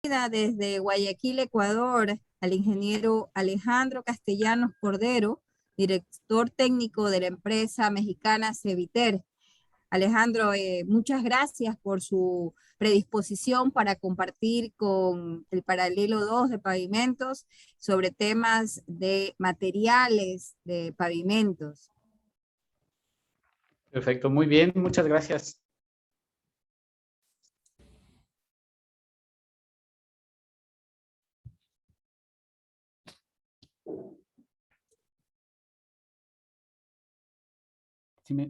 Desde Guayaquil, Ecuador, al ingeniero Alejandro Castellanos Cordero, director técnico de la empresa mexicana Ceviter. Alejandro, muchas gracias por su predisposición para compartir con el paralelo 2 de pavimentos sobre temas de materiales de pavimentos. Perfecto, muy bien, muchas gracias.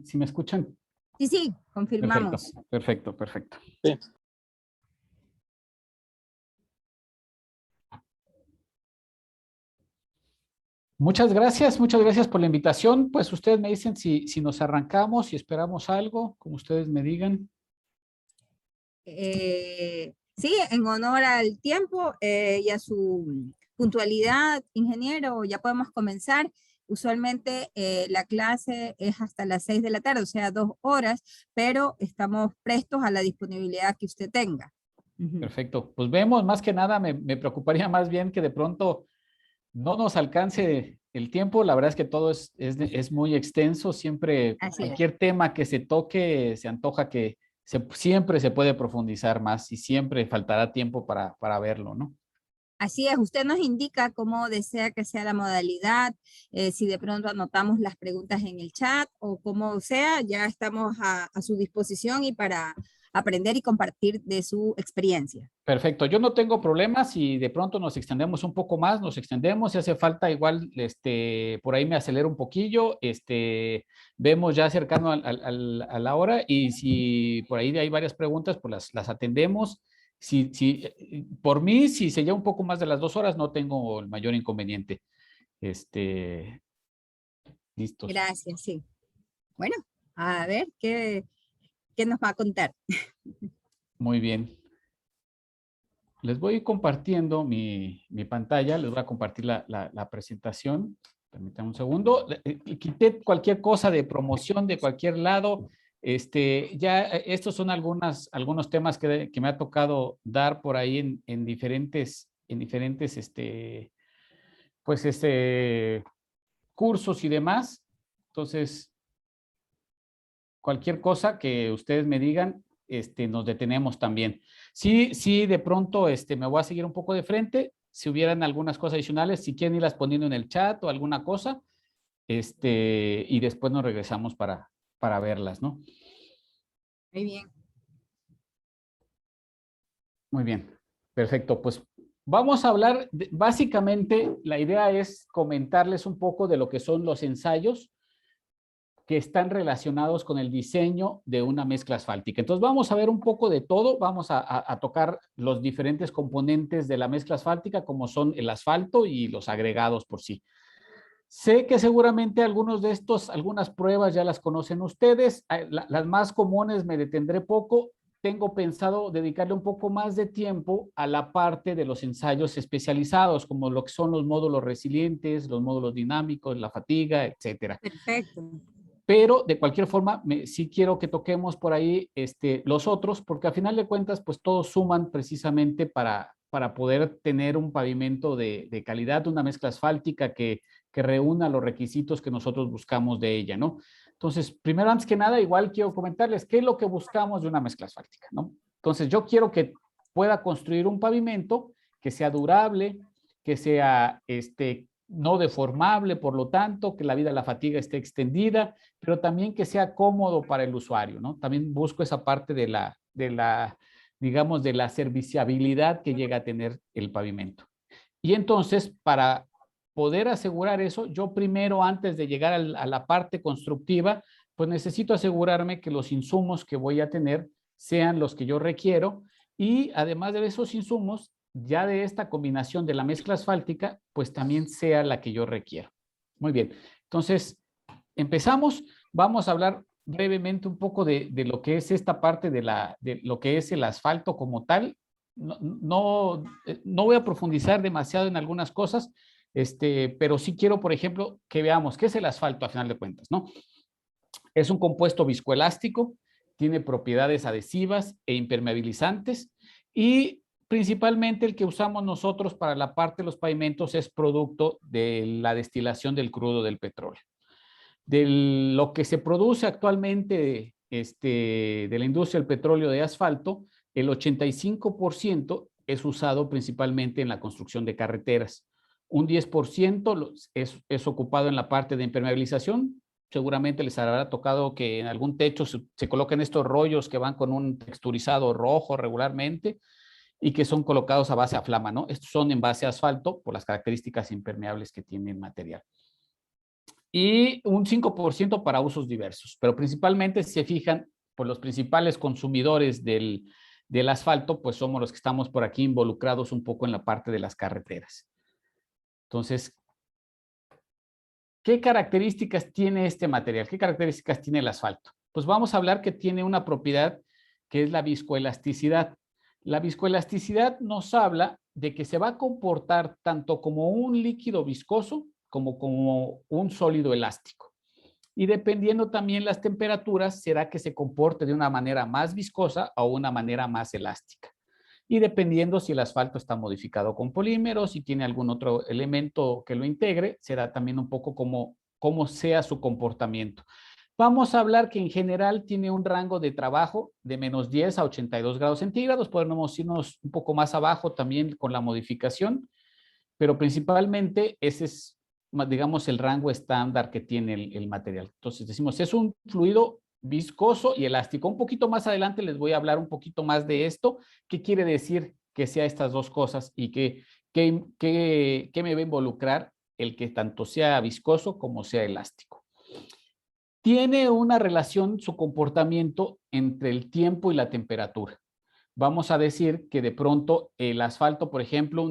¿Sí me escuchan? Sí, confirmamos. Perfecto. Sí. Muchas gracias por la invitación. Pues ustedes me dicen si nos arrancamos, si esperamos algo, como ustedes me digan. Sí, en honor al tiempo y a su puntualidad, ingeniero, ya podemos comenzar. Usualmente la clase es hasta las 6 de la tarde, o sea, 2 horas, pero estamos prestos a la disponibilidad que usted tenga. Perfecto. Pues vemos, más que nada, me preocuparía más bien que de pronto no nos alcance el tiempo. La verdad es que todo es muy extenso. Siempre Así es. cualquier tema que se toque, se antoja que siempre se puede profundizar más y siempre faltará tiempo para verlo, ¿no? Así es, usted nos indica cómo desea que sea la modalidad, si de pronto anotamos las preguntas en el chat o como sea, ya estamos a su disposición y para aprender y compartir de su experiencia. Perfecto, yo no tengo problemas. Si de pronto nos extendemos un poco más, nos extendemos. Si hace falta, igual, por ahí me acelero un poquillo, vemos ya cercano a la hora, y si por ahí hay varias preguntas, pues las atendemos. Por mí, si se lleva un poco más de las 2 horas, no tengo el mayor inconveniente. Listos. Gracias, sí. Bueno, a ver, ¿qué nos va a contar? Muy bien. Les voy compartiendo mi pantalla, les voy a compartir la presentación. Permítanme un segundo. Quité cualquier cosa de promoción de cualquier lado. Estos son algunos temas que me ha tocado dar por ahí en diferentes pues, cursos y demás. Entonces, cualquier cosa que ustedes me digan, nos detenemos también. Sí, de pronto me voy a seguir un poco de frente. Si hubieran algunas cosas adicionales, si quieren irlas poniendo en el chat o alguna cosa, y después nos regresamos para verlas, ¿no? Muy bien. Muy bien, perfecto. Pues vamos a hablar, básicamente la idea es comentarles un poco de lo que son los ensayos que están relacionados con el diseño de una mezcla asfáltica. Entonces vamos a ver un poco de todo, vamos a tocar los diferentes componentes de la mezcla asfáltica, como son el asfalto y los agregados por sí. Sé que seguramente algunas pruebas ya las conocen ustedes. Las más comunes me detendré poco. Tengo pensado dedicarle un poco más de tiempo a la parte de los ensayos especializados, como lo que son los módulos resilientes, los módulos dinámicos, la fatiga, etcétera. Perfecto. Pero de cualquier forma, sí quiero que toquemos por ahí los otros, porque a final de cuentas, pues todos suman precisamente para poder tener un pavimento de calidad, una mezcla asfáltica que reúna los requisitos que nosotros buscamos de ella, ¿no? Entonces, primero, antes que nada, igual quiero comentarles qué es lo que buscamos de una mezcla asfáltica, ¿no? Entonces, yo quiero que pueda construir un pavimento que sea durable, que sea no deformable, por lo tanto, que la vida de la fatiga esté extendida, pero también que sea cómodo para el usuario, ¿no? También busco esa parte digamos, de la serviciabilidad que llega a tener el pavimento. Y entonces, para poder asegurar eso, yo primero, antes de llegar a la parte constructiva, pues necesito asegurarme que los insumos que voy a tener sean los que yo requiero, y además de esos insumos, ya de esta combinación de la mezcla asfáltica, pues también sea la que yo requiero. Muy bien, entonces empezamos. Vamos a hablar brevemente un poco de lo que es esta parte de lo que es el asfalto como tal. No voy a profundizar demasiado en algunas cosas, pero sí quiero, por ejemplo, que veamos qué es el asfalto a final de cuentas, ¿no? Es un compuesto viscoelástico, tiene propiedades adhesivas e impermeabilizantes, y principalmente el que usamos nosotros para la parte de los pavimentos es producto de la destilación del crudo del petróleo. De lo que se produce actualmente de la industria del petróleo de asfalto, el 85% es usado principalmente en la construcción de carreteras. Un 10% es ocupado en la parte de impermeabilización. Seguramente les habrá tocado que en algún techo se coloquen estos rollos que van con un texturizado rojo regularmente y que son colocados a base a flama, ¿no? Estos son en base a asfalto por las características impermeables que tiene el material. Y un 5% para usos diversos, pero principalmente si se fijan, pues los principales consumidores del asfalto, pues somos los que estamos por aquí involucrados un poco en la parte de las carreteras. Entonces, ¿qué características tiene este material? ¿Qué características tiene el asfalto? Pues vamos a hablar que tiene una propiedad que es la viscoelasticidad. La viscoelasticidad nos habla de que se va a comportar tanto como un líquido viscoso como un sólido elástico. Y dependiendo también las temperaturas, será que se comporte de una manera más viscosa o una manera más elástica. Y dependiendo si el asfalto está modificado con polímeros, si tiene algún otro elemento que lo integre, será también un poco cómo sea su comportamiento. Vamos a hablar que en general tiene un rango de trabajo de menos 10 a 82 grados centígrados. Podemos irnos un poco más abajo también con la modificación, pero principalmente ese es, digamos, el rango estándar que tiene el material. Entonces decimos, es un fluido viscoso y elástico. Un poquito más adelante les voy a hablar un poquito más de esto. ¿Qué quiere decir que sea estas dos cosas y qué me va a involucrar el que tanto sea viscoso como sea elástico? Tiene una relación su comportamiento entre el tiempo y la temperatura. Vamos a decir que de pronto el asfalto, por ejemplo,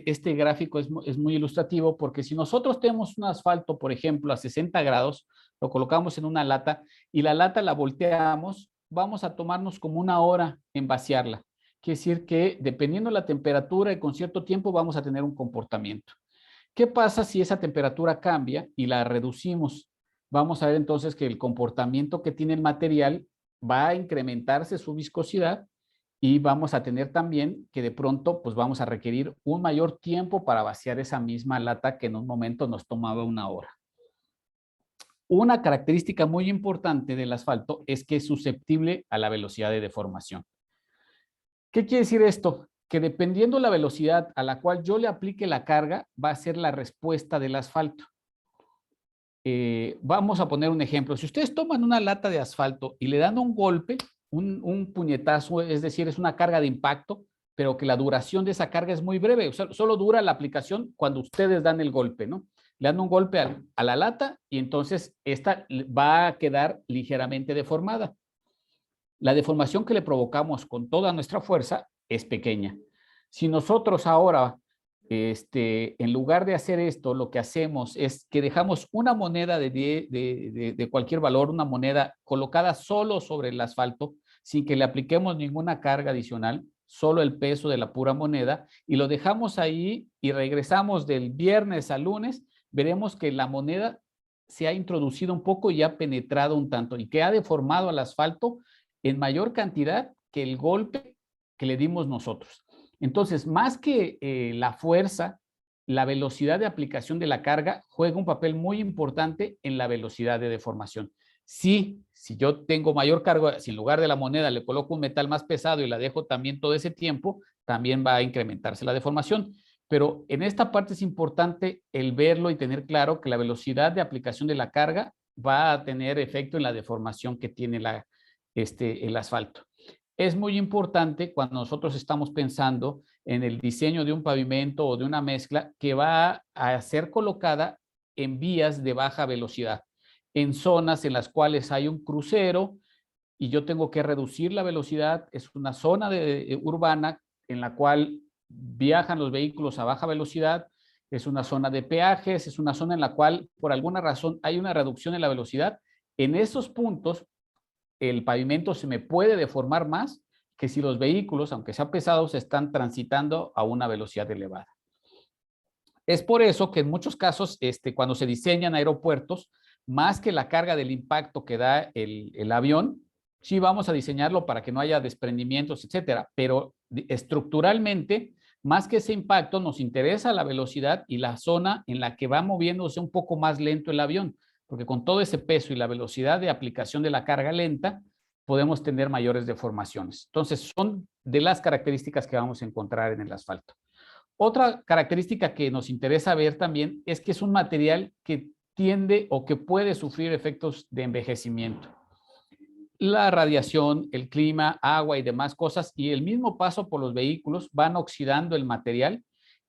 este gráfico es muy ilustrativo porque si nosotros tenemos un asfalto, por ejemplo, a 60 grados, lo colocamos en una lata y la lata la volteamos, vamos a tomarnos como una hora en vaciarla. Quiere decir que dependiendo de la temperatura y con cierto tiempo vamos a tener un comportamiento. ¿Qué pasa si esa temperatura cambia y la reducimos? Vamos a ver entonces que el comportamiento que tiene el material va a incrementarse su viscosidad y vamos a tener también que de pronto pues vamos a requerir un mayor tiempo para vaciar esa misma lata que en un momento nos tomaba una hora. Una característica muy importante del asfalto es que es susceptible a la velocidad de deformación. ¿Qué quiere decir esto? Que dependiendo la velocidad a la cual yo le aplique la carga, va a ser la respuesta del asfalto. Vamos a poner un ejemplo. Si ustedes toman una lata de asfalto y le dan un golpe, un puñetazo, es decir, es una carga de impacto, pero que la duración de esa carga es muy breve. O sea, solo dura la aplicación cuando ustedes dan el golpe, ¿no? Le dan un golpe a la lata y entonces esta va a quedar ligeramente deformada. La deformación que le provocamos con toda nuestra fuerza es pequeña. Si nosotros ahora, en lugar de hacer esto, lo que hacemos es que dejamos una moneda de cualquier valor, una moneda colocada solo sobre el asfalto, sin que le apliquemos ninguna carga adicional, solo el peso de la pura moneda, y lo dejamos ahí y regresamos del viernes al lunes, veremos que la moneda se ha introducido un poco y ha penetrado un tanto y que ha deformado al asfalto en mayor cantidad que el golpe que le dimos nosotros. Entonces, más que la fuerza, la velocidad de aplicación de la carga juega un papel muy importante en la velocidad de deformación. Sí, si yo tengo mayor carga, si en lugar de la moneda le coloco un metal más pesado y la dejo también todo ese tiempo, también va a incrementarse la deformación. Pero en esta parte es importante el verlo y tener claro que la velocidad de aplicación de la carga va a tener efecto en la deformación que tiene el asfalto. Es muy importante cuando nosotros estamos pensando en el diseño de un pavimento o de una mezcla que va a ser colocada en vías de baja velocidad, en zonas en las cuales hay un crucero y yo tengo que reducir la velocidad. Es una zona urbana en la cual viajan los vehículos a baja velocidad, es una zona de peajes, es una zona en la cual por alguna razón hay una reducción en la velocidad. En esos puntos el pavimento se me puede deformar más que si los vehículos, aunque sean pesados, están transitando a una velocidad elevada. Es por eso que en muchos casos, cuando se diseñan aeropuertos, más que la carga del impacto que da el avión, Sí, vamos a diseñarlo para que no haya desprendimientos, etcétera, pero estructuralmente, más que ese impacto, nos interesa la velocidad y la zona en la que va moviéndose un poco más lento el avión, porque con todo ese peso y la velocidad de aplicación de la carga lenta, podemos tener mayores deformaciones. Entonces, son de las características que vamos a encontrar en el asfalto. Otra característica que nos interesa ver también es que es un material que tiende o que puede sufrir efectos de envejecimiento. La radiación, el clima, agua y demás cosas, y el mismo paso por los vehículos van oxidando el material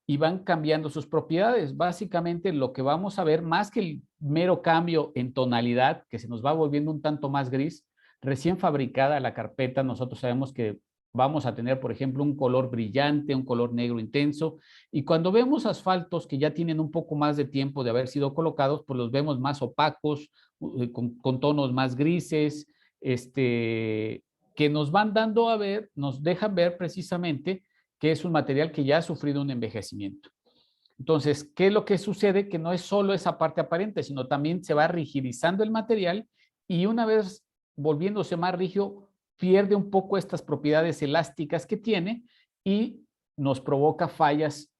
y van cambiando sus propiedades. Básicamente lo que vamos a ver, más que el mero cambio en tonalidad, que se nos va volviendo un tanto más gris, recién fabricada la carpeta, nosotros sabemos que vamos a tener, por ejemplo, un color brillante, un color negro intenso, y cuando vemos asfaltos que ya tienen un poco más de tiempo de haber sido colocados, pues los vemos más opacos, con tonos más grises, que nos van dando a ver, nos dejan ver precisamente que es un material que ya ha sufrido un envejecimiento. Entonces, ¿qué es lo que sucede? Que no es solo esa parte aparente, sino también se va rigidizando el material y una vez volviéndose más rígido, pierde un poco estas propiedades elásticas que tiene y nos provoca fallas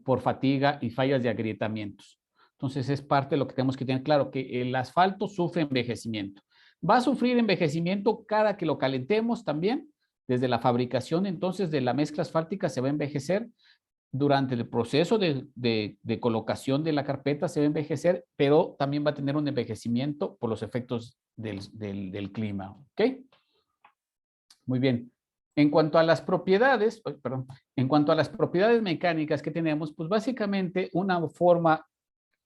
por fatiga y fallas de agrietamientos. Entonces, es parte de lo que tenemos que tener claro, que el asfalto sufre envejecimiento. Va a sufrir envejecimiento cada que lo calentemos también, desde la fabricación entonces de la mezcla asfáltica se va a envejecer, durante el proceso de colocación de la carpeta se va a envejecer, pero también va a tener un envejecimiento por los efectos del clima. ¿Ok? Muy bien. En cuanto a las propiedades, perdón, en cuanto a las propiedades mecánicas que tenemos, pues básicamente una forma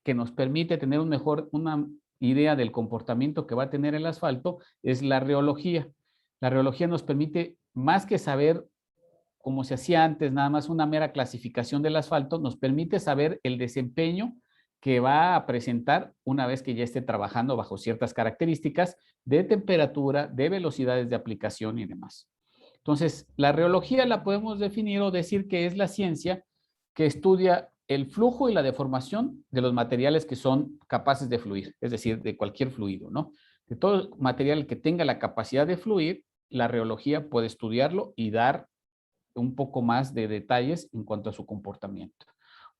que nos permite tener una idea del comportamiento que va a tener el asfalto es la reología. La reología nos permite, más que saber como se hacía antes, nada más una mera clasificación del asfalto, nos permite saber el desempeño que va a presentar una vez que ya esté trabajando bajo ciertas características de temperatura, de velocidades de aplicación y demás. Entonces, la reología la podemos definir o decir que es la ciencia que estudia el flujo y la deformación de los materiales que son capaces de fluir, es decir, de cualquier fluido, ¿no? De todo material que tenga la capacidad de fluir, la reología puede estudiarlo y dar un poco más de detalles en cuanto a su comportamiento.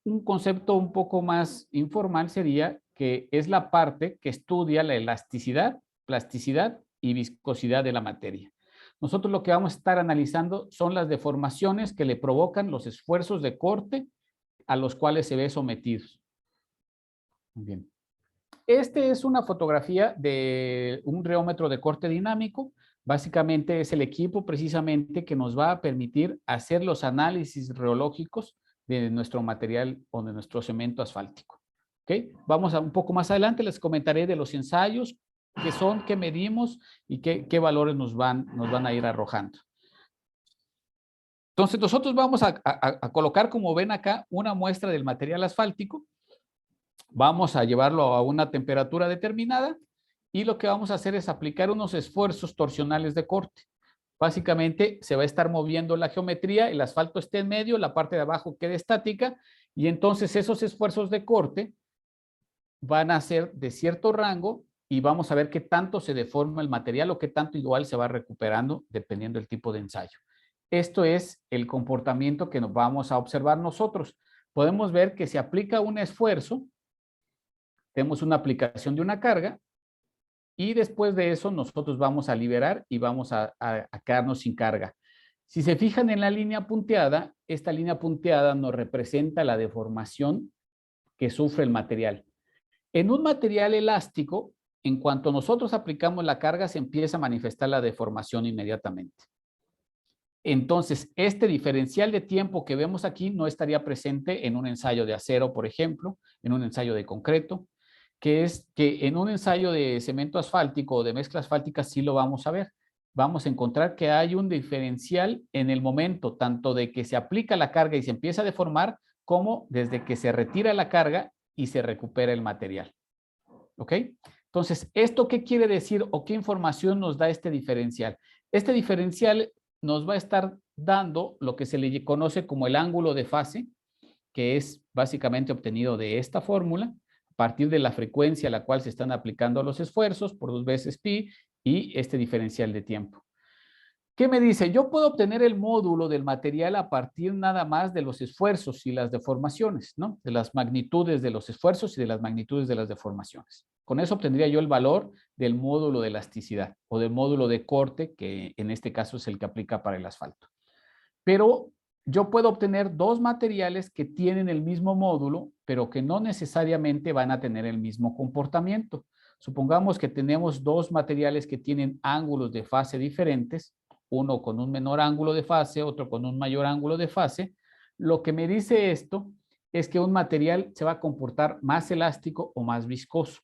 Un concepto un poco más informal sería que es la parte que estudia la elasticidad, plasticidad y viscosidad de la materia. Nosotros lo que vamos a estar analizando son las deformaciones que le provocan los esfuerzos de corte a los cuales se ve sometido. Muy bien. Este es una fotografía de un reómetro de corte dinámico. Básicamente es el equipo precisamente que nos va a permitir hacer los análisis reológicos de nuestro material o de nuestro cemento asfáltico. ¿Okay? Vamos a un poco más adelante, les comentaré de los ensayos, qué son, qué medimos y qué valores nos van a ir arrojando. Entonces nosotros vamos a colocar, como ven acá, una muestra del material asfáltico. Vamos a llevarlo a una temperatura determinada y lo que vamos a hacer es aplicar unos esfuerzos torsionales de corte. Básicamente se va a estar moviendo la geometría, el asfalto esté en medio, la parte de abajo quede estática y entonces esos esfuerzos de corte van a ser de cierto rango y vamos a ver qué tanto se deforma el material o qué tanto igual se va recuperando dependiendo del tipo de ensayo. Esto es el comportamiento que nos vamos a observar nosotros. Podemos ver que se aplica un esfuerzo, tenemos una aplicación de una carga y después de eso nosotros vamos a liberar y vamos a quedarnos sin carga. Si se fijan en la línea punteada, esta línea punteada nos representa la deformación que sufre el material. En un material elástico, en cuanto nosotros aplicamos la carga, se empieza a manifestar la deformación inmediatamente. Entonces, este diferencial de tiempo que vemos aquí no estaría presente en un ensayo de acero, por ejemplo, en un ensayo de concreto, que es que en un ensayo de cemento asfáltico o de mezcla asfáltica sí lo vamos a ver. Vamos a encontrar que hay un diferencial en el momento tanto de que se aplica la carga y se empieza a deformar, como desde que se retira la carga y se recupera el material. ¿Ok? Entonces, ¿esto qué quiere decir o qué información nos da este diferencial? Este diferencial nos va a estar dando lo que se le conoce como el ángulo de fase, que es básicamente obtenido de esta fórmula, a partir de la frecuencia a la cual se están aplicando los esfuerzos por 2 veces pi y este diferencial de tiempo. ¿Qué me dice? Yo puedo obtener el módulo del material a partir nada más de los esfuerzos y las deformaciones, ¿no? De las magnitudes de los esfuerzos y de las magnitudes de las deformaciones. Con eso obtendría yo el valor del módulo de elasticidad o del módulo de corte, que en este caso es el que aplica para el asfalto. Pero yo puedo obtener dos materiales que tienen el mismo módulo, pero que no necesariamente van a tener el mismo comportamiento. Supongamos que tenemos dos materiales que tienen ángulos de fase diferentes, uno con un menor ángulo de fase, otro con un mayor ángulo de fase. Lo que me dice esto es que un material se va a comportar más elástico o más viscoso.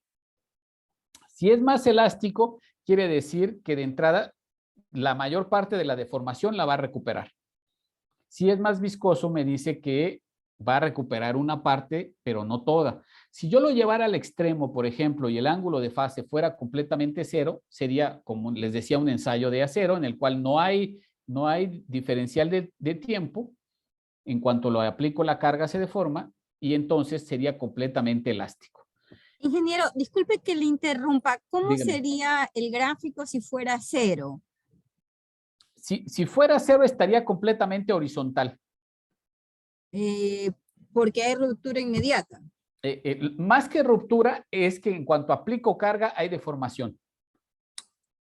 Si es más elástico, quiere decir que de entrada la mayor parte de la deformación la va a recuperar. Si es más viscoso, me dice que va a recuperar una parte, pero no toda. Si yo lo llevara al extremo, por ejemplo, y el ángulo de fase fuera completamente cero, sería, como les decía, un ensayo de acero en el cual no hay diferencial de tiempo. En cuanto lo aplico, la carga se deforma y entonces sería completamente elástico. Ingeniero, disculpe que le interrumpa. ¿Cómo Dígame. sería el gráfico si fuera cero? Si fuera cero, estaría completamente horizontal. Porque hay ruptura inmediata. Más que ruptura, es que en cuanto aplico carga, hay deformación.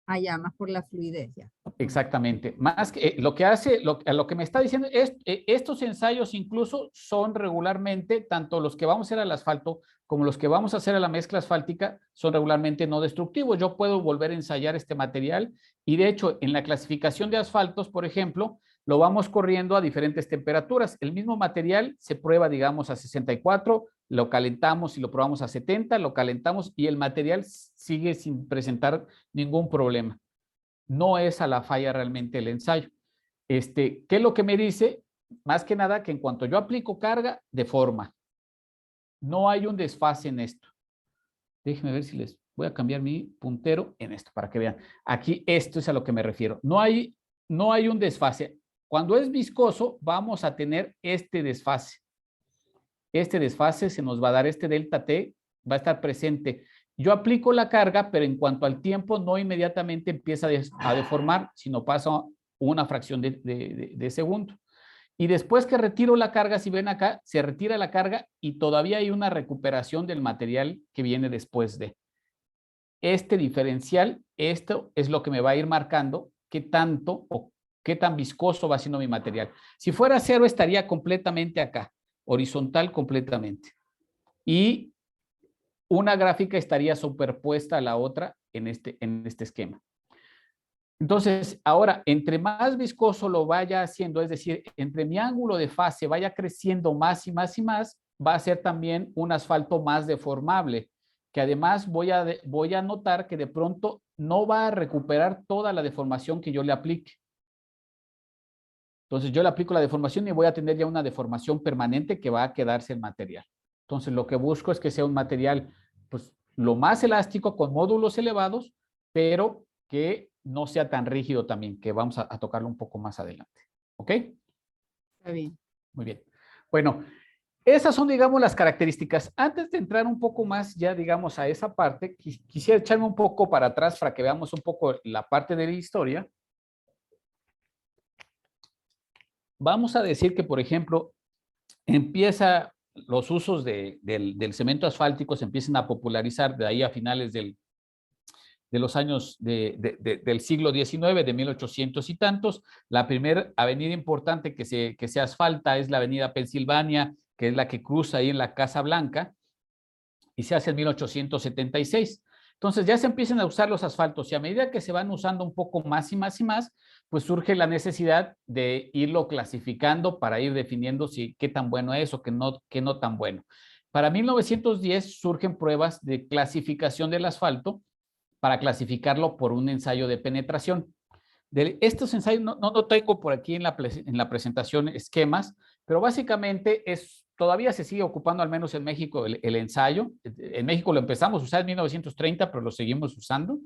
Allá, más por la fluidez ya. Exactamente. Más que lo que hace, lo que me está diciendo es, estos ensayos incluso son regularmente, tanto los que vamos a hacer al asfalto como los que vamos a hacer a la mezcla asfáltica, son regularmente no destructivos. Yo puedo volver a ensayar este material y de hecho en la clasificación de asfaltos, por ejemplo, lo vamos corriendo a diferentes temperaturas. El mismo material se prueba, digamos, a 64, lo calentamos y lo probamos a 70, lo calentamos y el material sigue sin presentar ningún problema. No es a la falla realmente el ensayo. ¿Qué es lo que me dice? Más que nada que en cuanto yo aplico carga, deforma. No hay un desfase en esto. Déjenme ver si les voy a cambiar mi puntero en esto para que vean. Aquí esto es a lo que me refiero. No hay un desfase. Cuando es viscoso, vamos a tener este desfase. Este desfase se nos va a dar, este delta T va a estar presente. Yo aplico la carga, pero en cuanto al tiempo, no inmediatamente empieza a deformar, sino pasa una fracción de segundo. Y después que retiro la carga, si ven acá, se retira la carga y todavía hay una recuperación del material que viene después de. Este diferencial, esto es lo que me va a ir marcando qué tanto o qué tan viscoso va siendo mi material. Si fuera cero, estaría completamente acá, horizontal completamente. Y una gráfica estaría superpuesta a la otra en este esquema. Entonces, ahora, entre más viscoso lo vaya haciendo, es decir, entre mi ángulo de fase vaya creciendo más y más y más, va a ser también un asfalto más deformable, que además voy a notar que de pronto no va a recuperar toda la deformación que yo le aplique. Entonces, yo le aplico la deformación y voy a tener ya una deformación permanente que va a quedarse el material. Entonces, lo que busco es que sea un material, pues, lo más elástico con módulos elevados, pero que no sea tan rígido también, que vamos a tocarlo un poco más adelante. ¿Ok? Está bien. Muy bien. Bueno, esas son, digamos, las características. Antes de entrar un poco más ya, digamos, a esa parte, quisiera echarme un poco para atrás para que veamos un poco la parte de la historia. Vamos a decir que, por ejemplo, empieza los usos del cemento asfáltico, se empiezan a popularizar de ahí a finales de los años del siglo XIX, de 1800 y tantos. La primera avenida importante que se asfalta es la avenida Pensilvania, que es la que cruza ahí en la Casa Blanca, y se hace en 1876. Entonces ya se empiezan a usar los asfaltos y a medida que se van usando un poco más y más y más, pues surge la necesidad de irlo clasificando para ir definiendo si qué tan bueno es o qué no tan bueno. Para 1910 surgen pruebas de clasificación del asfalto para clasificarlo por un ensayo de penetración. De estos ensayos no tengo por aquí en la presentación esquemas, pero básicamente todavía se sigue ocupando, al menos en México, el ensayo. En México lo empezamos a usar en 1930, pero lo seguimos usando.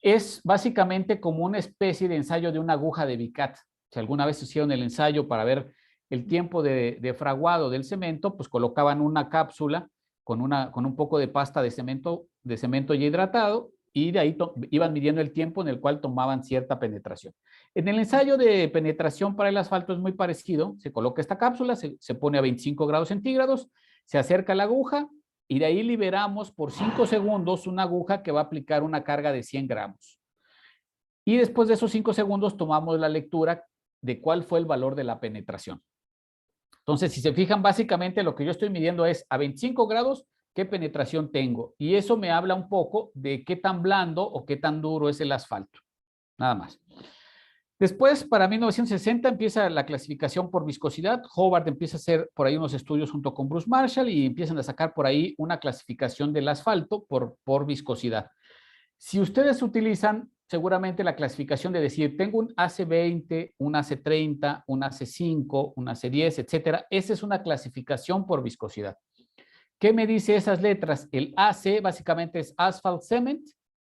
Es básicamente como una especie de ensayo de una aguja de Vicat. Si alguna vez hicieron el ensayo para ver el tiempo de fraguado del cemento, pues colocaban una cápsula con un poco de pasta de cemento ya hidratado y de ahí iban midiendo el tiempo en el cual tomaban cierta penetración. En el ensayo de penetración para el asfalto es muy parecido. Se coloca esta cápsula, se pone a 25 grados centígrados, se acerca la aguja y de ahí liberamos por 5 segundos una aguja que va a aplicar una carga de 100 gramos. Y después de esos 5 segundos tomamos la lectura de cuál fue el valor de la penetración. Entonces, si se fijan, básicamente lo que yo estoy midiendo es a 25 grados, qué penetración tengo. Y eso me habla un poco de qué tan blando o qué tan duro es el asfalto. Nada más. Después, para 1960, empieza la clasificación por viscosidad. Hobart empieza a hacer por ahí unos estudios junto con Bruce Marshall y empiezan a sacar por ahí una clasificación del asfalto por viscosidad. Si ustedes utilizan seguramente la clasificación de decir, tengo un AC20, un AC30, un AC5, un AC10, etcétera, esa es una clasificación por viscosidad. ¿Qué me dice esas letras? El AC básicamente es Asphalt Cement,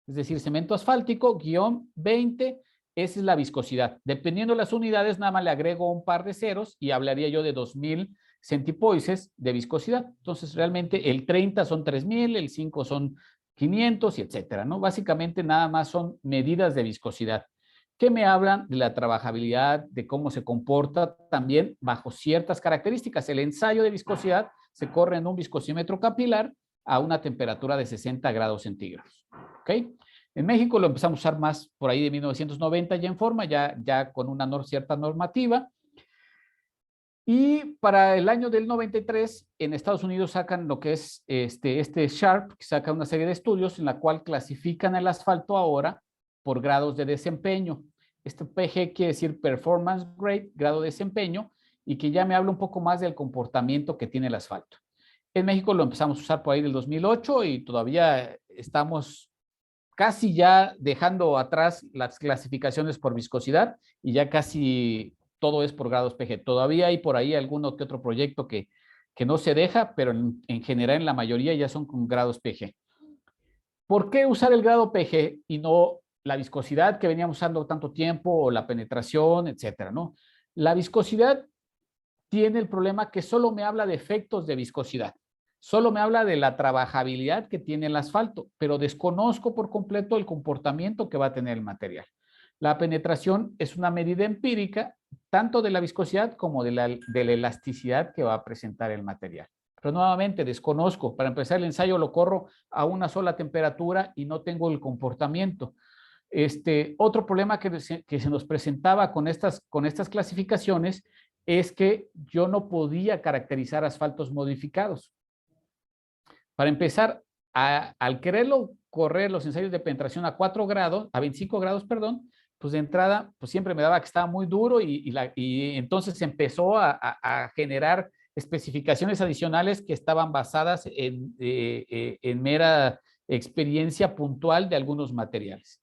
es decir, cemento asfáltico, guión 20, esa es la viscosidad. Dependiendo de las unidades, nada más le agrego un par de ceros y hablaría yo de 2000 centipoises de viscosidad. Entonces, realmente el 30 son 3000, el 5 son 500 y etcétera, ¿no? Básicamente nada más son medidas de viscosidad que me hablan de la trabajabilidad, de cómo se comporta también bajo ciertas características. El ensayo de viscosidad se corre en un viscosímetro capilar a una temperatura de 60 grados centígrados. ¿Ok? En México lo empezamos a usar más por ahí de 1990 ya en forma, ya con una cierta normativa. Y para el año del 93, en Estados Unidos sacan lo que es este Sharp, que saca una serie de estudios en la cual clasifican el asfalto ahora por grados de desempeño. Este PG quiere decir Performance Grade, grado de desempeño, y que ya me habla un poco más del comportamiento que tiene el asfalto. En México lo empezamos a usar por ahí del 2008 y todavía estamos casi ya dejando atrás las clasificaciones por viscosidad y ya casi todo es por grados PG. Todavía hay por ahí alguno que otro proyecto que no se deja, pero en general en la mayoría ya son con grados PG. ¿Por qué usar el grado PG y no la viscosidad que veníamos usando tanto tiempo o la penetración, etcétera, ¿no? La viscosidad tiene el problema que solo me habla de efectos de viscosidad. Solo me habla de la trabajabilidad que tiene el asfalto, pero desconozco por completo el comportamiento que va a tener el material. La penetración es una medida empírica tanto de la viscosidad como de la elasticidad que va a presentar el material. Pero nuevamente desconozco. Para empezar el ensayo lo corro a una sola temperatura y no tengo el comportamiento. Otro problema que se nos presentaba con estas clasificaciones es que yo no podía caracterizar asfaltos modificados. Para empezar, al quererlo correr los ensayos de penetración a 4 grados, a 25 grados, perdón, pues de entrada, pues siempre me daba que estaba muy duro y entonces empezó a generar especificaciones adicionales que estaban basadas en mera experiencia puntual de algunos materiales.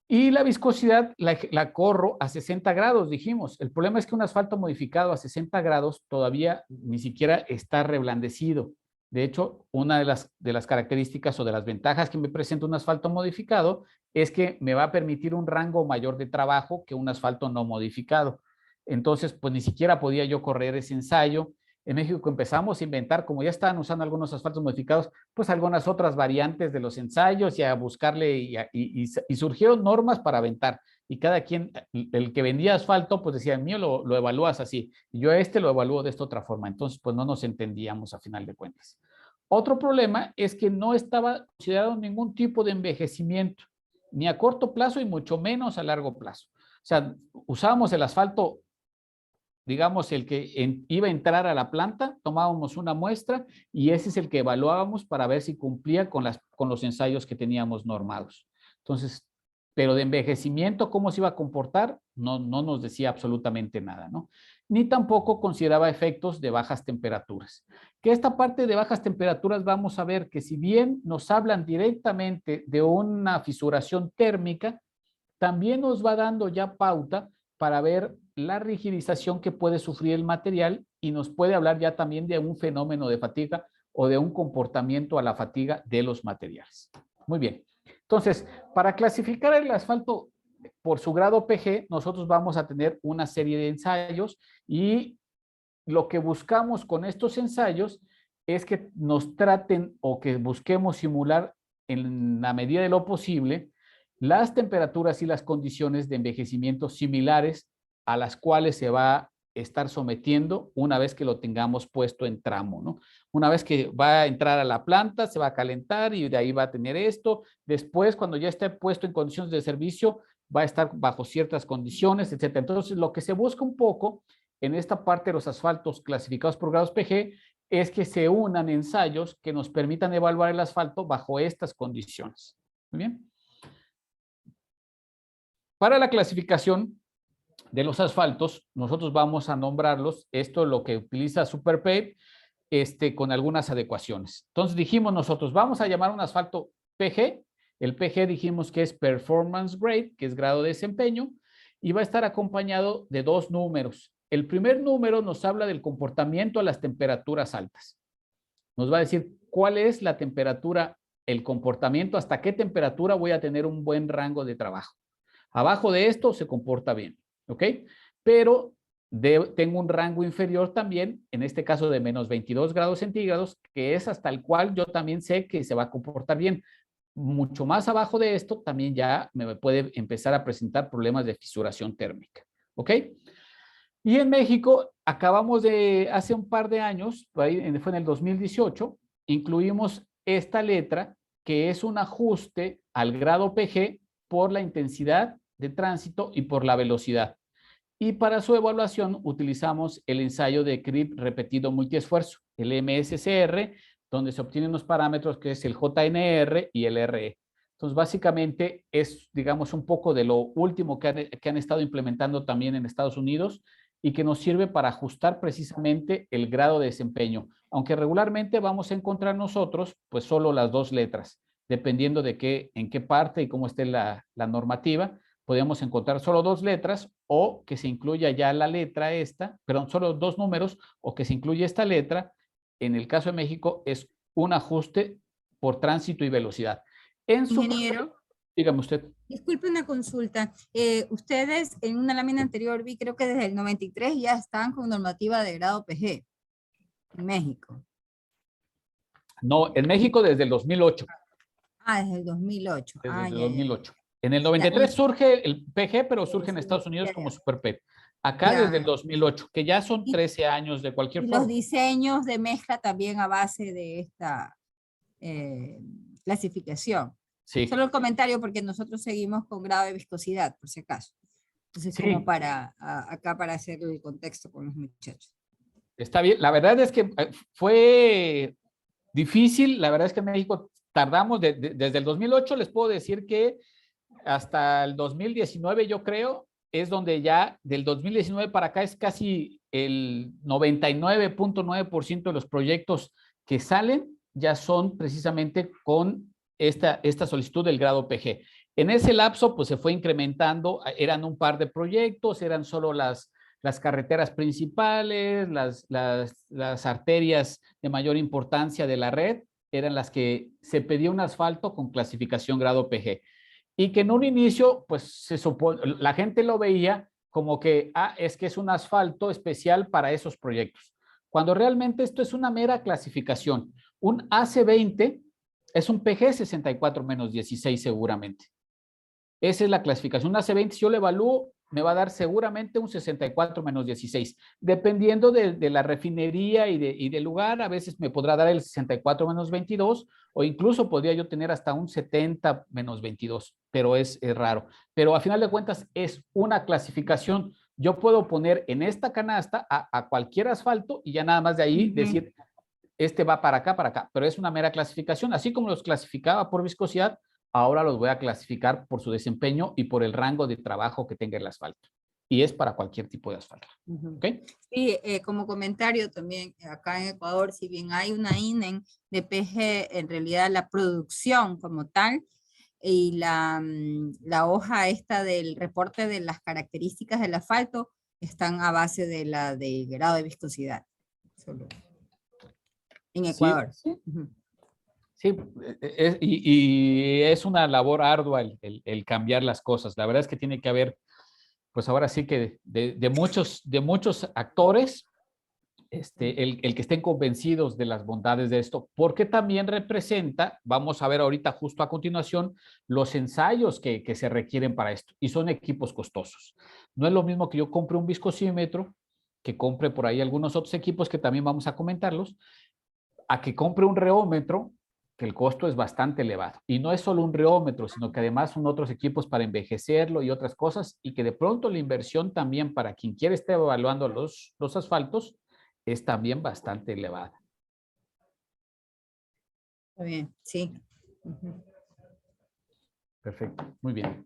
Y la viscosidad la corro a 60 grados, dijimos. El problema es que un asfalto modificado a 60 grados todavía ni siquiera está reblandecido. De hecho, una de las características o de las ventajas que me presenta un asfalto modificado es que me va a permitir un rango mayor de trabajo que un asfalto no modificado. Entonces, pues ni siquiera podía yo correr ese ensayo. En México empezamos a inventar, como ya estaban usando algunos asfaltos modificados, pues algunas otras variantes de los ensayos y a buscarle y surgieron normas para aventar. Y cada quien, el que vendía asfalto, pues decía, el mío lo evalúas así, y yo lo evalúo de esta otra forma. Entonces, pues no nos entendíamos a final de cuentas. Otro problema es que no estaba considerado ningún tipo de envejecimiento, ni a corto plazo y mucho menos a largo plazo. O sea, usábamos el asfalto, digamos, el que iba a entrar a la planta, tomábamos una muestra y ese es el que evaluábamos para ver si cumplía con los ensayos que teníamos normados. Entonces, pero de envejecimiento, cómo se iba a comportar, no nos decía absolutamente nada, ¿no? Ni tampoco consideraba efectos de bajas temperaturas. Que esta parte de bajas temperaturas vamos a ver que si bien nos hablan directamente de una fisuración térmica, también nos va dando ya pauta para ver la rigidización que puede sufrir el material y nos puede hablar ya también de un fenómeno de fatiga o de un comportamiento a la fatiga de los materiales. Muy bien. Entonces, para clasificar el asfalto por su grado PG, nosotros vamos a tener una serie de ensayos y lo que buscamos con estos ensayos es que nos traten o que busquemos simular en la medida de lo posible, las temperaturas y las condiciones de envejecimiento similares a las cuales se va a estar sometiendo una vez que lo tengamos puesto en tramo, ¿no? Una vez que va a entrar a la planta, se va a calentar y de ahí va a tener esto. Después, cuando ya esté puesto en condiciones de servicio, va a estar bajo ciertas condiciones, etcétera. Entonces, lo que se busca un poco en esta parte de los asfaltos clasificados por grados PG es que se unan ensayos que nos permitan evaluar el asfalto bajo estas condiciones. Muy bien. Para la clasificación de los asfaltos, nosotros vamos a nombrarlos, esto es lo que utiliza Superpave, con algunas adecuaciones. Entonces dijimos nosotros, vamos a llamar un asfalto PG, el PG dijimos que es Performance Grade, que es grado de desempeño, y va a estar acompañado de dos números. El primer número nos habla del comportamiento a las temperaturas altas. Nos va a decir cuál es la temperatura, el comportamiento, hasta qué temperatura voy a tener un buen rango de trabajo. Abajo de esto se comporta bien, ¿ok? Pero tengo un rango inferior también, en este caso de menos 22 grados centígrados, que es hasta el cual yo también sé que se va a comportar bien. Mucho más abajo de esto también ya me puede empezar a presentar problemas de fisuración térmica, ¿ok? Y en México acabamos de, hace un par de años, fue en el 2018, incluimos esta letra que es un ajuste al grado PG por la intensidad de tránsito y por la velocidad. Y para su evaluación utilizamos el ensayo de CRIP repetido multiesfuerzo, el MSCR, donde se obtienen los parámetros que es el JNR y el RE. Entonces, básicamente es, digamos, un poco de lo último que han estado implementando también en Estados Unidos y que nos sirve para ajustar precisamente el grado de desempeño. Aunque regularmente vamos a encontrar nosotros, pues solo las dos letras, dependiendo de en qué parte y cómo esté la normativa, podemos encontrar solo dos letras o que se incluya ya la letra esta, perdón, solo dos números o que se incluya esta letra. En el caso de México es un ajuste por tránsito y velocidad. En su Ingeniero, dígame usted. disculpe una consulta. Ustedes en una lámina anterior vi, creo que desde el 93 ya estaban con normativa de grado PG en México. No, en México desde el 2008. Desde el 2008. Desde el Ya, 2008. En el ya. 93 surge el PG, pero surge en Estados Unidos como SuperPEP. Acá Ya. desde el 2008, que ya son 13 años de cualquier forma. Los diseños de mezcla también a base de esta clasificación. Sí. Solo el comentario porque nosotros seguimos con grado de viscosidad, por si acaso. Entonces, Sí. como acá para hacer el contexto con los muchachos. Está bien. La verdad es que fue difícil. La verdad es que en México tardamos desde el 2008, les puedo decir que hasta el 2019, yo creo, es donde ya del 2019 para acá es casi el 99.9% de los proyectos que salen ya son precisamente con esta solicitud del grado PG. En ese lapso, pues se fue incrementando, eran un par de proyectos, eran solo las carreteras principales, las arterias de mayor importancia de la red, eran las que se pedía un asfalto con clasificación grado PG. Y que en un inicio, pues la gente lo veía como que, es que es un asfalto especial para esos proyectos. Cuando realmente esto es una mera clasificación. Un AC20 es un PG 64-16 seguramente. Esa es la clasificación. Un AC20, si yo lo evalúo, me va a dar seguramente un 64-16. Dependiendo de la refinería y del lugar, a veces me podrá dar el 64-22 o incluso podría yo tener hasta un 70-22, pero es raro. Pero a final de cuentas es una clasificación. Yo puedo poner en esta canasta a cualquier asfalto y ya nada más de ahí decir, este va para acá, pero es una mera clasificación. Así como los clasificaba por viscosidad, ahora los voy a clasificar por su desempeño y por el rango de trabajo que tenga el asfalto. Y es para cualquier tipo de asfalto. ¿Okay? Sí, como comentario también, acá en Ecuador, si bien hay una INEN de PG, en realidad la producción como tal y la hoja esta del reporte de las características del asfalto están a base de la de grado de viscosidad. Solo. En Ecuador. Sí, sí. Y es una labor ardua el cambiar las cosas. La verdad es que tiene que haber, pues ahora sí que de muchos actores el que estén convencidos de las bondades de esto, porque también representa, vamos a ver ahorita justo a continuación, los ensayos que se requieren para esto, y son equipos costosos. No es lo mismo que yo compre un viscosímetro, que compre por ahí algunos otros equipos que también vamos a comentarlos, a que compre un reómetro, que el costo es bastante elevado. Y no es solo un reómetro, sino que además son otros equipos para envejecerlo y otras cosas, y que de pronto la inversión también para quien quiere estar evaluando los asfaltos es también bastante elevada. Muy bien, sí. Uh-huh. Perfecto, muy bien.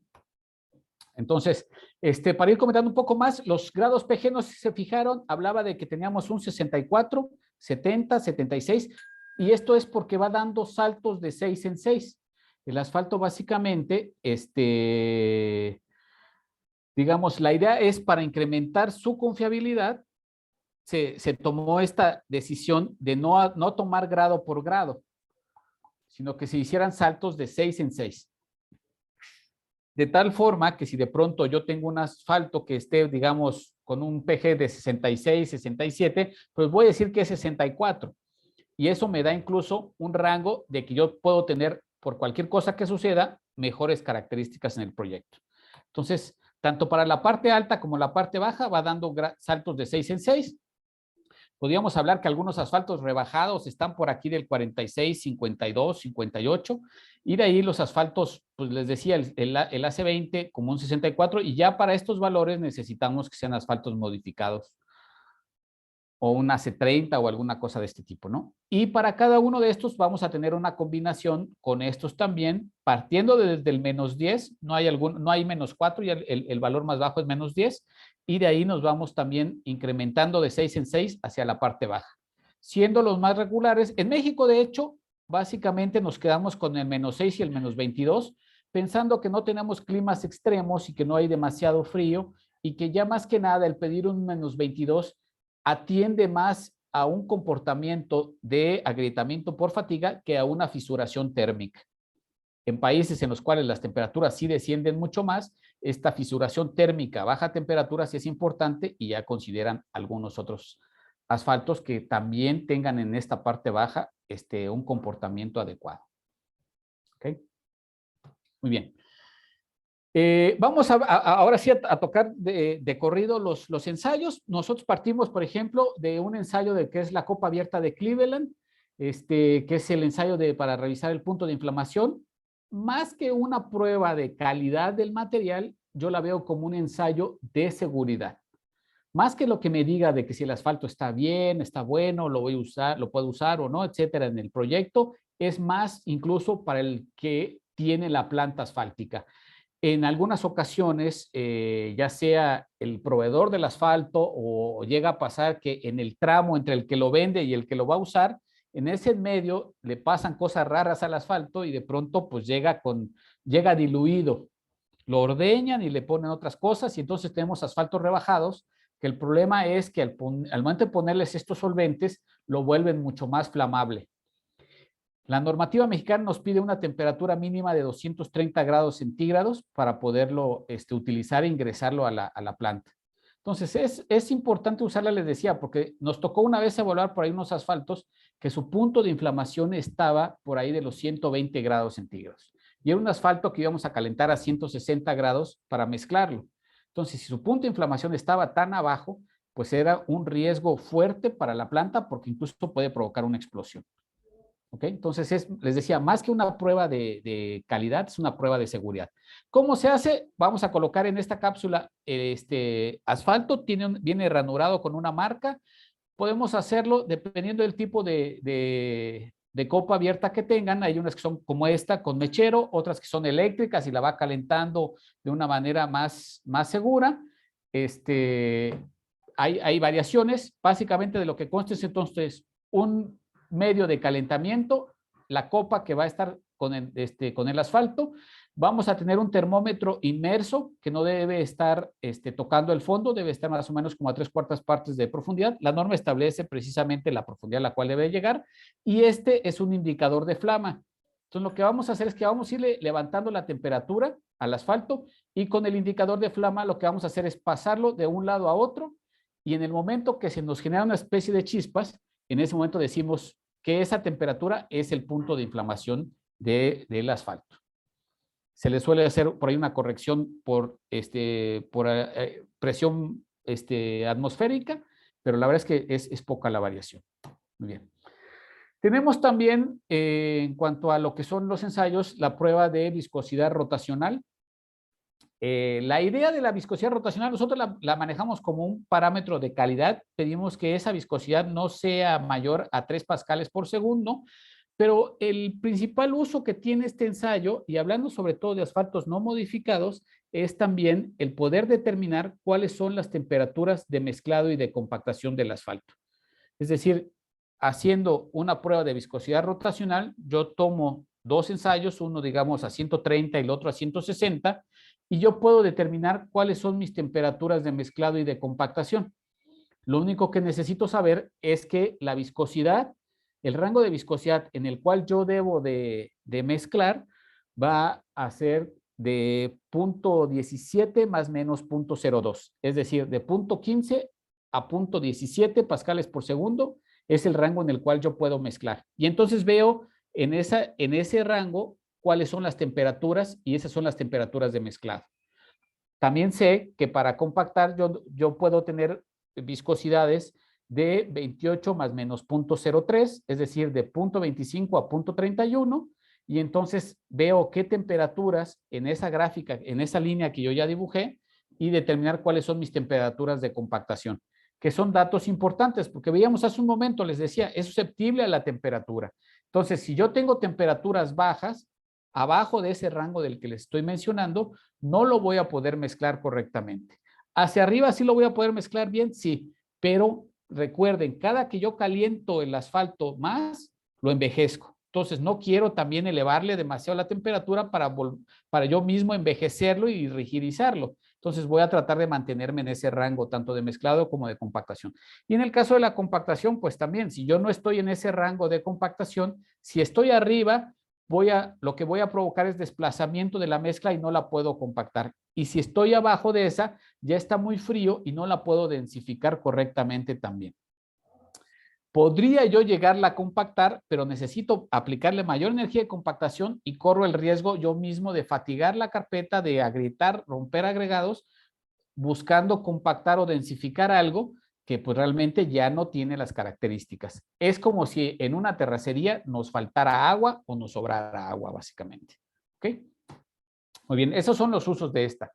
Entonces, para ir comentando un poco más, los grados PG, no sé si se fijaron, hablaba de que teníamos un 64, 70, 76, y esto es porque va dando saltos de 6 en 6. El asfalto básicamente, digamos, la idea es para incrementar su confiabilidad, se tomó esta decisión de no tomar grado por grado, sino que se hicieran saltos de 6 en 6. De tal forma que si de pronto yo tengo un asfalto que esté, digamos, con un PG de 66, 67, pues voy a decir que es 64. Y eso me da incluso un rango de que yo puedo tener, por cualquier cosa que suceda, mejores características en el proyecto. Entonces, tanto para la parte alta como la parte baja va dando saltos de 6 en 6. Podríamos hablar que algunos asfaltos rebajados están por aquí del 46, 52, 58, y de ahí los asfaltos, pues les decía, el AC20 como un 64, y ya para estos valores necesitamos que sean asfaltos modificados, o un AC30 o alguna cosa de este tipo, ¿no? Y para cada uno de estos vamos a tener una combinación con estos también, partiendo desde el -10, no hay -4, y el valor más bajo es -10, y de ahí nos vamos también incrementando de 6 en 6 hacia la parte baja, siendo los más regulares. En México, de hecho, básicamente nos quedamos con el -6 y el -22, pensando que no tenemos climas extremos y que no hay demasiado frío, y que ya más que nada el pedir un -22 atiende más a un comportamiento de agrietamiento por fatiga que a una fisuración térmica. En países en los cuales las temperaturas sí descienden mucho más, esta fisuración térmica a baja temperatura sí es importante, y ya consideran algunos otros asfaltos que también tengan en esta parte baja un comportamiento adecuado. ¿Okay? Muy bien. Vamos ahora sí a tocar de corrido los ensayos. Nosotros partimos, por ejemplo, de un ensayo de que es la Copa Abierta de Cleveland, que es el ensayo para revisar el punto de inflamación. Más que una prueba de calidad del material, yo la veo como un ensayo de seguridad. Más que lo que me diga de que si el asfalto está bien, está bueno, lo voy a usar, lo puedo usar o no, etcétera, en el proyecto, es más incluso para el que tiene la planta asfáltica. En algunas ocasiones, ya sea el proveedor del asfalto, o llega a pasar que en el tramo entre el que lo vende y el que lo va a usar, en ese medio le pasan cosas raras al asfalto, y de pronto pues llega diluido. Lo ordeñan y le ponen otras cosas, y entonces tenemos asfaltos rebajados, que el problema es que al momento de ponerles estos solventes, lo vuelven mucho más flamable. La normativa mexicana nos pide una temperatura mínima de 230 grados centígrados para poderlo utilizar e ingresarlo a la planta. Entonces, es importante usarla, les decía, porque nos tocó una vez evaluar por ahí unos asfaltos que su punto de inflamación estaba por ahí de los 120 grados centígrados. Y era un asfalto que íbamos a calentar a 160 grados para mezclarlo. Entonces, si su punto de inflamación estaba tan abajo, pues era un riesgo fuerte para la planta, porque incluso puede provocar una explosión. ¿Okay? Entonces, les decía, más que una prueba de calidad, es una prueba de seguridad. ¿Cómo se hace? Vamos a colocar en esta cápsula asfalto, viene ranurado con una marca. Podemos hacerlo dependiendo del tipo de copa abierta que tengan. Hay unas que son como esta, con mechero, otras que son eléctricas y la va calentando de una manera más segura. Hay variaciones. Básicamente de lo que consta es entonces un medio de calentamiento, la copa que va a estar con el asfalto. Vamos a tener un termómetro inmerso que no debe estar tocando el fondo, debe estar más o menos como a 3/4 partes de profundidad. La norma establece precisamente la profundidad a la cual debe llegar, y es un indicador de flama. Entonces, lo que vamos a hacer es que vamos a ir levantando la temperatura al asfalto, y con el indicador de flama lo que vamos a hacer es pasarlo de un lado a otro, y en el momento que se nos genera una especie de chispas, en ese momento decimos que esa temperatura es el punto de inflamación del asfalto. Se le suele hacer por ahí una corrección por presión atmosférica, pero la verdad es que es poca la variación. Muy bien. Tenemos también, en cuanto a lo que son los ensayos, la prueba de viscosidad rotacional. La idea de la viscosidad rotacional, nosotros la manejamos como un parámetro de calidad. Pedimos que esa viscosidad no sea mayor a 3 pascales por segundo, pero el principal uso que tiene este ensayo, y hablando sobre todo de asfaltos no modificados, es también el poder determinar cuáles son las temperaturas de mezclado y de compactación del asfalto. Es decir, haciendo una prueba de viscosidad rotacional, yo tomo 2 ensayos, uno digamos a 130 y el otro a 160, y yo puedo determinar cuáles son mis temperaturas de mezclado y de compactación. Lo único que necesito saber es que la viscosidad, el rango de viscosidad en el cual yo debo de mezclar va a ser de 0.17 más menos 0.02, es decir, de 0.15 a 0.17 pascales por segundo es el rango en el cual yo puedo mezclar. Y entonces veo en ese rango cuáles son las temperaturas y esas son las temperaturas de mezclado. También sé que para compactar yo puedo tener viscosidades de 28 más menos 0.03, es decir, de 0.25 a 0.31, y entonces veo qué temperaturas en esa gráfica, en esa línea que yo ya dibujé, y determinar cuáles son mis temperaturas de compactación, que son datos importantes, porque veíamos hace un momento, les decía, es susceptible a la temperatura. Entonces, si yo tengo temperaturas bajas, abajo de ese rango del que les estoy mencionando, no lo voy a poder mezclar correctamente. Hacia arriba sí lo voy a poder mezclar bien, sí, pero recuerden, cada que yo caliento el asfalto más, lo envejezco. Entonces, no quiero también elevarle demasiado la temperatura para yo mismo envejecerlo y rigidizarlo. Entonces, voy a tratar de mantenerme en ese rango, tanto de mezclado como de compactación. Y en el caso de la compactación, pues también, si yo no estoy en ese rango de compactación, si estoy arriba, lo que voy a provocar es desplazamiento de la mezcla y no la puedo compactar. Y si estoy abajo de esa, ya está muy frío y no la puedo densificar correctamente también. Podría yo llegarla a compactar, pero necesito aplicarle mayor energía de compactación y corro el riesgo yo mismo de fatigar la carpeta, de agrietar, romper agregados, buscando compactar o densificar algo que pues realmente ya no tiene las características. Es como si en una terracería nos faltara agua o nos sobrara agua, básicamente. ¿Ok? Muy bien, esos son los usos de esta.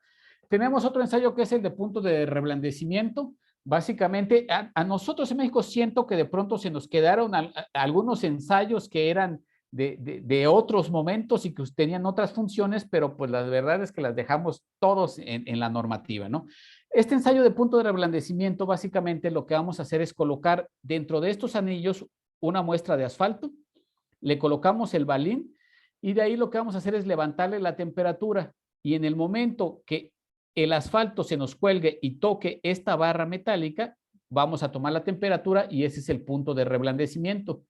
Tenemos otro ensayo que es el de punto de reblandecimiento. Básicamente, a nosotros en México siento que de pronto se nos quedaron algunos ensayos que eran de otros momentos y que tenían otras funciones, pero pues la verdad es que las dejamos todos en la normativa, ¿no? Este ensayo de punto de reblandecimiento, básicamente lo que vamos a hacer es colocar dentro de estos anillos una muestra de asfalto, le colocamos el balín y de ahí lo que vamos a hacer es levantarle la temperatura y en el momento que el asfalto se nos cuelgue y toque esta barra metálica, vamos a tomar la temperatura y ese es el punto de reblandecimiento.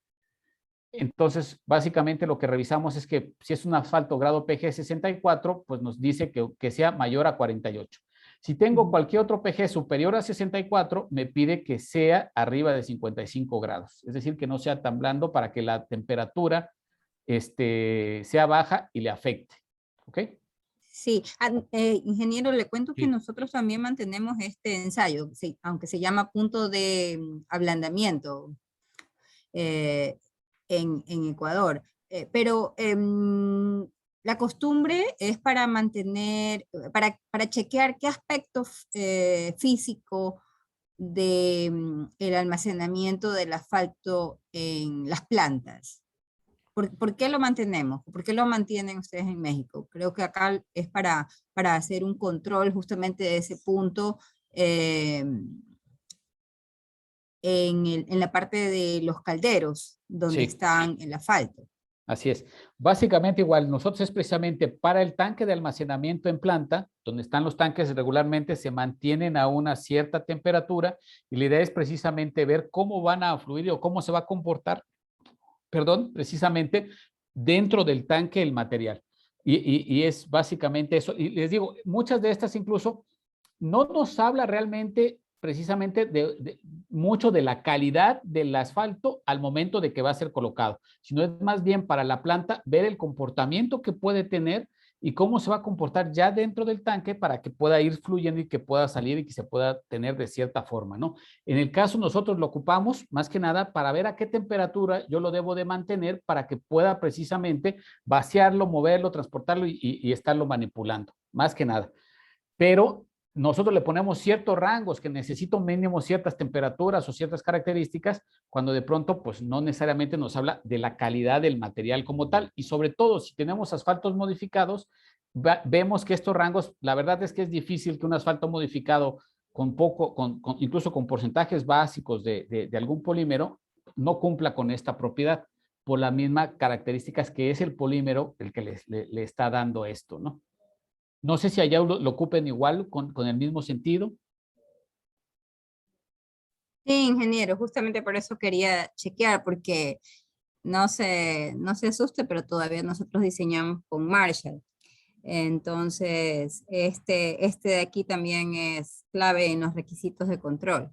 Entonces, básicamente lo que revisamos es que si es un asfalto grado PG 64, pues nos dice que sea mayor a 48. Si tengo cualquier otro PG superior a 64, me pide que sea arriba de 55 grados. Es decir, que no sea tan blando para que la temperatura sea baja y le afecte. ¿Ok? Sí, ingeniero, le cuento que Sí. nosotros también mantenemos este ensayo, sí, aunque se llama punto de ablandamiento en Ecuador. Pero la costumbre es para mantener, para chequear qué aspectos físicos del almacenamiento del asfalto en las plantas. ¿Por qué lo mantenemos? ¿Por qué lo mantienen ustedes en México? Creo que acá es para hacer un control justamente de ese punto en la parte de los calderos, donde Sí. están el asfalto. Así es. Básicamente igual, nosotros es precisamente para el tanque de almacenamiento en planta, donde están los tanques regularmente se mantienen a una cierta temperatura y la idea es precisamente ver cómo van a fluir o cómo se va a comportar, perdón, precisamente dentro del tanque el material. Y es básicamente eso. Y les digo, muchas de estas incluso no nos habla realmente precisamente mucho de la calidad del asfalto al momento de que va a ser colocado, sino es más bien para la planta ver el comportamiento que puede tener y cómo se va a comportar ya dentro del tanque para que pueda ir fluyendo y que pueda salir y que se pueda tener de cierta forma, ¿no? En el caso nosotros lo ocupamos más que nada para ver a qué temperatura yo lo debo de mantener para que pueda precisamente vaciarlo, moverlo, transportarlo y estarlo manipulando, más que nada. Pero nosotros le ponemos ciertos rangos que necesitan mínimo ciertas temperaturas o ciertas características, cuando de pronto pues no necesariamente nos habla de la calidad del material como tal. Y sobre todo si tenemos asfaltos modificados, vemos que estos rangos, la verdad es que es difícil que un asfalto modificado con poco, incluso con porcentajes básicos de algún polímero, no cumpla con esta propiedad por las mismas características que es el polímero el que le está dando esto, ¿no? No sé si allá lo ocupen igual, con el mismo sentido. Sí, ingeniero, justamente por eso quería chequear, porque no se asuste, pero todavía nosotros diseñamos con Marshall. Entonces, este de aquí también es clave en los requisitos de control.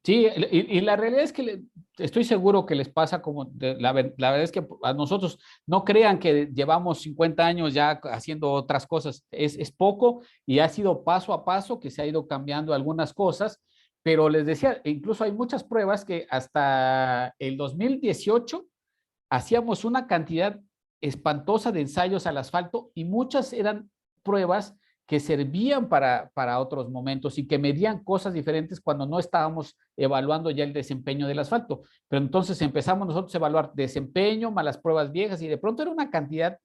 Sí, y la realidad es que estoy seguro que les pasa como, la verdad es que a nosotros no crean que llevamos 50 años ya haciendo otras cosas, es poco y ha sido paso a paso que se ha ido cambiando algunas cosas, pero les decía, incluso hay muchas pruebas que hasta el 2018 hacíamos una cantidad espantosa de ensayos al asfalto y muchas eran pruebas que servían para otros momentos y que medían cosas diferentes cuando no estábamos evaluando ya el desempeño del asfalto. Pero entonces empezamos nosotros a evaluar desempeño más las pruebas viejas y de pronto era una cantidad,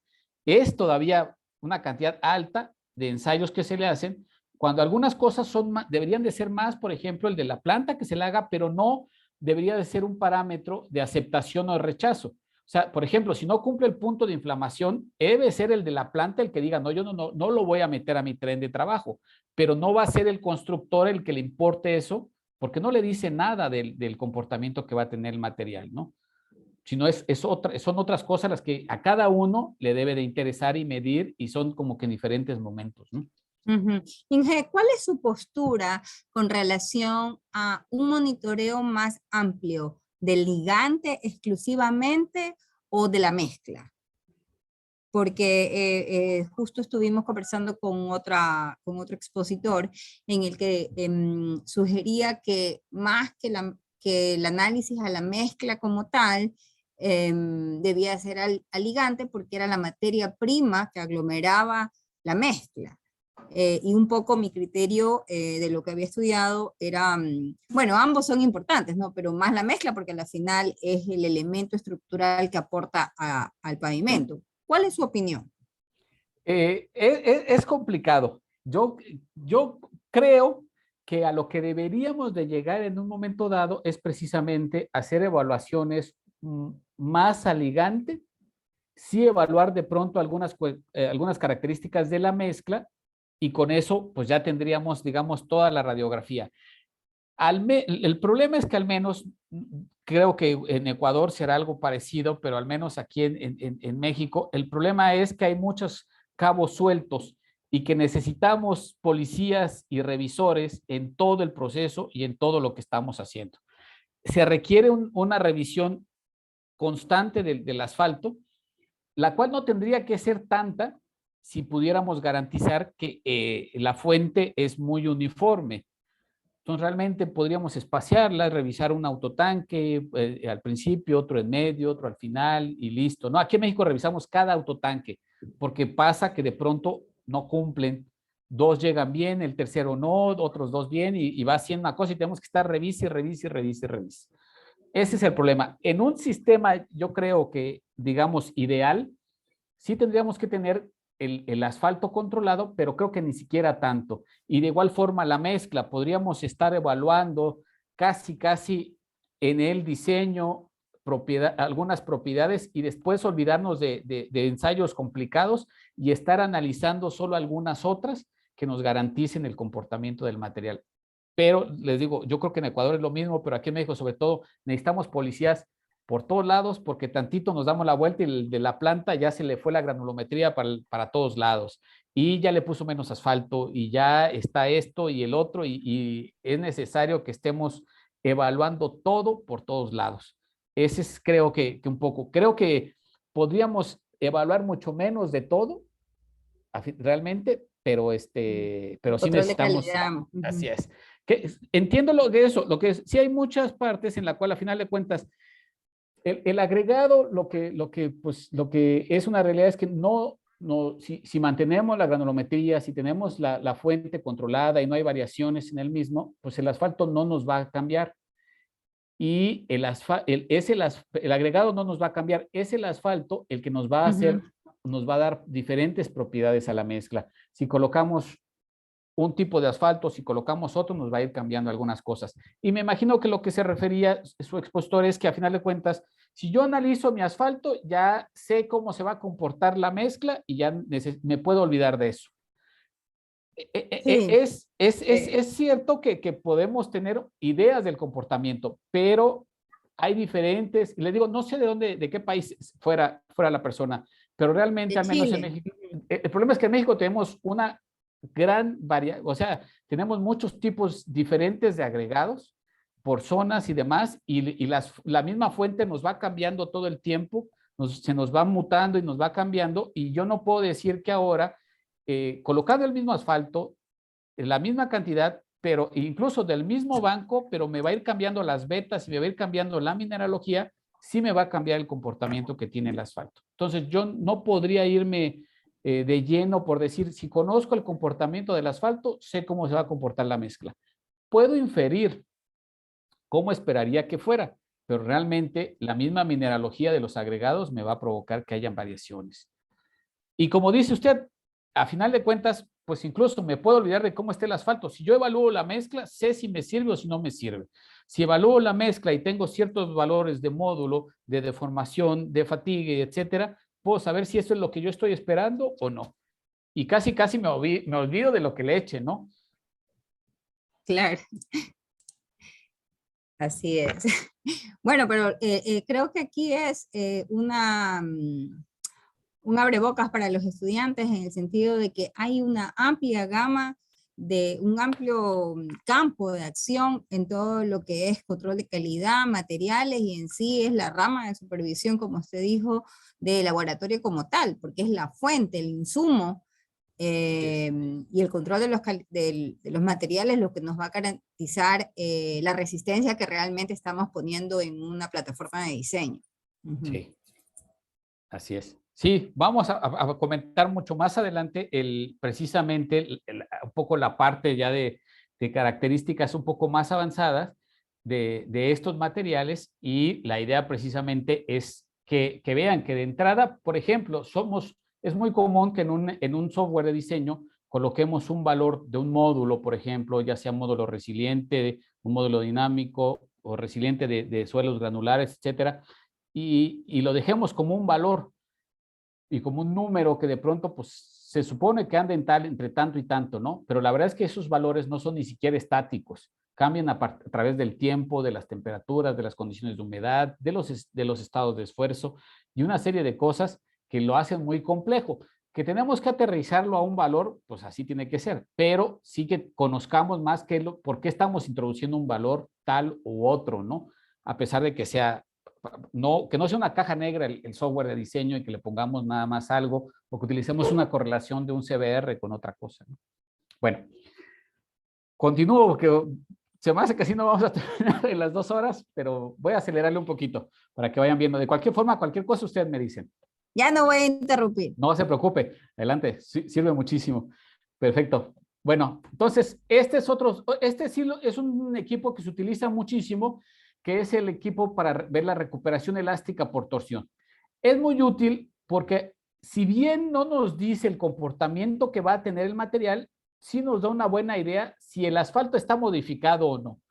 es todavía una cantidad alta de ensayos que se le hacen, cuando algunas cosas son deberían de ser más, por ejemplo, el de la planta que se le haga, pero no debería de ser un parámetro de aceptación o de rechazo. O sea, por ejemplo, si no cumple el punto de inflamación, debe ser el de la planta el que diga, no, yo no lo voy a meter a mi tren de trabajo, pero no va a ser el constructor el que le importe eso, porque no le dice nada del comportamiento que va a tener el material, ¿no? Sino son otras cosas las que a cada uno le debe de interesar y medir y son como que en diferentes momentos, ¿no? Inge, ¿cuál es su postura con relación a un monitoreo más amplio del ligante exclusivamente o de la mezcla? Porque justo estuvimos conversando con otro expositor en el que sugería que más que el análisis a la mezcla como tal, debía ser al ligante porque era la materia prima que aglomeraba la mezcla. Y un poco mi criterio de lo que había estudiado era, bueno, ambos son importantes, ¿no? Pero más la mezcla porque al final es el elemento estructural que aporta al pavimento. ¿Cuál es su opinión? Es complicado. Yo creo que a lo que deberíamos de llegar en un momento dado es precisamente hacer evaluaciones más al ligante, sí evaluar de pronto algunas características de la mezcla y con eso pues ya tendríamos, digamos, toda la radiografía. El problema es que al menos creo que en Ecuador será algo parecido, pero al menos aquí en México, el problema es que hay muchos cabos sueltos y que necesitamos policías y revisores en todo el proceso y en todo lo que estamos haciendo. Se requiere una revisión constante del asfalto, la cual no tendría que ser tanta si pudiéramos garantizar que la fuente es muy uniforme. Entonces, realmente podríamos espaciarla, revisar un autotanque al principio, otro en medio, otro al final y listo. No, aquí en México revisamos cada autotanque porque pasa que de pronto no cumplen. Dos llegan bien, el tercero no, otros dos bien y va haciendo una cosa y tenemos que estar revise, revise, revise, revise. Ese es el problema. En un sistema, yo creo que, digamos, ideal, sí tendríamos que tener el asfalto controlado, pero creo que ni siquiera tanto. Y de igual forma la mezcla, podríamos estar evaluando casi en el diseño algunas propiedades y después olvidarnos de ensayos complicados y estar analizando solo algunas otras que nos garanticen el comportamiento del material. Pero les digo, yo creo que en Ecuador es lo mismo, pero aquí en México sobre todo necesitamos policías por todos lados, porque tantito nos damos la vuelta y de la planta ya se le fue la granulometría para todos lados. y ya le puso menos asfalto y ya está esto y el otro y es necesario que estemos evaluando todo por todos lados. Ese es creo que un poco, creo que podríamos evaluar mucho menos de todo realmente, pero sí Control de necesitamos, calidad. así es. Entiendo lo que eso, lo que es, sí hay muchas partes en la cual a final de cuentas el agregado, pues, lo que es una realidad es que si mantenemos la granulometría, si tenemos la fuente controlada y no hay variaciones en el mismo, pues el asfalto no nos va a cambiar. Y el agregado no nos va a cambiar, es el asfalto el que nos va a hacer, nos va a dar diferentes propiedades a la mezcla. Si colocamos un tipo de asfalto, si colocamos otro, nos va a ir cambiando algunas cosas. Y me imagino que lo que se refería su expositor es que a final de cuentas, si yo analizo mi asfalto, ya sé cómo se va a comportar la mezcla y ya me puedo olvidar de eso. Sí. Es cierto que podemos tener ideas del comportamiento, pero hay diferentes, y les digo, no sé de qué país fuera la persona, pero realmente, De al menos en Chile. México, el problema es que en México tenemos una gran variedad, o sea, tenemos muchos tipos diferentes de agregados por zonas y demás, y la misma fuente nos va cambiando todo el tiempo, se nos va mutando y nos va cambiando, y yo no puedo decir que ahora colocando el mismo asfalto, la misma cantidad, pero incluso del mismo banco, pero me va a ir cambiando las vetas y me va a ir cambiando la mineralogía, sí me va a cambiar el comportamiento que tiene el asfalto. Entonces, yo no podría irme de lleno por decir, si conozco el comportamiento del asfalto, sé cómo se va a comportar la mezcla. Puedo inferir cómo esperaría que fuera, pero realmente la misma mineralogía de los agregados me va a provocar que hayan variaciones. Y como dice usted, a final de cuentas, pues incluso me puedo olvidar de cómo está el asfalto. Si yo evalúo la mezcla, sé si me sirve o si no me sirve. Si evalúo la mezcla y tengo ciertos valores de módulo, de deformación, de fatigue, etcétera, puedo saber si eso es lo que yo estoy esperando o no. Y casi me olvido de lo que le eche, ¿no? Claro, así es. Bueno, pero creo que aquí es un abrebocas para los estudiantes en el sentido de que hay una amplia gama de un amplio campo de acción en todo lo que es control de calidad, materiales y en sí es la rama de supervisión, como usted dijo, de laboratorio como tal, porque es la fuente, el insumo y el control de los materiales lo que nos va a garantizar la resistencia que realmente estamos poniendo en una plataforma de diseño. Sí, así es. Sí, vamos a comentar mucho más adelante precisamente un poco la parte ya de características un poco más avanzadas de estos materiales y la idea precisamente es que vean que de entrada, por ejemplo, es muy común que en un software de diseño coloquemos un valor de un módulo, por ejemplo, ya sea un módulo resiliente, un módulo dinámico o resiliente de suelos granulares, etcétera, y lo dejemos como un valor y como un número que de pronto pues se supone que anda entre tanto y tanto, ¿no? Pero la verdad es que esos valores no son ni siquiera estáticos, cambian a través del tiempo, de las temperaturas, de las condiciones de humedad, de los estados de esfuerzo y una serie de cosas que lo hacen muy complejo. Que tenemos que aterrizarlo a un valor, pues así tiene que ser, pero sí que conozcamos más por qué estamos introduciendo un valor tal u otro, ¿no? A pesar de que sea que no sea una caja negra el software de diseño y que le pongamos nada más algo o que utilicemos una correlación de un CBR con otra cosa, ¿no? Bueno, continúo porque se me hace que así no vamos a terminar en las 2 horas, pero voy a acelerarle un poquito para que vayan viendo. De cualquier forma, cualquier cosa ustedes me dicen. Ya no voy a interrumpir. No se preocupe, adelante, sirve muchísimo. Perfecto. Bueno, entonces, este sí es un equipo que se utiliza muchísimo, que es el equipo para ver la recuperación elástica por torsión. Es muy útil porque si bien no nos dice el comportamiento que va a tener el material, sí nos da una buena idea si el asfalto está modificado o no.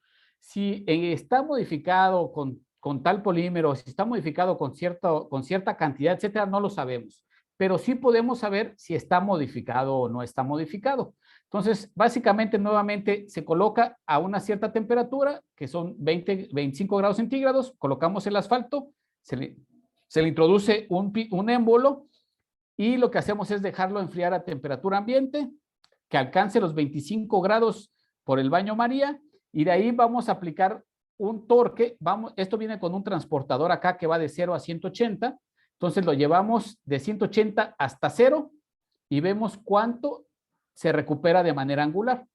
Si está modificado con tal polímero, si está modificado con cierta cantidad, etcétera, no lo sabemos. Pero sí podemos saber si está modificado o no está modificado. Entonces, básicamente, nuevamente, se coloca a una cierta temperatura, que son 25 grados centígrados, colocamos el asfalto, se le introduce un émbolo y lo que hacemos es dejarlo enfriar a temperatura ambiente, que alcance los 25 grados por el baño María, y de ahí vamos a aplicar un torque. Esto viene con un transportador acá que va de 0 a 180, entonces lo llevamos de 180 hasta 0 y vemos cuánto se recupera de manera angular.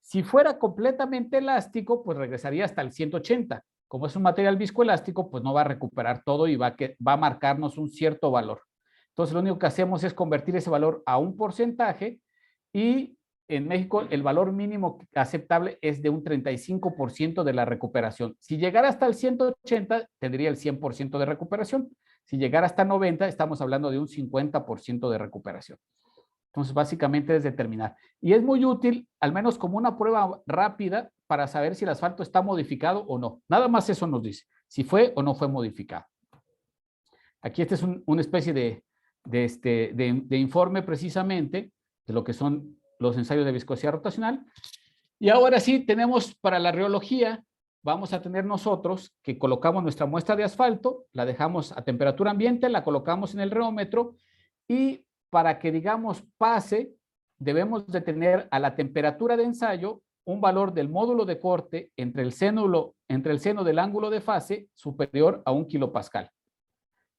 Si fuera completamente elástico, pues regresaría hasta el 180. Como es un material viscoelástico, pues no va a recuperar todo y va a marcarnos un cierto valor. Entonces, lo único que hacemos es convertir ese valor a un porcentaje, y en México el valor mínimo aceptable es de un 35% de la recuperación. Si llegara hasta el 180, tendría el 100% de recuperación. Si llegara hasta 90, estamos hablando de un 50% de recuperación. Entonces, básicamente es determinar. Y es muy útil, al menos como una prueba rápida, para saber si el asfalto está modificado o no. Nada más eso nos dice, si fue o no fue modificado. Aquí este es una especie de informe precisamente de lo que son los ensayos de viscosidad rotacional. Y ahora sí, tenemos para la rheología, vamos a tener nosotros que colocamos nuestra muestra de asfalto, la dejamos a temperatura ambiente, la colocamos en el reómetro, y para que, digamos, pase, debemos de tener a la temperatura de ensayo un valor del módulo de corte entre el seno del ángulo de fase superior a 1 kilopascal.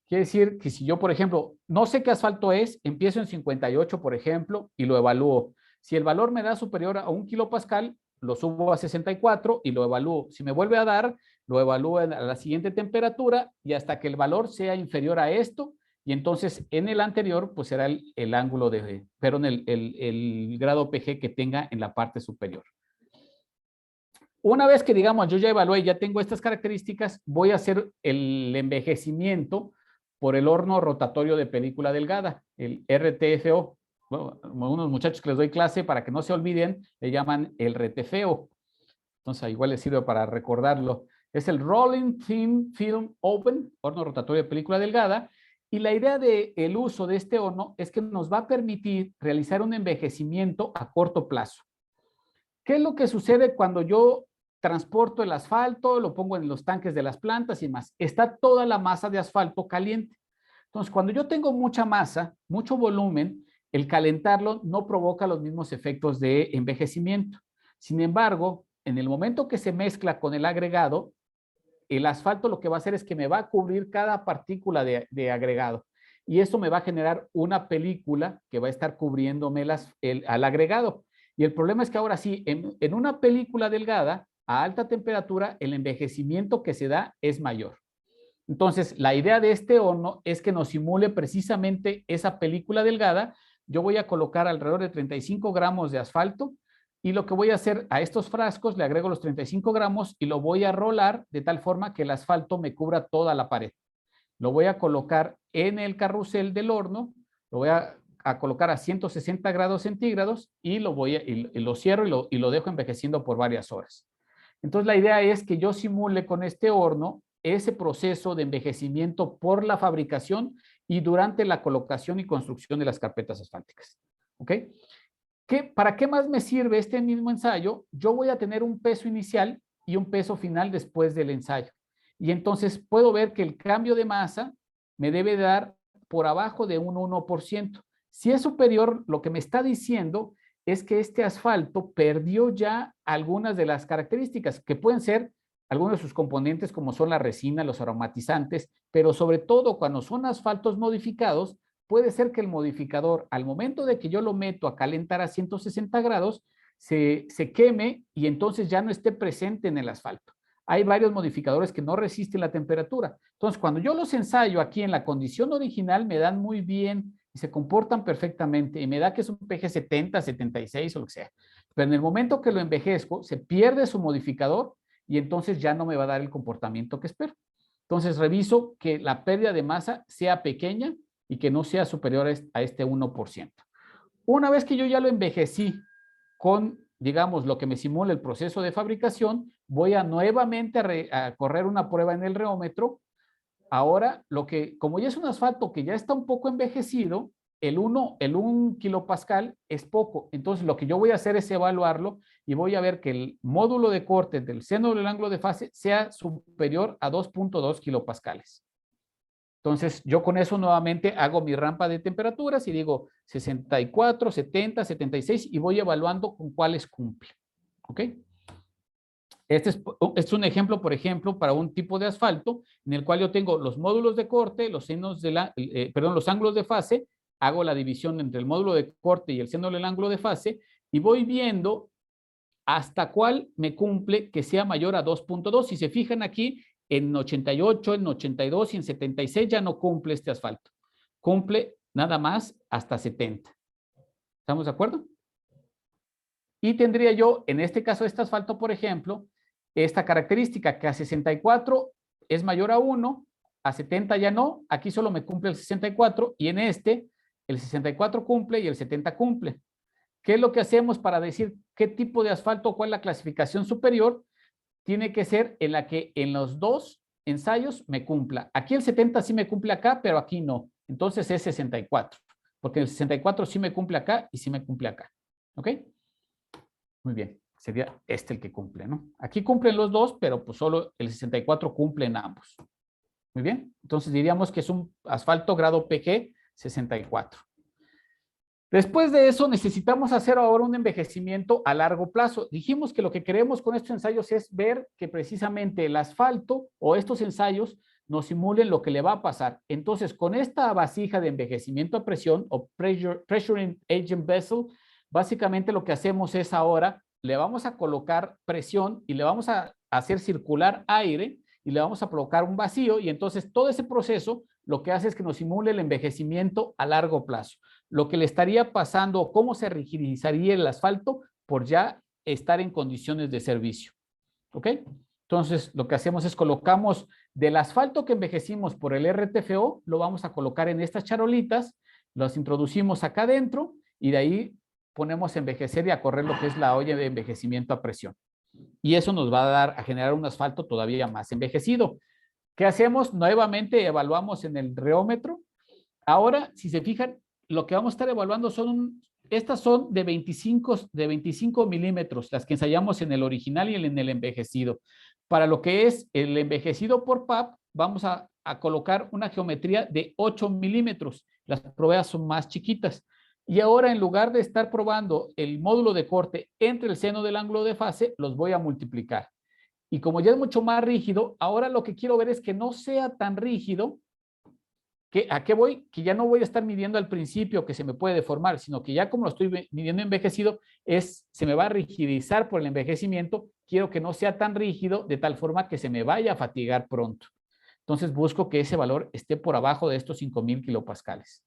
Quiere decir que si yo, por ejemplo, no sé qué asfalto es, empiezo en 58, por ejemplo, y lo evalúo. Si el valor me da superior a 1 kilopascal, lo subo a 64 y lo evalúo. Si me vuelve a dar, lo evalúo a la siguiente temperatura y hasta que el valor sea inferior a esto, y entonces en el anterior, pues será el ángulo perdón, el grado PG que tenga en la parte superior. Una vez que, digamos, yo ya evalué, ya tengo estas características, voy a hacer el envejecimiento por el horno rotatorio de película delgada, el RTFO. Bueno, unos muchachos que les doy clase, para que no se olviden, le llaman el RTFO. Entonces, igual les sirve para recordarlo. Es el Rolling Thin Film Oven, horno rotatorio de película delgada. Y la idea del uso de este horno es que nos va a permitir realizar un envejecimiento a corto plazo. ¿Qué es lo que sucede cuando yo transporto el asfalto, lo pongo en los tanques de las plantas y más? Está toda la masa de asfalto caliente. Entonces, cuando yo tengo mucha masa, mucho volumen, el calentarlo no provoca los mismos efectos de envejecimiento. Sin embargo, en el momento que se mezcla con el agregado, el asfalto lo que va a hacer es que me va a cubrir cada partícula de agregado. Y eso me va a generar una película que va a estar cubriéndome al agregado. Y el problema es que ahora sí, en una película delgada, a alta temperatura, el envejecimiento que se da es mayor. Entonces, la idea de este horno es que nos simule precisamente esa película delgada. Yo voy a colocar alrededor de 35 gramos de asfalto, y lo que voy a hacer a estos frascos, le agrego los 35 gramos y lo voy a rolar de tal forma que el asfalto me cubra toda la pared. Lo voy a colocar en el carrusel del horno, lo voy a colocar a 160 grados centígrados y lo cierro y lo dejo envejeciendo por varias horas. Entonces, la idea es que yo simule con este horno ese proceso de envejecimiento por la fabricación y durante la colocación y construcción de las carpetas asfálticas. ¿Ok? ¿Para qué más me sirve este mismo ensayo? Yo voy a tener un peso inicial y un peso final después del ensayo. Y entonces puedo ver que el cambio de masa me debe dar por abajo de un 1%. Si es superior, lo que me está diciendo es que este asfalto perdió ya algunas de las características, que pueden ser algunos de sus componentes, como son la resina, los aromatizantes, pero sobre todo cuando son asfaltos modificados, puede ser que el modificador, al momento de que yo lo meto a calentar a 160 grados, se queme y entonces ya no esté presente en el asfalto. Hay varios modificadores que no resisten la temperatura. Entonces, cuando yo los ensayo aquí en la condición original, me dan muy bien y se comportan perfectamente, y me da que es un PG 70, 76 o lo que sea. Pero en el momento que lo envejezco, se pierde su modificador y entonces ya no me va a dar el comportamiento que espero. Entonces, reviso que la pérdida de masa sea pequeña y que no sea superior a este 1%. Una vez que yo ya lo envejecí con, digamos, lo que me simula el proceso de fabricación, voy a nuevamente a correr una prueba en el reómetro. Ahora, como ya es un asfalto que ya está un poco envejecido, el 1 kilopascal es poco. Entonces, lo que yo voy a hacer es evaluarlo y voy a ver que el módulo de corte del seno del ángulo de fase sea superior a 2.2 kilopascales. Entonces, yo con eso nuevamente hago mi rampa de temperaturas y digo 64, 70, 76 y voy evaluando con cuáles cumple. ¿Ok? Este es un ejemplo, por ejemplo, para un tipo de asfalto en el cual yo tengo los módulos de corte, los senos de los ángulos de fase, hago la división entre el módulo de corte y el seno del ángulo de fase y voy viendo hasta cuál me cumple que sea mayor a 2.2. Si se fijan aquí, en 88, en 82 y en 76 ya no cumple este asfalto. Cumple nada más hasta 70. ¿Estamos de acuerdo? Y tendría yo, en este caso, este asfalto, por ejemplo, esta característica que a 64 es mayor a 1, a 70 ya no, aquí solo me cumple el 64 y en este el 64 cumple y el 70 cumple. ¿Qué es lo que hacemos para decir qué tipo de asfalto, cuál es la clasificación superior? Tiene que ser en la que en los dos ensayos me cumpla. Aquí el 70 sí me cumple acá, pero aquí no. Entonces es 64, porque el 64 sí me cumple acá y sí me cumple acá. ¿Ok? Muy bien, sería este el que cumple, ¿no? Aquí cumplen los dos, pero pues solo el 64 cumple en ambos. Muy bien, entonces diríamos que es un asfalto grado PG 64. Después de eso, necesitamos hacer ahora un envejecimiento a largo plazo. Dijimos que lo que queremos con estos ensayos es ver que precisamente el asfalto o estos ensayos nos simulen lo que le va a pasar. Entonces, con esta vasija de envejecimiento a presión o Pressure Agent Vessel, básicamente lo que hacemos es ahora, le vamos a colocar presión y le vamos a hacer circular aire y le vamos a colocar un vacío y entonces todo ese proceso lo que hace es que nos simule el envejecimiento a largo plazo. Lo que le estaría pasando, cómo se rigidizaría el asfalto por ya estar en condiciones de servicio. ¿Ok? Entonces, lo que hacemos es colocamos del asfalto que envejecimos por el RTFO, lo vamos a colocar en estas charolitas, los introducimos acá adentro y de ahí ponemos a envejecer y a correr lo que es la olla de envejecimiento a presión. Y eso nos va a dar a generar un asfalto todavía más envejecido. ¿Qué hacemos? Nuevamente evaluamos en el reómetro. Ahora, si se fijan, lo que vamos a estar evaluando estas son de 25 milímetros, las que ensayamos en el original y en el envejecido. Para lo que es el envejecido por PAP, vamos a colocar una geometría de 8 milímetros. Las pruebas son más chiquitas. Y ahora, en lugar de estar probando el módulo de corte entre el seno del ángulo de fase, los voy a multiplicar. Y como ya es mucho más rígido, ahora lo que quiero ver es que no sea tan rígido. ¿A qué voy? Que ya no voy a estar midiendo al principio que se me puede deformar, sino que ya como lo estoy midiendo envejecido, se me va a rigidizar por el envejecimiento. Quiero que no sea tan rígido de tal forma que se me vaya a fatigar pronto. Entonces busco que ese valor esté por abajo de estos 5000 kilopascales.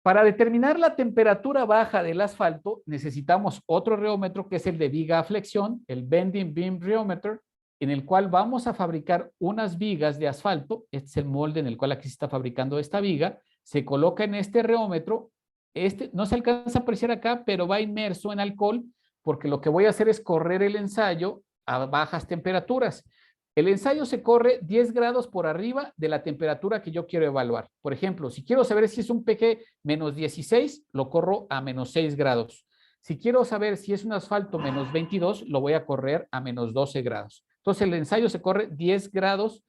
Para determinar la temperatura baja del asfalto, necesitamos otro reómetro que es el de viga a flexión, el Bending Beam Rheometer, en el cual vamos a fabricar unas vigas de asfalto. Este es el molde en el cual aquí se está fabricando esta viga. Se coloca en este reómetro. Este no se alcanza a apreciar acá, pero va inmerso en alcohol, porque lo que voy a hacer es correr el ensayo a bajas temperaturas. El ensayo se corre 10 grados por arriba de la temperatura que yo quiero evaluar. Por ejemplo, si quiero saber si es un PG menos 16, lo corro a menos 6 grados. Si quiero saber si es un asfalto menos 22, lo voy a correr a menos 12 grados. Entonces, el ensayo se corre 10 grados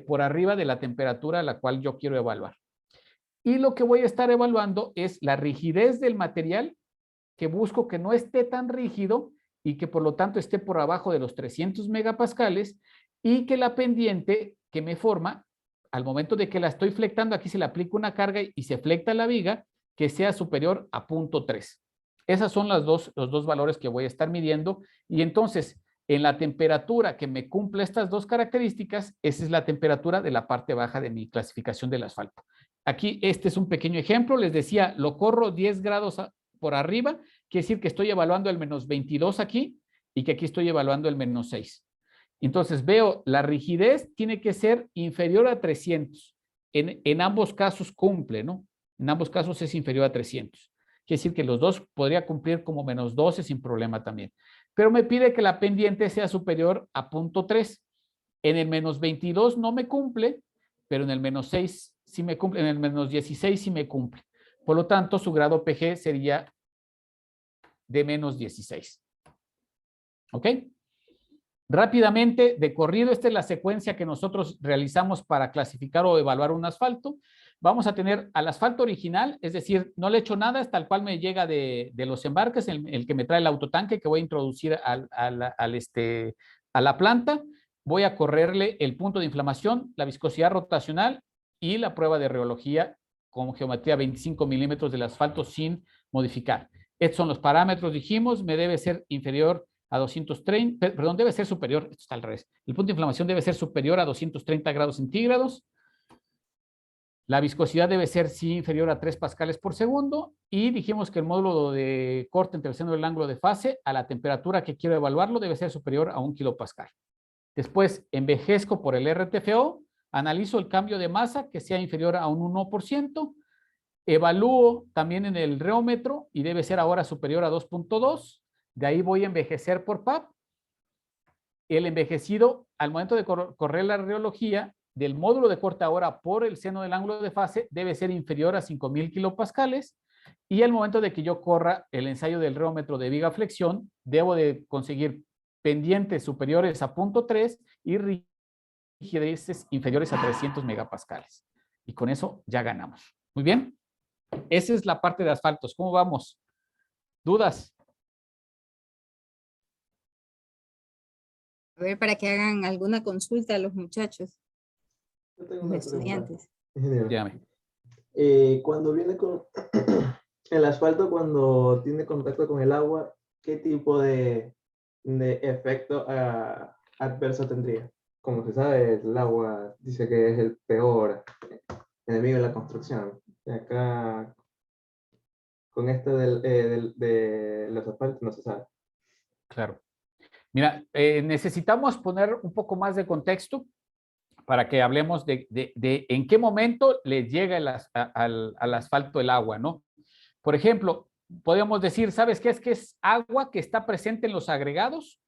por arriba de la temperatura a la cual yo quiero evaluar. Y lo que voy a estar evaluando es la rigidez del material, que busco que no esté tan rígido y que por lo tanto esté por abajo de los 300 megapascales y que la pendiente que me forma, al momento de que la estoy flectando, aquí se le aplica una carga y se flecta la viga, que sea superior a 0.3. Esas son los dos valores que voy a estar midiendo y entonces en la temperatura que me cumple estas dos características, esa es la temperatura de la parte baja de mi clasificación del asfalto. Aquí este es un pequeño ejemplo, les decía, lo corro 10 grados por arriba, quiere decir que estoy evaluando el menos 22 aquí y que aquí estoy evaluando el menos 6. Entonces veo, la rigidez tiene que ser inferior a 300. En ambos casos cumple, ¿no? En ambos casos es inferior a 300. Quiere decir que los dos podría cumplir como menos 12 sin problema también. Pero me pide que la pendiente sea superior a 0.3. En el menos 22 no me cumple, pero en el menos 6 sí me cumple, en el menos 16 sí me cumple. Por lo tanto, su grado PG sería de menos 16. ¿Ok? Rápidamente, de corrido, esta es la secuencia que nosotros realizamos para clasificar o evaluar un asfalto. Vamos a tener al asfalto original, es decir, no le echo nada, es tal cual me llega de los embarques, el que me trae el autotanque que voy a introducir a la planta. Voy a correrle el punto de inflamación, la viscosidad rotacional y la prueba de rheología con geometría 25 milímetros del asfalto sin modificar. Estos son los parámetros, dijimos, me debe ser inferior a 230, perdón, debe ser superior, esto está al revés. El punto de inflamación debe ser superior a 230 grados centígrados. La viscosidad debe ser sí inferior a 3 pascales por segundo y dijimos que el módulo de corte entre el centro del ángulo de fase a la temperatura que quiero evaluarlo debe ser superior a 1 kilopascal. Después envejezco por el RTFO, analizo el cambio de masa que sea inferior a un 1%, evalúo también en el reómetro y debe ser ahora superior a 2.2, de ahí voy a envejecer por PAP. El envejecido, al momento de correr la rheología, del módulo de corte ahora por el seno del ángulo de fase debe ser inferior a 5000 kilopascales y al momento de que yo corra el ensayo del reómetro de viga flexión, debo de conseguir pendientes superiores a 0.3 y rigideces inferiores a 300 megapascales. Y con eso ya ganamos. Muy bien. Esa es la parte de asfaltos. ¿Cómo vamos? ¿Dudas? A ver, para que hagan alguna consulta a los muchachos, Yo tengo los una estudiantes. pregunta. Dígame. Cuando viene con el asfalto, cuando tiene contacto con el agua, ¿qué tipo de efecto adverso tendría? Como se sabe, el agua dice que es el peor enemigo de la construcción. Y acá, con esto de los asfaltos, no se sabe. Claro. Mira, necesitamos poner un poco más de contexto para que hablemos de en qué momento le llega al asfalto el agua, ¿no? Por ejemplo, podemos decir, ¿sabes qué es? Que es agua que está presente en los agregados.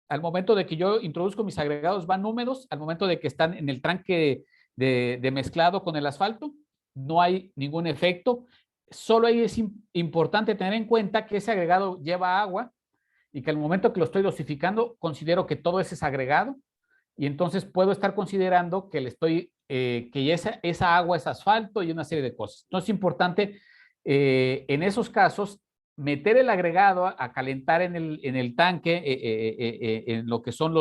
Al momento de que yo introduzco mis agregados van húmedos, al momento de que están en el tranque de mezclado con el asfalto, no hay ningún efecto. Solo ahí es importante tener en cuenta que ese agregado lleva agua y que al momento que lo estoy dosificando, considero que todo ese es agregado y entonces puedo estar considerando que le estoy, que esa agua es asfalto y una serie de cosas. Entonces es importante en esos casos meter el agregado a calentar en el tanque, en lo que son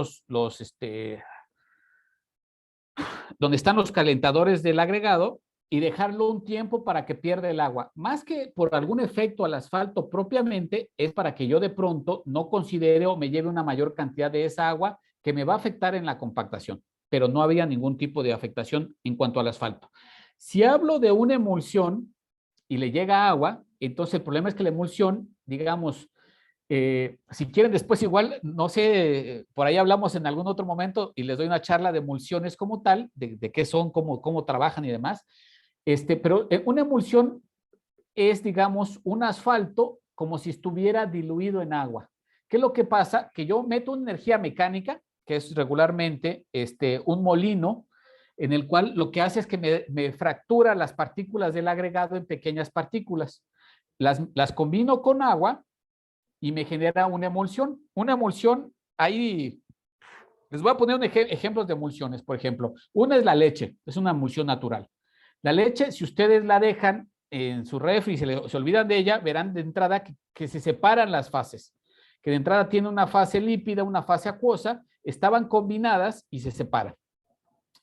donde están los calentadores del agregado y dejarlo un tiempo para que pierda el agua. Más que por algún efecto al asfalto propiamente, es para que yo de pronto no considere o me lleve una mayor cantidad de esa agua que me va a afectar en la compactación, pero no había ningún tipo de afectación en cuanto al asfalto. Si hablo de una emulsión y le llega agua, entonces el problema es que la emulsión, digamos, si quieren después igual, no sé, por ahí hablamos en algún otro momento y les doy una charla de emulsiones como tal, de qué son, cómo trabajan y demás. Pero una emulsión es, digamos, un asfalto como si estuviera diluido en agua. ¿Qué es lo que pasa? Que yo meto una energía mecánica, que es regularmente un molino, en el cual lo que hace es que me fractura las partículas del agregado en pequeñas partículas. Las combino con agua y me genera una emulsión. Una emulsión, ahí les voy a poner ejemplos de emulsiones, por ejemplo. Una es la leche, es una emulsión natural. La leche, si ustedes la dejan en su refri y se olvidan de ella, verán de entrada que se separan las fases, que de entrada tiene una fase lípida, una fase acuosa, estaban combinadas y se separan.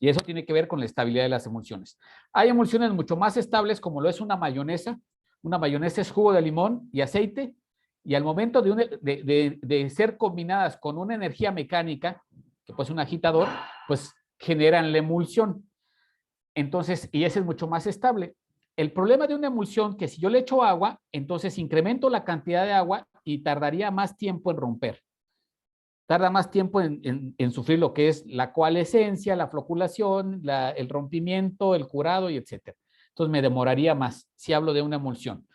Y eso tiene que ver con la estabilidad de las emulsiones. Hay emulsiones mucho más estables, como lo es una mayonesa. Una mayonesa es jugo de limón y aceite, y al momento de ser combinadas con una energía mecánica, que pues un agitador, pues generan la emulsión. Entonces, y ese es mucho más estable. El problema de una emulsión, que si yo le echo agua, entonces incremento la cantidad de agua y tardaría más tiempo en romper. Tarda más tiempo en sufrir lo que es la coalescencia, la floculación, el rompimiento, el curado y etcétera. Entonces me demoraría más si hablo de una emulsión.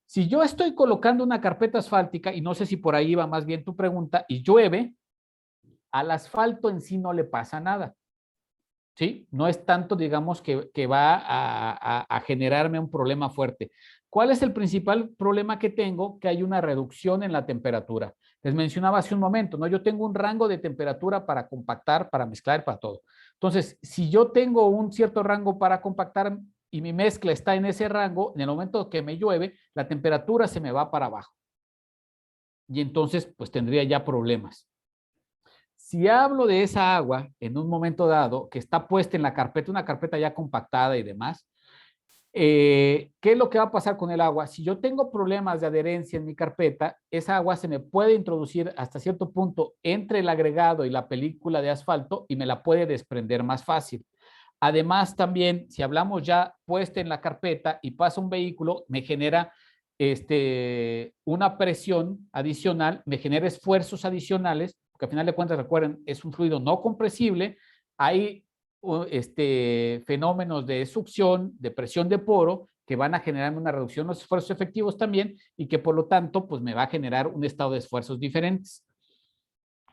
Si yo estoy colocando una carpeta asfáltica, y no sé si por ahí va más bien tu pregunta, y llueve, al asfalto en sí no le pasa nada. ¿Sí? No es tanto, digamos, que va a generarme un problema fuerte. ¿Cuál es el principal problema que tengo? Que hay una reducción en la temperatura. Les mencionaba hace un momento, ¿no? Yo tengo un rango de temperatura para compactar, para mezclar, para todo. Entonces, si yo tengo un cierto rango para compactar y mi mezcla está en ese rango, en el momento que me llueve, la temperatura se me va para abajo. Y entonces, pues tendría ya problemas. Si hablo de esa agua en un momento dado que está puesta en la carpeta, una carpeta ya compactada y demás, ¿qué es lo que va a pasar con el agua? Si yo tengo problemas de adherencia en mi carpeta, esa agua se me puede introducir hasta cierto punto entre el agregado y la película de asfalto y me la puede desprender más fácil. Además, también, si hablamos ya puesta en la carpeta y pasa un vehículo, me genera una presión adicional, me genera esfuerzos adicionales, porque al final de cuentas, recuerden, es un fluido no compresible, hay fenómenos de succión, de presión de poro, que van a generar una reducción de los esfuerzos efectivos también y que por lo tanto, pues me va a generar un estado de esfuerzos diferentes.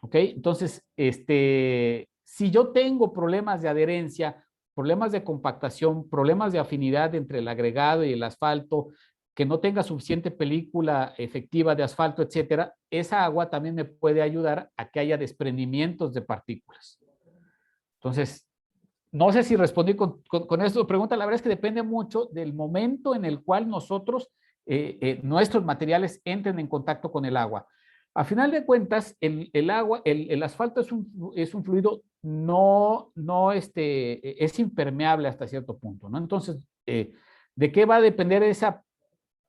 ¿Ok? Entonces, si yo tengo problemas de adherencia, problemas de compactación, problemas de afinidad entre el agregado y el asfalto, que no tenga suficiente película efectiva de asfalto, etcétera, esa agua también me puede ayudar a que haya desprendimientos de partículas. Entonces, no sé si respondí con esta pregunta. La verdad es que depende mucho del momento en el cual nosotros, nuestros materiales entren en contacto con el agua. A final de cuentas, el agua, el asfalto es un fluido es impermeable hasta cierto punto, ¿no? Entonces, ¿de qué va a depender esa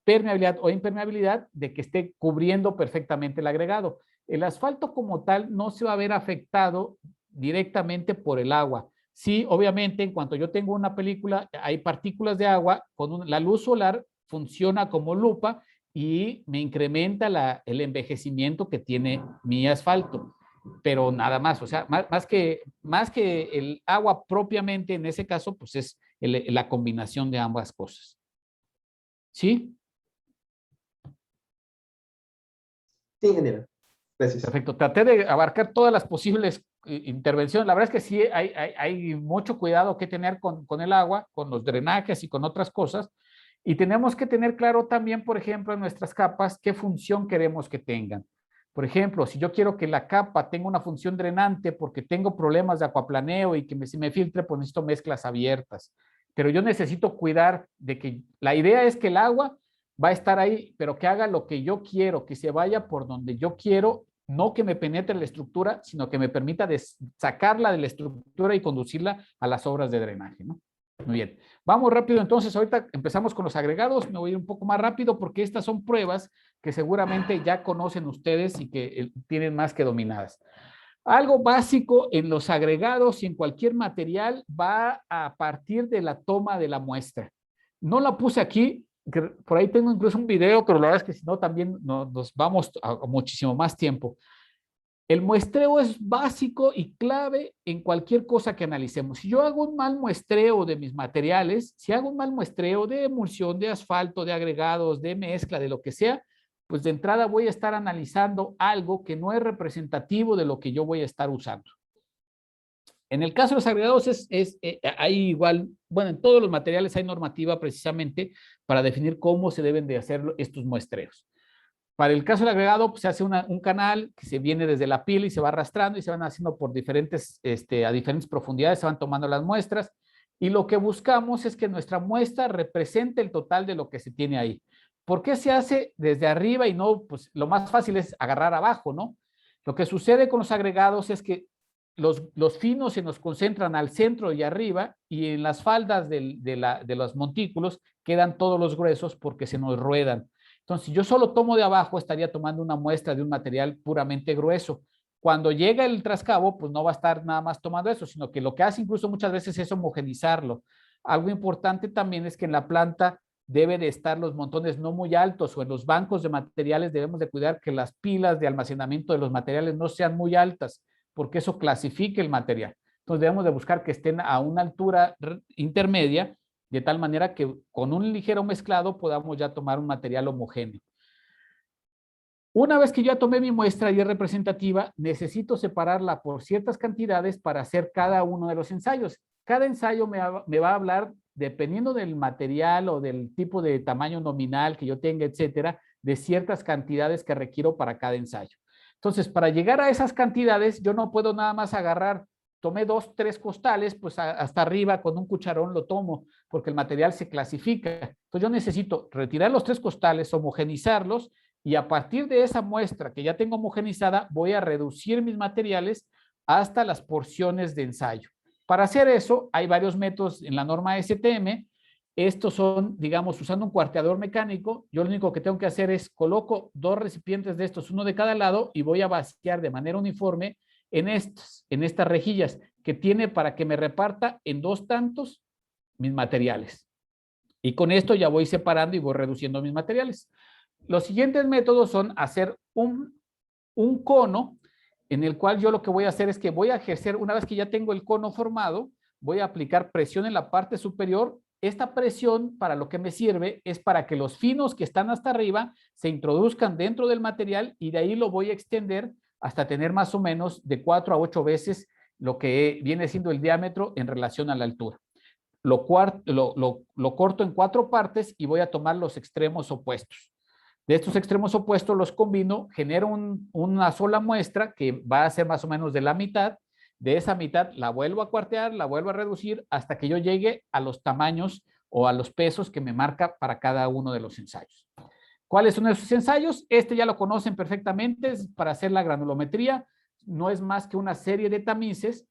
permeabilidad o impermeabilidad? De que esté cubriendo perfectamente el agregado. El asfalto como tal no se va a ver afectado directamente por el agua. Sí, obviamente, en cuanto yo tengo una película, hay partículas de agua, la luz solar funciona como lupa y me incrementa el envejecimiento que tiene mi asfalto, pero nada más, o sea, más que el agua propiamente, en ese caso, pues es la combinación de ambas cosas. ¿Sí? Sí, ingeniero. Gracias. Perfecto. Traté de abarcar todas las posibles intervenciones. La verdad es que sí hay mucho cuidado que tener con el agua, con los drenajes y con otras cosas. Y tenemos que tener claro también, por ejemplo, en nuestras capas, qué función queremos que tengan. Por ejemplo, si yo quiero que la capa tenga una función drenante porque tengo problemas de acuaplaneo y que se me filtre, pues necesito mezclas abiertas. Pero yo necesito cuidar de que la idea es que el agua va a estar ahí, pero que haga lo que yo quiero, que se vaya por donde yo quiero, no que me penetre la estructura, sino que me permita sacarla de la estructura y conducirla a las obras de drenaje, ¿no? Muy bien. Vamos rápido entonces, ahorita empezamos con los agregados, me voy a ir un poco más rápido porque estas son pruebas que seguramente ya conocen ustedes y que tienen más que dominadas. Algo básico en los agregados y en cualquier material va a partir de la toma de la muestra. No la puse aquí, por ahí tengo incluso un video, pero la verdad es que si no también nos vamos a muchísimo más tiempo. El muestreo es básico y clave en cualquier cosa que analicemos. Si yo hago un mal muestreo de mis materiales, si hago un mal muestreo de emulsión, de asfalto, de agregados, de mezcla, de lo que sea, pues de entrada voy a estar analizando algo que no es representativo de lo que yo voy a estar usando. En el caso de los agregados hay igual, bueno, en todos los materiales hay normativa precisamente para definir cómo se deben de hacer estos muestreos. Para el caso del agregado, pues, se hace un canal que se viene desde la pila y se va arrastrando y se van haciendo por a diferentes profundidades, se van tomando las muestras y lo que buscamos es que nuestra muestra represente el total de lo que se tiene ahí. ¿Por qué se hace desde arriba y no, pues lo más fácil es agarrar abajo, ¿no? Lo que sucede con los agregados es que los finos se nos concentran al centro y arriba y en las faldas de los montículos quedan todos los gruesos porque se nos ruedan. Entonces, si yo solo tomo de abajo, estaría tomando una muestra de un material puramente grueso. Cuando llega el trascabo, pues no va a estar nada más tomando eso, sino que lo que hace incluso muchas veces es homogenizarlo. Algo importante también es que en la planta debe de estar los montones no muy altos o en los bancos de materiales debemos de cuidar que las pilas de almacenamiento de los materiales no sean muy altas, porque eso clasifica el material. Entonces debemos de buscar que estén a una altura intermedia, de tal manera que con un ligero mezclado podamos ya tomar un material homogéneo. Una vez que ya tomé mi muestra y es representativa, necesito separarla por ciertas cantidades para hacer cada uno de los ensayos. Cada ensayo me va a hablar, dependiendo del material o del tipo de tamaño nominal que yo tenga, etcétera, de ciertas cantidades que requiero para cada ensayo. Entonces, para llegar a esas cantidades, yo no puedo nada más agarrar, tomé 2, 3 costales, pues hasta arriba con un cucharón lo tomo, porque el material se clasifica. Entonces, yo necesito retirar los 3 costales, homogenizarlos, y a partir de esa muestra que ya tengo homogenizada, voy a reducir mis materiales hasta las porciones de ensayo. Para hacer eso, hay varios métodos en la norma STM. Estos son, digamos, usando un cuarteador mecánico. Yo lo único que tengo que hacer es coloco 2 recipientes de estos, uno de cada lado, y voy a vaciar de manera uniforme en estas rejillas, que tiene para que me reparta en 2 tantos mis materiales. Y con esto ya voy separando y voy reduciendo mis materiales. Los siguientes métodos son hacer un cono, en el cual yo lo que voy a hacer es que voy a ejercer, una vez que ya tengo el cono formado, voy a aplicar presión en la parte superior. Esta presión, para lo que me sirve, es para que los finos que están hasta arriba se introduzcan dentro del material, y de ahí lo voy a extender hasta tener más o menos de 4 a 8 veces lo que viene siendo el diámetro en relación a la altura. Lo corto en 4 partes y voy a tomar los extremos opuestos. De estos extremos opuestos los combino, genero una sola muestra que va a ser más o menos de la mitad. De esa mitad la vuelvo a cuartear, la vuelvo a reducir hasta que yo llegue a los tamaños o a los pesos que me marca para cada uno de los ensayos. ¿Cuáles son esos ensayos? Este ya lo conocen perfectamente, es para hacer la granulometría. No es más que una serie de tamices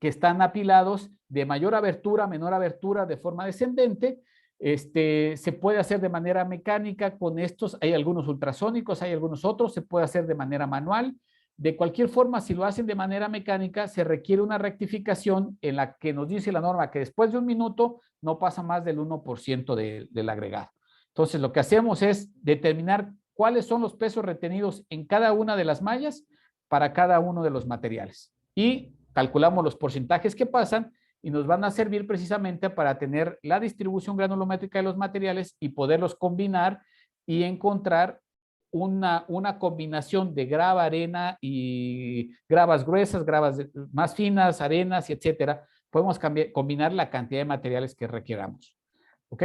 que están apilados de mayor abertura a menor abertura de forma descendente. Se puede hacer de manera mecánica con estos, hay algunos ultrasónicos, hay algunos otros, se puede hacer de manera manual. De cualquier forma, si lo hacen de manera mecánica, se requiere una rectificación en la que nos dice la norma que después de 1 minuto no pasa más del 1% del agregado. Entonces, lo que hacemos es determinar cuáles son los pesos retenidos en cada una de las mallas para cada uno de los materiales. Y calculamos los porcentajes que pasan, y nos van a servir precisamente para tener la distribución granulométrica de los materiales y poderlos combinar y encontrar una combinación de grava, arena y gravas gruesas, gravas más finas, arenas, etcétera. Podemos combinar la cantidad de materiales que requeramos. ¿Ok?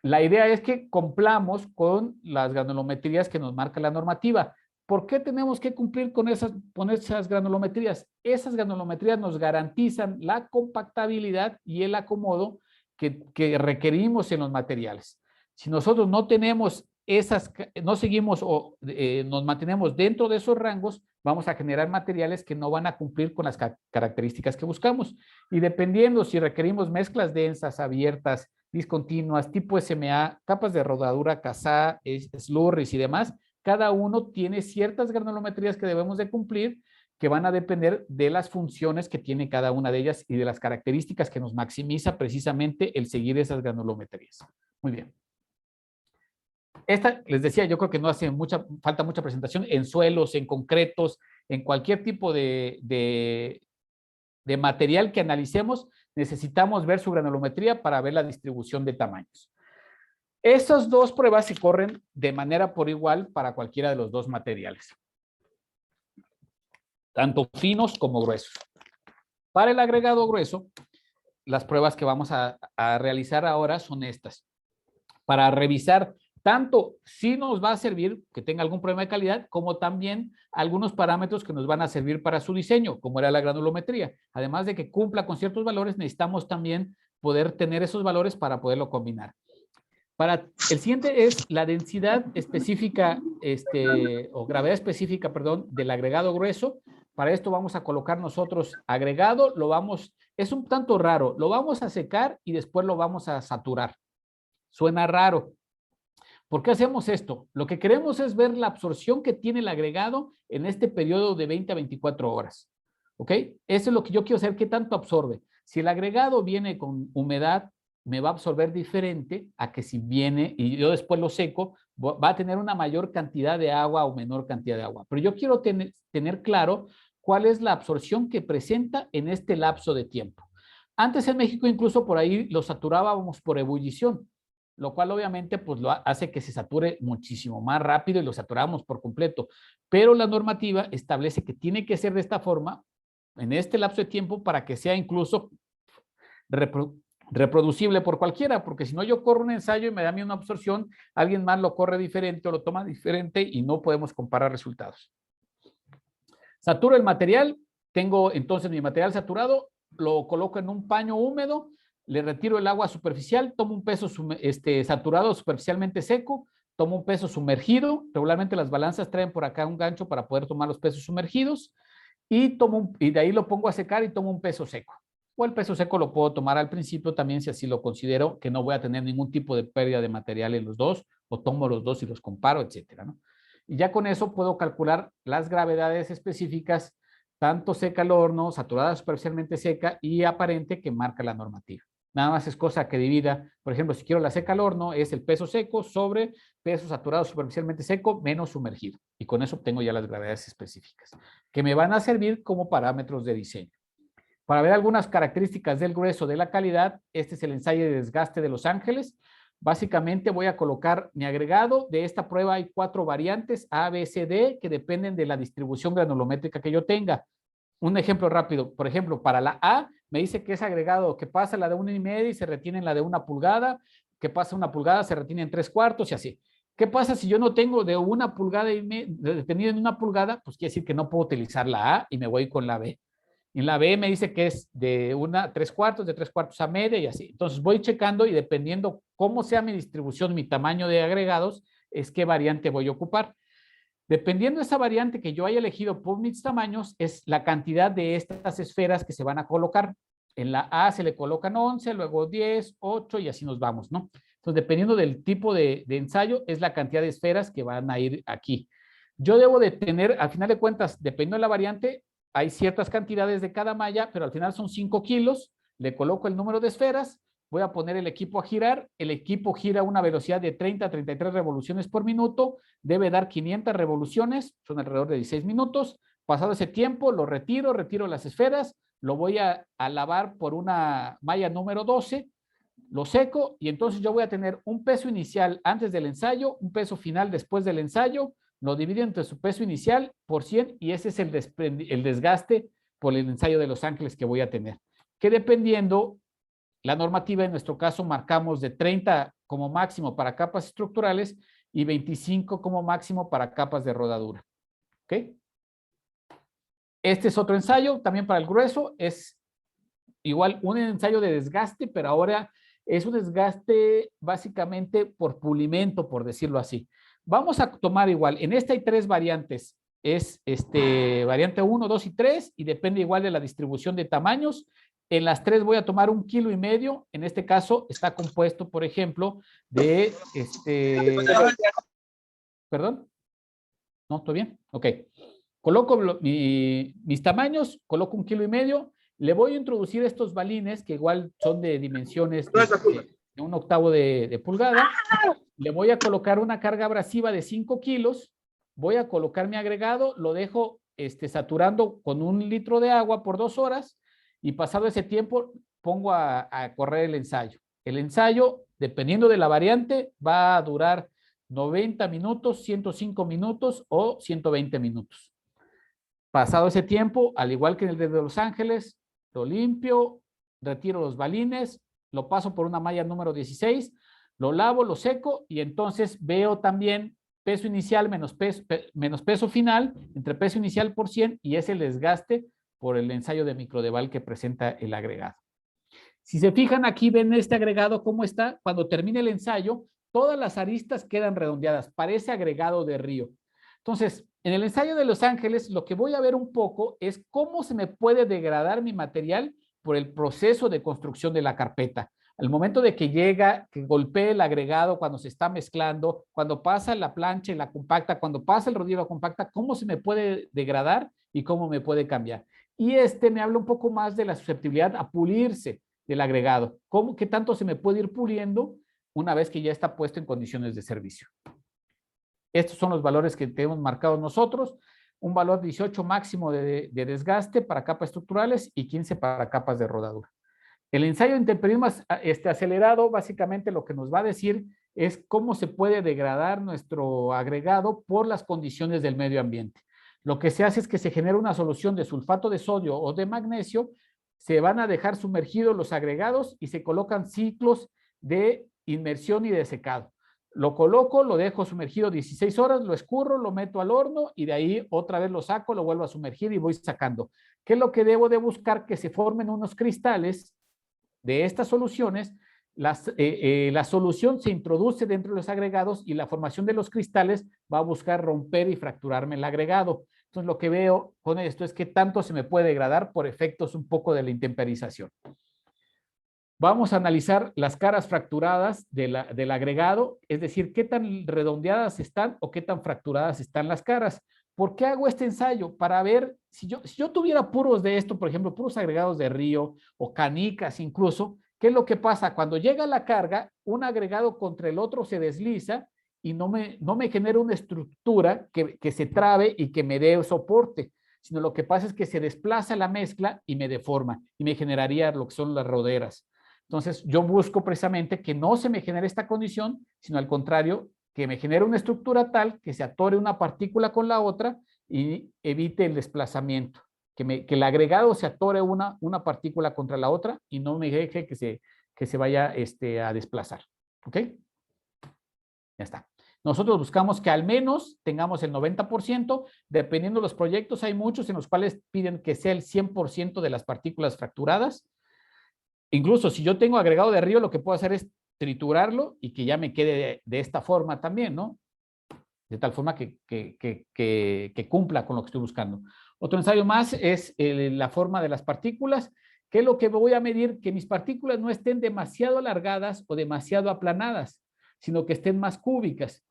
La idea es que cumplamos con las granulometrías que nos marca la normativa. ¿Por qué tenemos que cumplir con esas granulometrías? Esas granulometrías nos garantizan la compactabilidad y el acomodo que requerimos en los materiales. Si nosotros no tenemos no seguimos o nos mantenemos dentro de esos rangos, vamos a generar materiales que no van a cumplir con las características que buscamos. Y dependiendo si requerimos mezclas densas, abiertas, discontinuas, tipo SMA, capas de rodadura, CASA, slurries y demás, cada uno tiene ciertas granulometrías que debemos de cumplir, que van a depender de las funciones que tiene cada una de ellas y de las características que nos maximiza precisamente el seguir esas granulometrías. Muy bien. Esta, les decía, yo creo que no hace falta mucha presentación en suelos, en concretos, en cualquier tipo de material que analicemos, necesitamos ver su granulometría para ver la distribución de tamaños. Estas 2 pruebas se corren de manera por igual para cualquiera de los 2 materiales, tanto finos como gruesos. Para el agregado grueso, las pruebas que vamos a realizar ahora son estas. Para revisar tanto si nos va a servir que tenga algún problema de calidad, como también algunos parámetros que nos van a servir para su diseño, como era la granulometría. Además de que cumpla con ciertos valores, necesitamos también poder tener esos valores para poderlo combinar. El siguiente es la densidad específica, o gravedad específica, perdón, del agregado grueso. Para esto vamos a colocar nosotros agregado, es un tanto raro, lo vamos a secar y después lo vamos a saturar. Suena raro. ¿Por qué hacemos esto? Lo que queremos es ver la absorción que tiene el agregado en este periodo de 20 a 24 horas. ¿Ok? Eso es lo que yo quiero saber, qué tanto absorbe. Si el agregado viene con humedad, me va a absorber diferente a que si viene y yo después lo seco, va a tener una mayor cantidad de agua o menor cantidad de agua. Pero yo quiero tener claro cuál es la absorción que presenta en este lapso de tiempo. Antes en México incluso por ahí lo saturábamos por ebullición, lo cual obviamente pues lo hace que se sature muchísimo más rápido y lo saturamos por completo. Pero la normativa establece que tiene que ser de esta forma en este lapso de tiempo para que sea incluso reproducible por cualquiera, porque si no yo corro un ensayo y me da a mí una absorción, alguien más lo corre diferente o lo toma diferente y no podemos comparar resultados. Saturo el material, tengo entonces mi material saturado, lo coloco en un paño húmedo, le retiro el agua superficial, tomo un peso saturado superficialmente seco, tomo un peso sumergido, regularmente las balanzas traen por acá un gancho para poder tomar los pesos sumergidos, y de ahí lo pongo a secar y tomo un peso seco. O el peso seco lo puedo tomar al principio también si así lo considero, que no voy a tener ningún tipo de pérdida de material en los dos, o tomo los dos y los comparo, etcétera, ¿no? Y ya con eso puedo calcular las gravedades específicas, tanto seca al horno, saturada superficialmente seca y aparente que marca la normativa. Nada más es cosa que divida, por ejemplo, si quiero la seca al horno, es el peso seco sobre peso saturado superficialmente seco menos sumergido. Y con eso obtengo ya las gravedades específicas, que me van a servir como parámetros de diseño. Para ver algunas características del grueso de la calidad, este es el ensayo de desgaste de Los Ángeles. Básicamente voy a colocar mi agregado. De esta prueba hay 4 variantes, A, B, C, D, que dependen de la distribución granulométrica que yo tenga. Un ejemplo rápido, por ejemplo, para la A, me dice que es agregado que pasa la de 1,5 y se retiene en la de 1 pulgada, que pasa 1 pulgada, se retiene en 3/4 y así. ¿Qué pasa si yo no tengo de 1 pulgada y retenido en 1 pulgada? Pues quiere decir que no puedo utilizar la A y me voy con la B. En la B me dice que es de 3/4, de 3/4 a media y así. Entonces voy checando y dependiendo cómo sea mi distribución, mi tamaño de agregados, es qué variante voy a ocupar. Dependiendo de esa variante que yo haya elegido por mis tamaños, es la cantidad de estas esferas que se van a colocar. En la A se le colocan 11, luego 10, 8 y así nos vamos, ¿no? Entonces, dependiendo del tipo de ensayo, es la cantidad de esferas que van a ir aquí. Yo debo de tener, al final de cuentas, dependiendo de la variante, hay ciertas cantidades de cada malla, pero al final son 5 kilos. Le coloco el número de esferas, voy a poner el equipo a girar. El equipo gira a una velocidad de 30 a 33 revoluciones por minuto. Debe dar 500 revoluciones, son alrededor de 16 minutos. Pasado ese tiempo, lo retiro las esferas, lo voy a lavar por una malla número 12, lo seco y entonces yo voy a tener un peso inicial antes del ensayo, un peso final después del ensayo, lo divido entre su peso inicial por 100 y ese es el desgaste por el ensayo de Los Ángeles que voy a tener. Que dependiendo, la normativa en nuestro caso marcamos de 30 como máximo para capas estructurales y 25 como máximo para capas de rodadura. ¿Ok? Este es otro ensayo, también para el grueso, es igual un ensayo de desgaste, pero ahora es un desgaste básicamente por pulimento, por decirlo así. Vamos a tomar igual, en esta hay 3 variantes, es variante 1, 2 y 3, y depende igual de la distribución de tamaños. En las 3 voy a tomar 1,5 kilos, en este caso está compuesto, por ejemplo, de ¿Perdón? ¿No? ¿Todo bien? Ok. Coloco mis tamaños, coloco 1,5 kilos, le voy a introducir estos balines que igual son de dimensiones de 1/8 de pulgada. Le voy a colocar una carga abrasiva de 5 kilos. Voy a colocar mi agregado, lo dejo saturando con 1 litro de agua por 2 horas y pasado ese tiempo pongo a correr el ensayo. El ensayo, dependiendo de la variante, va a durar 90 minutos, 105 minutos o 120 minutos. Pasado ese tiempo, al igual que en el de Los Ángeles, lo limpio, retiro los balines, lo paso por una malla número 16, lo lavo, lo seco y entonces veo también peso inicial menos peso final, entre peso inicial por 100 y es el desgaste por el ensayo de microdeval que presenta el agregado. Si se fijan aquí, ven este agregado cómo está. Cuando termine el ensayo, todas las aristas quedan redondeadas, parece agregado de río. Entonces, en el ensayo de Los Ángeles, lo que voy a ver un poco es cómo se me puede degradar mi material por el proceso de construcción de la carpeta. Al momento de que llega, que golpee el agregado cuando se está mezclando, cuando pasa la plancha y la compacta, cuando pasa el rodillo y la compacta, cómo se me puede degradar y cómo me puede cambiar. Y me habla un poco más de la susceptibilidad a pulirse del agregado. ¿Qué tanto se me puede ir puliendo una vez que ya está puesto en condiciones de servicio? Estos son los valores que tenemos marcados nosotros. Un valor 18 máximo de desgaste para capas estructurales y 15 para capas de rodadura. El ensayo de intemperismo acelerado básicamente lo que nos va a decir es cómo se puede degradar nuestro agregado por las condiciones del medio ambiente. Lo que se hace es que se genera una solución de sulfato de sodio o de magnesio, se van a dejar sumergidos los agregados y se colocan ciclos de inmersión y de secado. Lo coloco, lo dejo sumergido 16 horas, lo escurro, lo meto al horno y de ahí otra vez lo saco, lo vuelvo a sumergir y voy sacando. ¿Qué es lo que debo de buscar? Que se formen unos cristales de estas soluciones. La solución se introduce dentro de los agregados y la formación de los cristales va a buscar romper y fracturarme el agregado. Entonces, lo que veo con esto es que tanto se me puede degradar por efectos un poco de la intemperización. Vamos a analizar las caras fracturadas del agregado, es decir, qué tan redondeadas están o qué tan fracturadas están las caras. ¿Por qué hago este ensayo? Para ver, si yo tuviera puros de esto, por ejemplo, puros agregados de río o canicas incluso, ¿qué es lo que pasa? Cuando llega la carga, un agregado contra el otro se desliza y no me genera una estructura que se trabe y que me dé soporte, sino lo que pasa es que se desplaza la mezcla y me deforma y me generaría lo que son las roderas. Entonces, yo busco precisamente que no se me genere esta condición, sino al contrario, que me genere una estructura tal que se atore una partícula con la otra y evite el desplazamiento. Que el agregado se atore una partícula contra la otra y no me deje que se vaya a desplazar. ¿Ok? Ya está. Nosotros buscamos que al menos tengamos el 90%, dependiendo de los proyectos, hay muchos en los cuales piden que sea el 100% de las partículas fracturadas. Incluso si yo tengo agregado de río, lo que puedo hacer es triturarlo y que ya me quede de esta forma también, ¿no? De tal forma que cumpla con lo que estoy buscando. Otro ensayo más es la forma de las partículas. ¿Qué es lo que voy a medir? Que mis partículas no estén demasiado alargadas o demasiado aplanadas, sino que estén más cúbicas.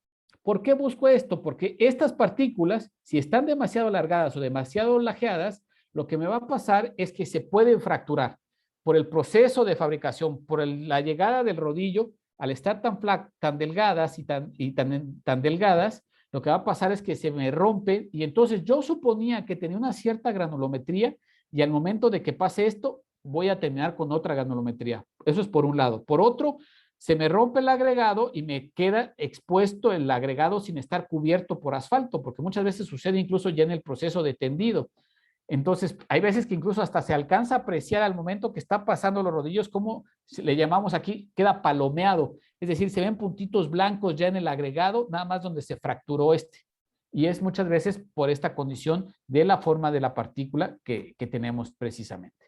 ¿Por qué busco esto? Porque estas partículas, si están demasiado alargadas o demasiado lajeadas, lo que me va a pasar es que se pueden fracturar por el proceso de fabricación, por la llegada del rodillo, al estar tan delgadas y tan delgadas, lo que va a pasar es que se me rompe y entonces yo suponía que tenía una cierta granulometría y al momento de que pase esto, voy a terminar con otra granulometría. Eso es por un lado. Por otro, se me rompe el agregado y me queda expuesto el agregado sin estar cubierto por asfalto, porque muchas veces sucede incluso ya en el proceso de tendido. Entonces, hay veces que incluso hasta se alcanza a apreciar al momento que está pasando los rodillos, como le llamamos aquí, queda palomeado. Es decir, se ven puntitos blancos ya en el agregado, nada más donde se fracturó este. Y es muchas veces por esta condición de la forma de la partícula que tenemos precisamente.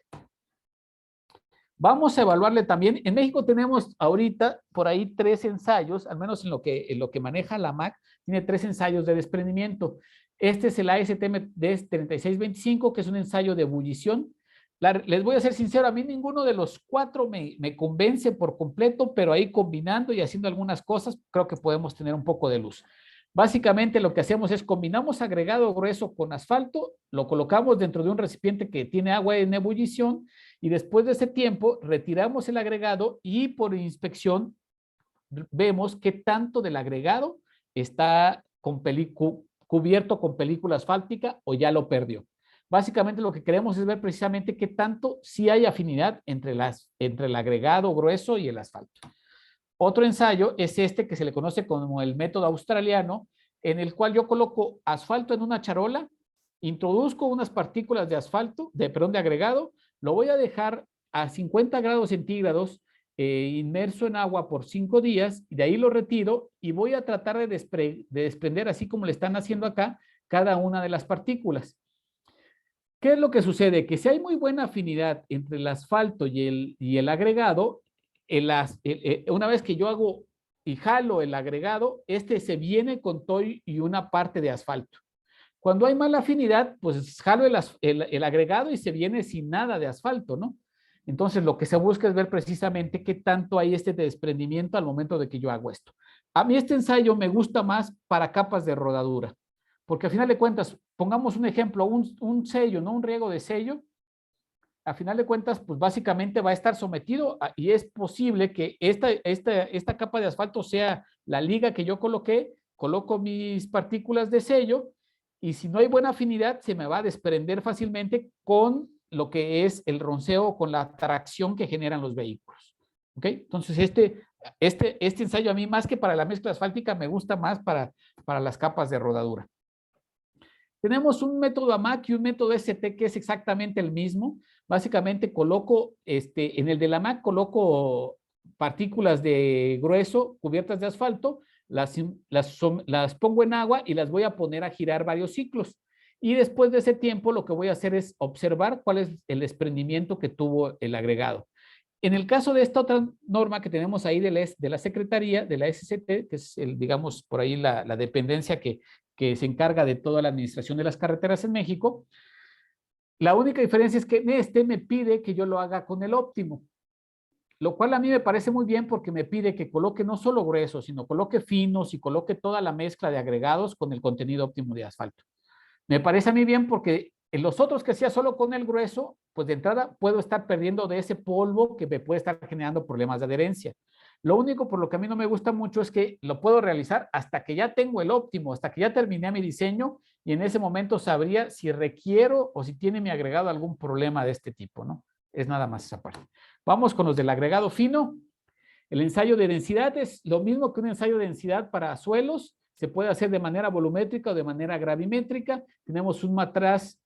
Vamos a evaluarle también. En México tenemos ahorita por ahí 3 ensayos, al menos en lo que maneja la MAC, tiene 3 ensayos de desprendimiento. Este es el ASTM 3625, que es un ensayo de ebullición. Les voy a ser sincero, a mí ninguno de los 4 me convence por completo, pero ahí combinando y haciendo algunas cosas, creo que podemos tener un poco de luz. Básicamente lo que hacemos es combinamos agregado grueso con asfalto, lo colocamos dentro de un recipiente que tiene agua en ebullición y después de ese tiempo retiramos el agregado y por inspección vemos qué tanto del agregado está cubierto con película asfáltica o ya lo perdió. Básicamente lo que queremos es ver precisamente qué tanto sí hay afinidad entre el agregado grueso y el asfalto. Otro ensayo es este que se le conoce como el método australiano, en el cual yo coloco asfalto en una charola, introduzco unas partículas de asfalto, de agregado, lo voy a dejar a 50 grados centígrados inmerso en agua por 5 días, y de ahí lo retiro y voy a tratar de desprender, así como le están haciendo acá, cada una de las partículas. ¿Qué es lo que sucede? Que si hay muy buena afinidad entre el asfalto y el agregado, una vez que yo hago y jalo el agregado, se viene con todo y una parte de asfalto. Cuando hay mala afinidad, pues jalo el agregado y se viene sin nada de asfalto, ¿no? Entonces, lo que se busca es ver precisamente qué tanto hay desprendimiento al momento de que yo hago esto. A mí este ensayo me gusta más para capas de rodadura, porque al final de cuentas, pongamos un ejemplo, un sello, ¿no? Un riego de sello, a final de cuentas, pues básicamente va a estar sometido y es posible que esta capa de asfalto sea la liga que yo coloco mis partículas de sello y si no hay buena afinidad se me va a desprender fácilmente con lo que es el ronceo, con la tracción que generan los vehículos. ¿Ok? Entonces este ensayo a mí más que para la mezcla asfáltica me gusta más para las capas de rodadura. Tenemos un método AMAC y un método ST que es exactamente el mismo. Básicamente coloco, en el de la AMAC coloco partículas de grueso cubiertas de asfalto, las pongo en agua y las voy a poner a girar varios ciclos. Y después de ese tiempo lo que voy a hacer es observar cuál es el desprendimiento que tuvo el agregado. En el caso de esta otra norma que tenemos ahí de la Secretaría, de la SCT, que es, digamos, por ahí la dependencia que se encarga de toda la administración de las carreteras en México, la única diferencia es que en este me pide que yo lo haga con el óptimo, lo cual a mí me parece muy bien porque me pide que coloque no solo gruesos, sino coloque finos y coloque toda la mezcla de agregados con el contenido óptimo de asfalto. Me parece a mí bien porque en los otros que hacía solo con el grueso, pues de entrada puedo estar perdiendo de ese polvo que me puede estar generando problemas de adherencia. Lo único por lo que a mí no me gusta mucho es que lo puedo realizar hasta que ya tengo el óptimo, hasta que ya terminé mi diseño y en ese momento sabría si requiero o si tiene mi agregado algún problema de este tipo, ¿no? Es nada más esa parte. Vamos con los del agregado fino. El ensayo de densidad es lo mismo que un ensayo de densidad para suelos. Se puede hacer de manera volumétrica o de manera gravimétrica. Tenemos un matraz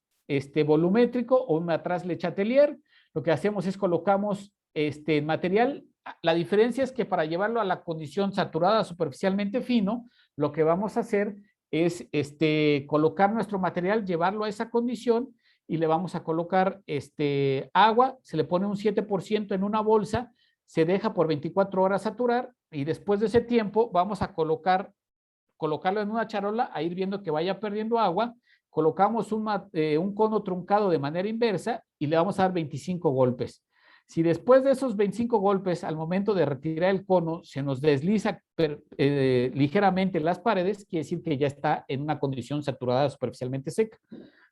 volumétrico o un matraz Le Chatelier. Lo que hacemos es colocamos material. La diferencia es que para llevarlo a la condición saturada superficialmente fino, lo que vamos a hacer es colocar nuestro material, llevarlo a esa condición y le vamos a colocar agua, se le pone un 7% en una bolsa, se deja por 24 horas saturar y después de ese tiempo vamos a colocarlo en una charola a ir viendo que vaya perdiendo agua, colocamos un cono truncado de manera inversa y le vamos a dar 25 golpes. Si después de esos 25 golpes, al momento de retirar el cono, se nos desliza ligeramente las paredes, quiere decir que ya está en una condición saturada superficialmente seca.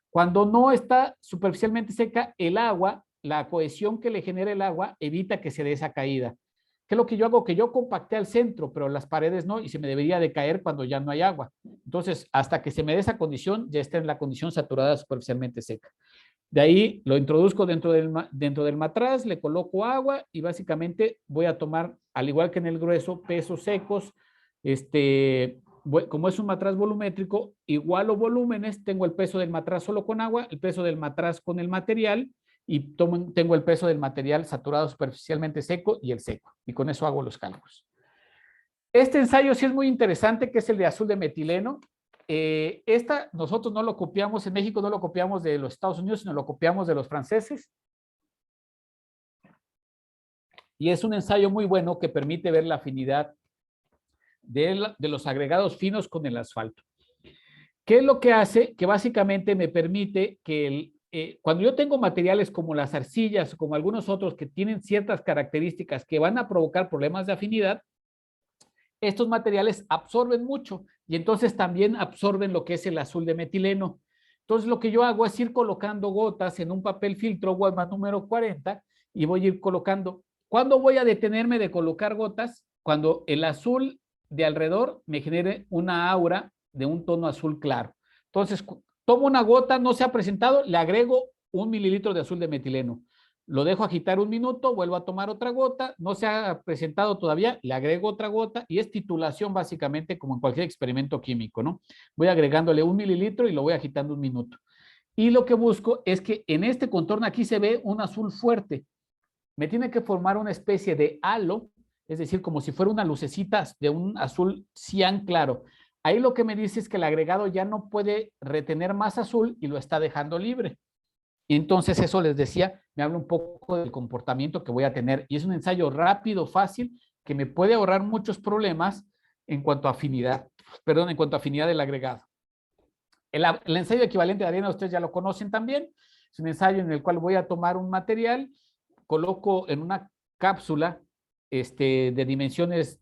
Cuando no está superficialmente seca, el agua, la cohesión que le genera el agua, evita que se dé esa caída. ¿Qué es lo que yo hago? Que yo compacté al centro, pero las paredes no, y se me debería de caer cuando ya no hay agua. Entonces, hasta que se me dé esa condición, ya está en la condición saturada superficialmente seca. De ahí lo introduzco dentro del matraz, le coloco agua y básicamente voy a tomar, al igual que en el grueso, pesos secos. Como es un matraz volumétrico, igualo volúmenes, tengo el peso del matraz solo con agua, el peso del matraz con el material y tengo el peso del material saturado superficialmente seco y el seco. Y con eso hago los cálculos. Este ensayo sí es muy interesante, que es el de azul de metileno. Nosotros no lo copiamos en México, no lo copiamos de los Estados Unidos, sino lo copiamos de los franceses. Y es un ensayo muy bueno que permite ver la afinidad de los agregados finos con el asfalto. ¿Qué es lo que hace? Que básicamente me permite que cuando yo tengo materiales como las arcillas o como algunos otros que tienen ciertas características que van a provocar problemas de afinidad, estos materiales absorben mucho y entonces también absorben lo que es el azul de metileno. Entonces lo que yo hago es ir colocando gotas en un papel filtro Walmart número 40 y voy a ir colocando. ¿Cuándo voy a detenerme de colocar gotas? Cuando el azul de alrededor me genere una aura de un tono azul claro. Entonces tomo una gota, no se ha presentado, le agrego 1 mililitro de azul de metileno. Lo dejo agitar 1 minuto, vuelvo a tomar otra gota, no se ha presentado todavía, le agrego otra gota y es titulación básicamente como en cualquier experimento químico, ¿no? Voy agregándole 1 mililitro y lo voy agitando 1 minuto. Y lo que busco es que en este contorno aquí se ve un azul fuerte. Me tiene que formar una especie de halo, es decir, como si fuera una lucecita de un azul cian claro. Ahí lo que me dice es que el agregado ya no puede retener más azul y lo está dejando libre. Y entonces eso les decía, me habla un poco del comportamiento que voy a tener. Y es un ensayo rápido, fácil, que me puede ahorrar muchos problemas en cuanto a afinidad, en cuanto a afinidad del agregado. El ensayo equivalente de arena, ustedes ya lo conocen también. Es un ensayo en el cual voy a tomar un material, coloco en una cápsula de dimensiones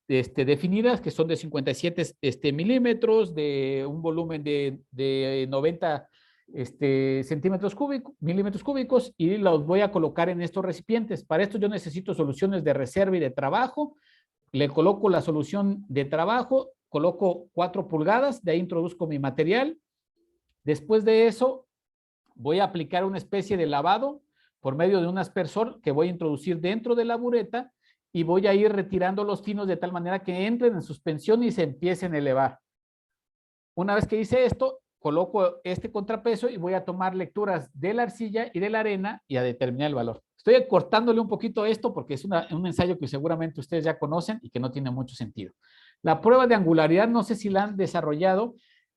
definidas, que son de 57 milímetros, de un volumen de 90 milímetros cúbicos, y los voy a colocar en estos recipientes. Para esto yo necesito soluciones de reserva y de trabajo. Le coloco la solución de trabajo, coloco 4 pulgadas, de ahí introduzco mi material. Después de eso voy a aplicar una especie de lavado por medio de un aspersor que voy a introducir dentro de la bureta y voy a ir retirando los finos de tal manera que entren en suspensión y se empiecen a elevar. Una vez que hice esto, coloco este contrapeso y voy a tomar lecturas de la arcilla y de la arena y a determinar el valor. Estoy cortándole un poquito esto porque es un ensayo que seguramente ustedes ya conocen y que no tiene mucho sentido. La prueba de angularidad, no sé si la han desarrollado.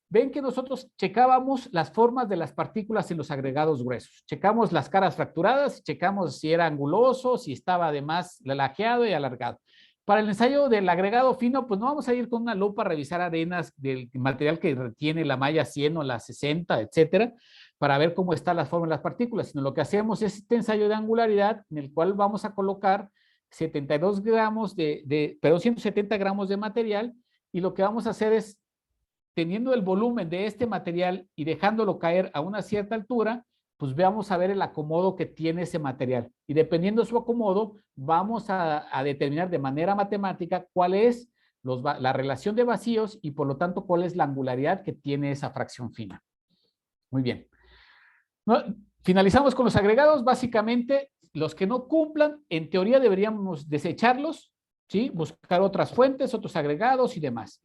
Ven que nosotros checábamos las formas de las partículas en los agregados gruesos. Checamos las caras fracturadas, checamos si era anguloso, si estaba además lajeado y alargado. Para el ensayo del agregado fino, pues no vamos a ir con una lupa a revisar arenas del material que retiene la malla 100 o la 60, etcétera, para ver cómo están las formas de las partículas, sino lo que hacemos es este ensayo de angularidad en el cual vamos a colocar 72 gramos perdón, 170 gramos de material, y lo que vamos a hacer es, teniendo el volumen de este material y dejándolo caer a una cierta altura, pues vamos a ver el acomodo que tiene ese material. Y dependiendo de su acomodo, vamos a determinar de manera matemática cuál es la relación de vacíos y por lo tanto cuál es la angularidad que tiene esa fracción fina. Muy bien. ¿No? Finalizamos con los agregados. Básicamente, los que no cumplan, en teoría deberíamos desecharlos, ¿sí? Buscar otras fuentes, otros agregados y demás.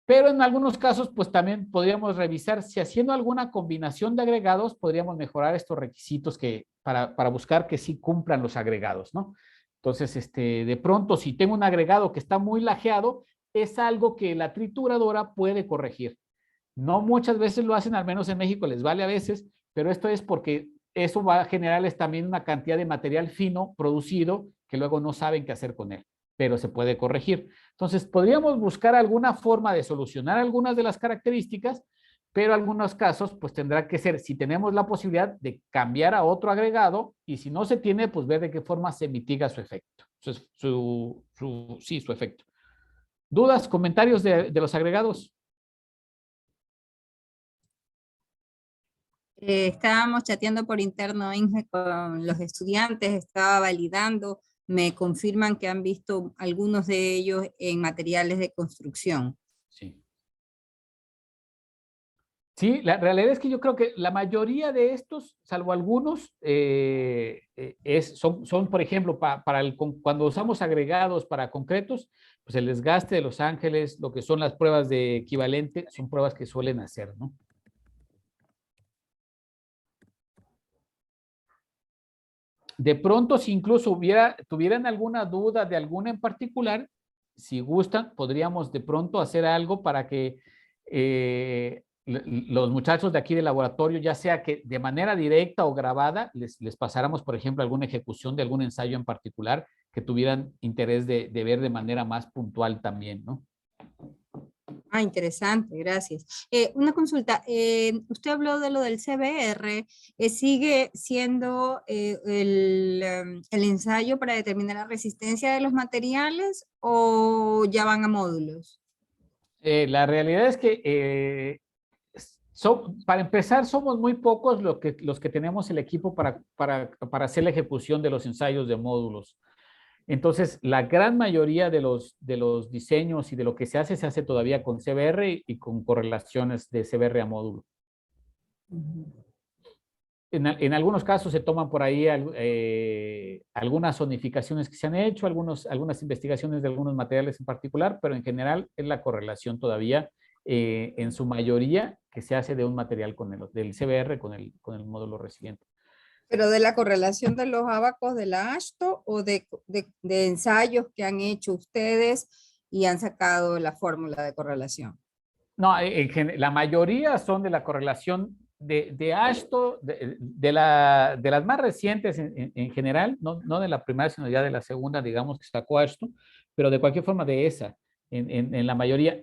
Pero en algunos casos, pues también podríamos revisar si haciendo alguna combinación de agregados podríamos mejorar estos requisitos para buscar que sí cumplan los agregados, ¿no? Entonces, de pronto, si tengo un agregado que está muy lajeado, es algo que la trituradora puede corregir. No muchas veces lo hacen, al menos en México les vale a veces, pero esto es porque eso va a generarles también una cantidad de material fino producido que luego no saben qué hacer con él, pero se puede corregir. Entonces, podríamos buscar alguna forma de solucionar algunas de las características, pero en algunos casos, pues tendrá que ser, si tenemos la posibilidad de cambiar a otro agregado, y si no se tiene, pues ver de qué forma se mitiga su efecto. Su efecto. ¿Dudas, comentarios de los agregados? Estábamos chateando por interno, Inge, con los estudiantes, estaba validando, me confirman que han visto algunos de ellos en materiales de construcción. Sí. Sí, la realidad es que yo creo que la mayoría de estos, salvo algunos, son, por ejemplo, cuando usamos agregados para concretos, pues el desgaste de Los Ángeles, lo que son las pruebas de equivalente, son pruebas que suelen hacer, ¿no? De pronto, si incluso tuvieran alguna duda de alguna en particular, si gustan, podríamos de pronto hacer algo para que los muchachos de aquí del laboratorio, ya sea que de manera directa o grabada, les pasáramos, por ejemplo, alguna ejecución de algún ensayo en particular que tuvieran interés de ver de manera más puntual también, ¿no? Ah, interesante, gracias. Una consulta, usted habló de lo del CBR, ¿sigue siendo el ensayo para determinar la resistencia de los materiales o ya van a módulos? La realidad es que para empezar, somos muy pocos los que tenemos el equipo para hacer la ejecución de los ensayos de módulos. Entonces, la gran mayoría de los diseños y de lo que se hace todavía con CBR y con correlaciones de CBR a módulo. En algunos casos se toman por ahí algunas zonificaciones que se han hecho, algunas investigaciones de algunos materiales en particular, pero en general es la correlación todavía en su mayoría que se hace de un material del CBR con el módulo resiliente. ¿Pero de la correlación de los ábacos de la AASHTO o de ensayos que han hecho ustedes y han sacado la fórmula de correlación? No, la mayoría son de la correlación de AASHTO, de las más recientes en general, no de la primera, sino ya de la segunda, digamos, que sacó AASHTO, pero de cualquier forma de esa. En la mayoría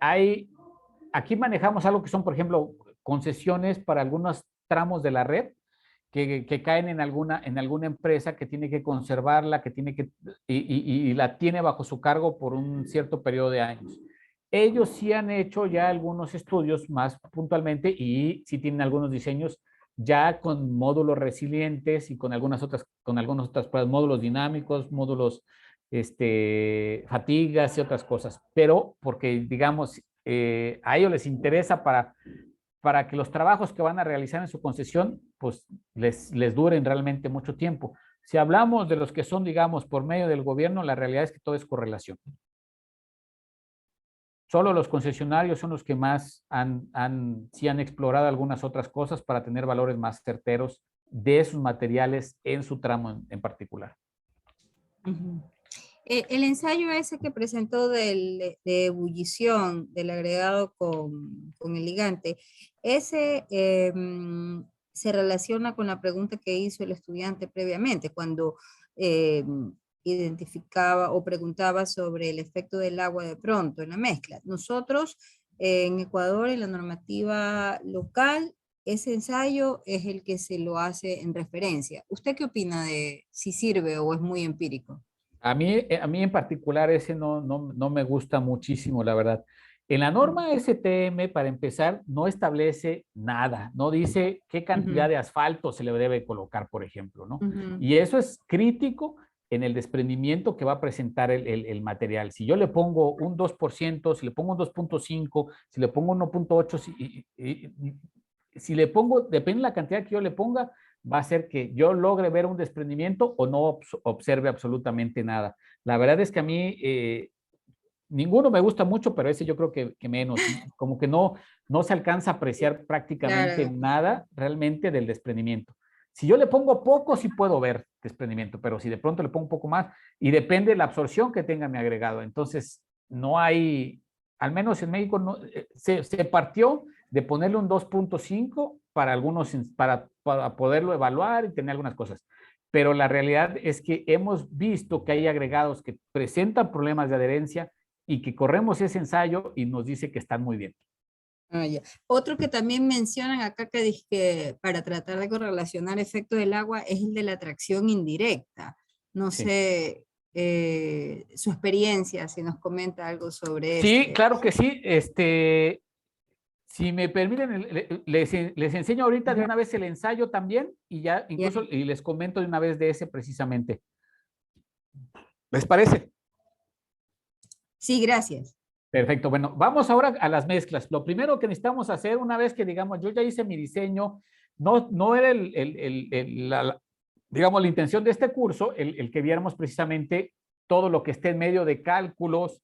aquí manejamos algo que son, por ejemplo, concesiones para algunos tramos de la red, que caen en alguna empresa que tiene que conservarla, y la tiene bajo su cargo por un cierto periodo de años. Ellos sí han hecho ya algunos estudios más puntualmente y sí tienen algunos diseños ya con módulos resilientes y con algunas otras pruebas, módulos dinámicos, módulos fatigas y otras cosas, pero porque digamos a ellos les interesa para que los trabajos que van a realizar en su concesión, pues les duren realmente mucho tiempo. Si hablamos de los que son, digamos, por medio del gobierno, la realidad es que todo es correlación. Solo los concesionarios son los que más sí han explorado algunas otras cosas para tener valores más certeros de esos materiales en su tramo en particular. El ensayo ese que presentó de ebullición del agregado con el ligante, ese se relaciona con la pregunta que hizo el estudiante previamente, cuando identificaba o preguntaba sobre el efecto del agua de pronto en la mezcla. Nosotros en Ecuador, en la normativa local, ese ensayo es el que se lo hace en referencia. ¿Usted qué opina de si sirve o es muy empírico? A mí en particular ese no me gusta muchísimo, la verdad. En la norma STM, para empezar, no establece nada, no dice qué cantidad de asfalto se le debe colocar, por ejemplo, ¿no? Y eso es crítico en el desprendimiento que va a presentar el material. Si yo le pongo un 2%, si le pongo un 2.5, si le pongo 1.8, si le pongo, depende de la cantidad que yo le ponga, va a ser que yo logre ver un desprendimiento o no observe absolutamente nada. La verdad es que a mí ninguno me gusta mucho, pero ese yo creo que menos, como que no se alcanza a apreciar prácticamente Claro. nada realmente del desprendimiento. Si yo le pongo poco, sí puedo ver desprendimiento, pero si de pronto le pongo un poco más, y depende de la absorción que tenga mi agregado. Entonces, no hay, al menos en México, no, se partió de ponerle un 2.5 para algunos, para poderlo evaluar y tener algunas cosas. Pero la realidad es que hemos visto que hay agregados que presentan problemas de adherencia y que corremos ese ensayo y nos dice que están muy bien. Ah, ya. Otro que también mencionan acá que dice que para tratar de correlacionar efecto del agua es el de la atracción indirecta. No Sí. sé su experiencia, si nos comenta algo sobre Sí, claro que sí. Si me permiten, les enseño ahorita de Ajá, una vez el ensayo también y ya ya. incluso y les comento de una vez de ese precisamente. ¿Les parece? Sí, gracias. Perfecto. Bueno, vamos ahora a las mezclas. Lo primero que necesitamos hacer una vez que digamos, yo ya hice mi diseño, no era digamos, la intención de este curso, el que viéramos precisamente todo lo que esté en medio de cálculos,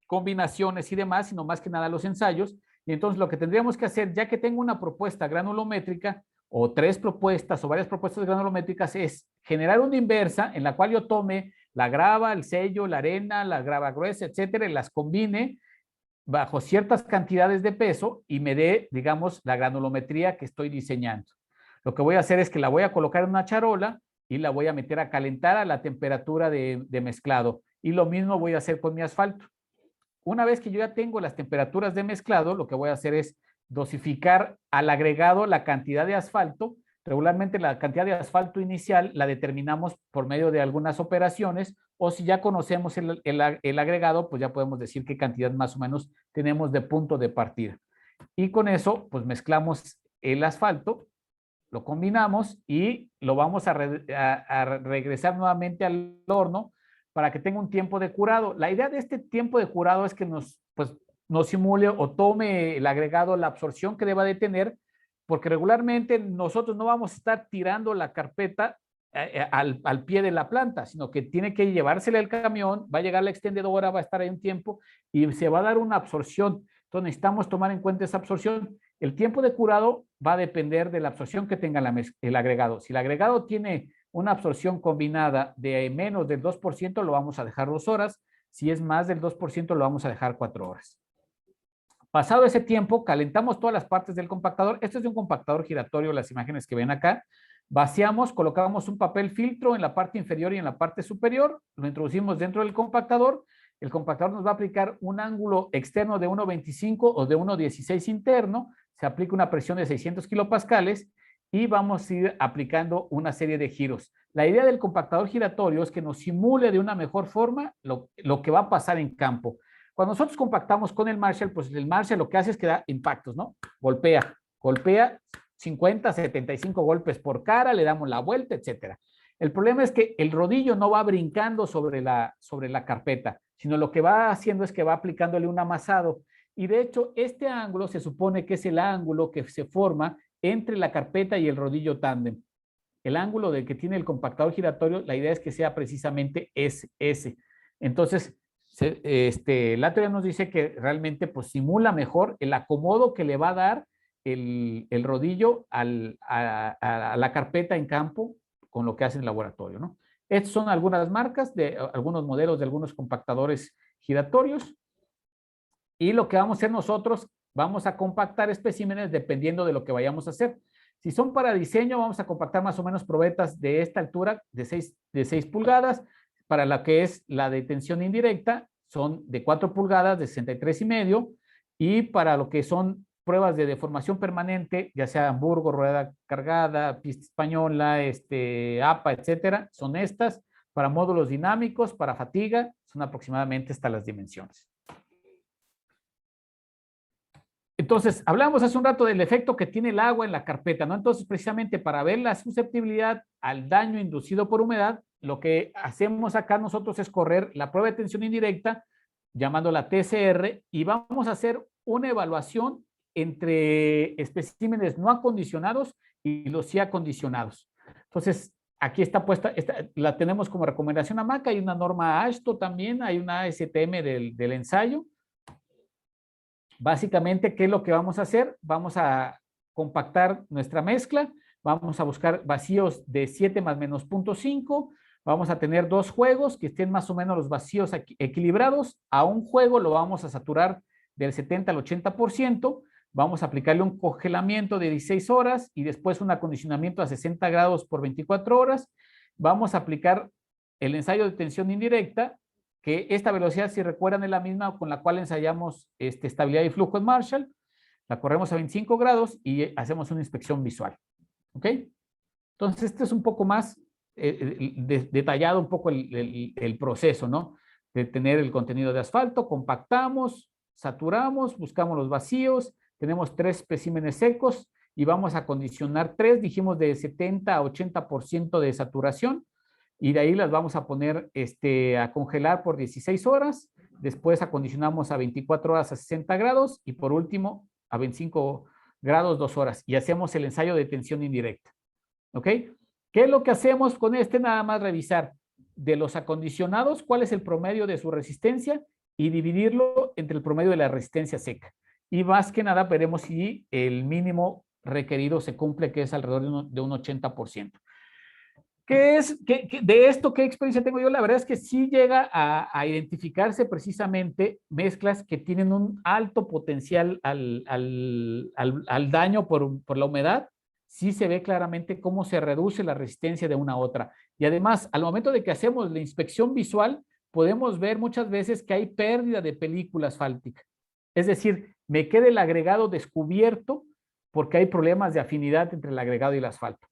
combinaciones y demás, sino más que nada los ensayos. Y entonces lo que tendríamos que hacer, ya que tengo una propuesta granulométrica o tres propuestas o varias propuestas granulométricas, es generar una inversa en la cual yo tome la grava, el sello, la arena, la grava gruesa, etcétera, y las combine bajo ciertas cantidades de peso y me dé, digamos, la granulometría que estoy diseñando. Lo que voy a hacer es que la voy a colocar en una charola y la voy a meter a calentar a la temperatura de mezclado. Y lo mismo voy a hacer con mi asfalto. Una vez que yo ya tengo las temperaturas de mezclado, lo que voy a hacer es dosificar al agregado la cantidad de asfalto. Regularmente la cantidad de asfalto inicial la determinamos por medio de algunas operaciones o si ya conocemos el agregado, pues ya podemos decir qué cantidad más o menos tenemos de punto de partida. Y con eso, pues mezclamos el asfalto, lo combinamos y lo vamos a regresar nuevamente al horno para que tenga un tiempo de curado. La idea de este tiempo de curado es que nos simule o tome el agregado la absorción que deba de tener, porque regularmente nosotros no vamos a estar tirando la carpeta al pie de la planta, sino que tiene que llevársela el camión, va a llegar la extendedora, va a estar ahí un tiempo y se va a dar una absorción. Entonces necesitamos tomar en cuenta esa absorción. El tiempo de curado va a depender de la absorción que tenga el agregado. Si el agregado tiene una absorción combinada de menos del 2%, lo vamos a dejar 2 horas. Si es más del 2%, lo vamos a dejar 4 horas. Pasado ese tiempo, calentamos todas las partes del compactador. Este es de un compactador giratorio, las imágenes que ven acá. Vaciamos, colocamos un papel filtro en la parte inferior y en la parte superior, lo introducimos dentro del compactador. El compactador nos va a aplicar un ángulo externo de 1.25 o de 1.16 interno. Se aplica una presión de 600 kilopascales y vamos a ir aplicando una serie de giros. La idea del compactador giratorio es que nos simule de una mejor forma lo que va a pasar en campo. Cuando nosotros compactamos con el Marshall, pues el Marshall lo que hace es que da impactos, ¿no? Golpea 50, 75 golpes por cara, le damos la vuelta, etcétera. El problema es que el rodillo no va brincando sobre la carpeta, sino lo que va haciendo es que va aplicándole un amasado. Y de hecho, este ángulo se supone que es el ángulo que se forma entre la carpeta y el rodillo tándem. El ángulo del que tiene el compactador giratorio, la idea es que sea precisamente ese. Entonces, la teoría nos dice que realmente pues, simula mejor el acomodo que le va a dar el rodillo a la carpeta en campo con lo que hace en el laboratorio, ¿no? Estas son algunas marcas de algunos modelos de algunos compactadores giratorios. Y lo que vamos a hacer nosotros, vamos a compactar especímenes dependiendo de lo que vayamos a hacer. Si son para diseño, vamos a compactar más o menos probetas de esta altura, de 6 pulgadas. Para la que es la de tensión indirecta, son de 4 pulgadas, de 63,5. Y para lo que son pruebas de deformación permanente, ya sea Hamburgo, rueda cargada, pista española, APA, etcétera, son estas. Para módulos dinámicos, para fatiga, son aproximadamente estas las dimensiones. Entonces, hablamos hace un rato del efecto que tiene el agua en la carpeta, ¿no? Entonces, precisamente para ver la susceptibilidad al daño inducido por humedad, lo que hacemos acá nosotros es correr la prueba de tensión indirecta, llamándola TCR, y vamos a hacer una evaluación entre especímenes no acondicionados y los sí acondicionados. Entonces, aquí está puesta, la tenemos como recomendación AMAC, hay una norma AASHTO también, hay una ASTM del ensayo. Básicamente, ¿qué es lo que vamos a hacer? Vamos a compactar nuestra mezcla, vamos a buscar vacíos de 7 más menos 0.5, vamos a tener 2 juegos que estén más o menos los vacíos equilibrados. A un juego lo vamos a saturar del 70 al 80%, vamos a aplicarle un congelamiento de 16 horas y después un acondicionamiento a 60 grados por 24 horas. Vamos a aplicar el ensayo de tensión indirecta, que esta velocidad, si recuerdan, es la misma con la cual ensayamos estabilidad y flujo en Marshall. La corremos a 25 grados y hacemos una inspección visual. ¿Ok? Entonces, este es un poco más detallado un poco el proceso, ¿no? De tener el contenido de asfalto, compactamos, saturamos, buscamos los vacíos, tenemos 3 especímenes secos y vamos a acondicionar 3, dijimos de 70 a 80% de saturación. Y de ahí las vamos a poner a congelar por 16 horas, después acondicionamos a 24 horas a 60 grados y por último a 25 grados 2 horas y hacemos el ensayo de tensión indirecta. ¿Ok? ¿Qué es lo que hacemos con Nada más revisar de los acondicionados cuál es el promedio de su resistencia y dividirlo entre el promedio de la resistencia seca. Y más que nada veremos si el mínimo requerido se cumple, que es alrededor de un 80%. De esto, ¿qué experiencia tengo yo? La verdad es que sí llega a identificarse precisamente mezclas que tienen un alto potencial al daño por la humedad. Sí se ve claramente cómo se reduce la resistencia de una a otra. Y además, al momento de que hacemos la inspección visual, podemos ver muchas veces que hay pérdida de película asfáltica. Es decir, me queda el agregado descubierto porque hay problemas de afinidad entre el agregado y el asfalto.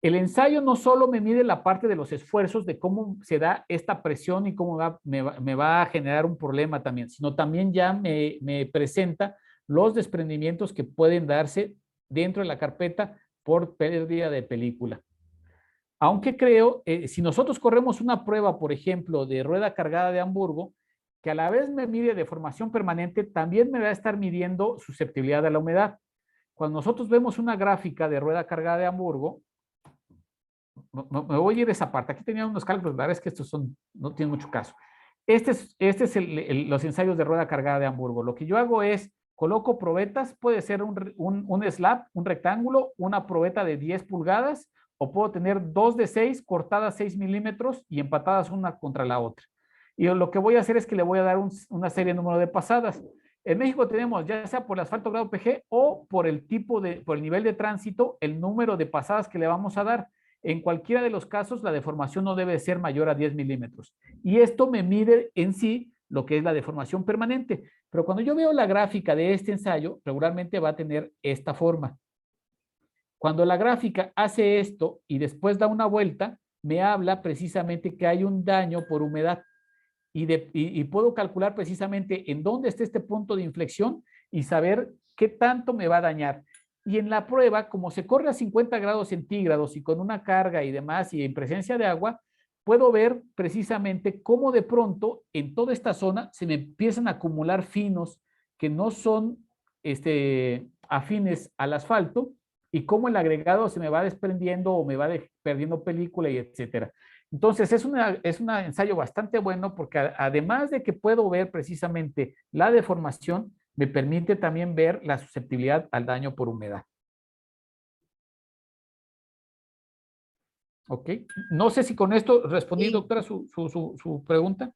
El ensayo no solo me mide la parte de los esfuerzos de cómo se da esta presión y cómo me va a generar un problema también, sino también ya me presenta los desprendimientos que pueden darse dentro de la carpeta por pérdida de película. Aunque creo, si nosotros corremos una prueba, por ejemplo, de rueda cargada de Hamburgo, que a la vez me mide deformación permanente, también me va a estar midiendo susceptibilidad a la humedad. Cuando nosotros vemos una gráfica de rueda cargada de Hamburgo, me voy a ir a esa parte. Aquí tenía unos cálculos, la verdad es que estos no tienen mucho caso. Este es los ensayos de rueda cargada de Hamburgo. Lo que yo hago es, coloco probetas, puede ser un slab, un rectángulo, una probeta de 10 pulgadas, o puedo tener 2 de 6 cortadas 6 milímetros y empatadas una contra la otra. Y lo que voy a hacer es que le voy a dar una serie de número de pasadas. En México tenemos, ya sea por el asfalto grado PG o por el nivel de tránsito, el número de pasadas que le vamos a dar. En cualquiera de los casos, la deformación no debe ser mayor a 10 milímetros. Y esto me mide en sí lo que es la deformación permanente. Pero cuando yo veo la gráfica de este ensayo, regularmente va a tener esta forma. Cuando la gráfica hace esto y después da una vuelta, me habla precisamente que hay un daño por humedad. Y puedo calcular precisamente en dónde está este punto de inflexión y saber qué tanto me va a dañar. Y en la prueba, como se corre a 50 grados centígrados y con una carga y demás y en presencia de agua, puedo ver precisamente cómo de pronto en toda esta zona se me empiezan a acumular finos que no son afines al asfalto y cómo el agregado se me va desprendiendo o me va perdiendo película y etcétera. Entonces es un ensayo bastante bueno porque además de que puedo ver precisamente la deformación, me permite también ver la susceptibilidad al daño por humedad. Ok. No sé si con esto respondí, Sí. doctora, su pregunta.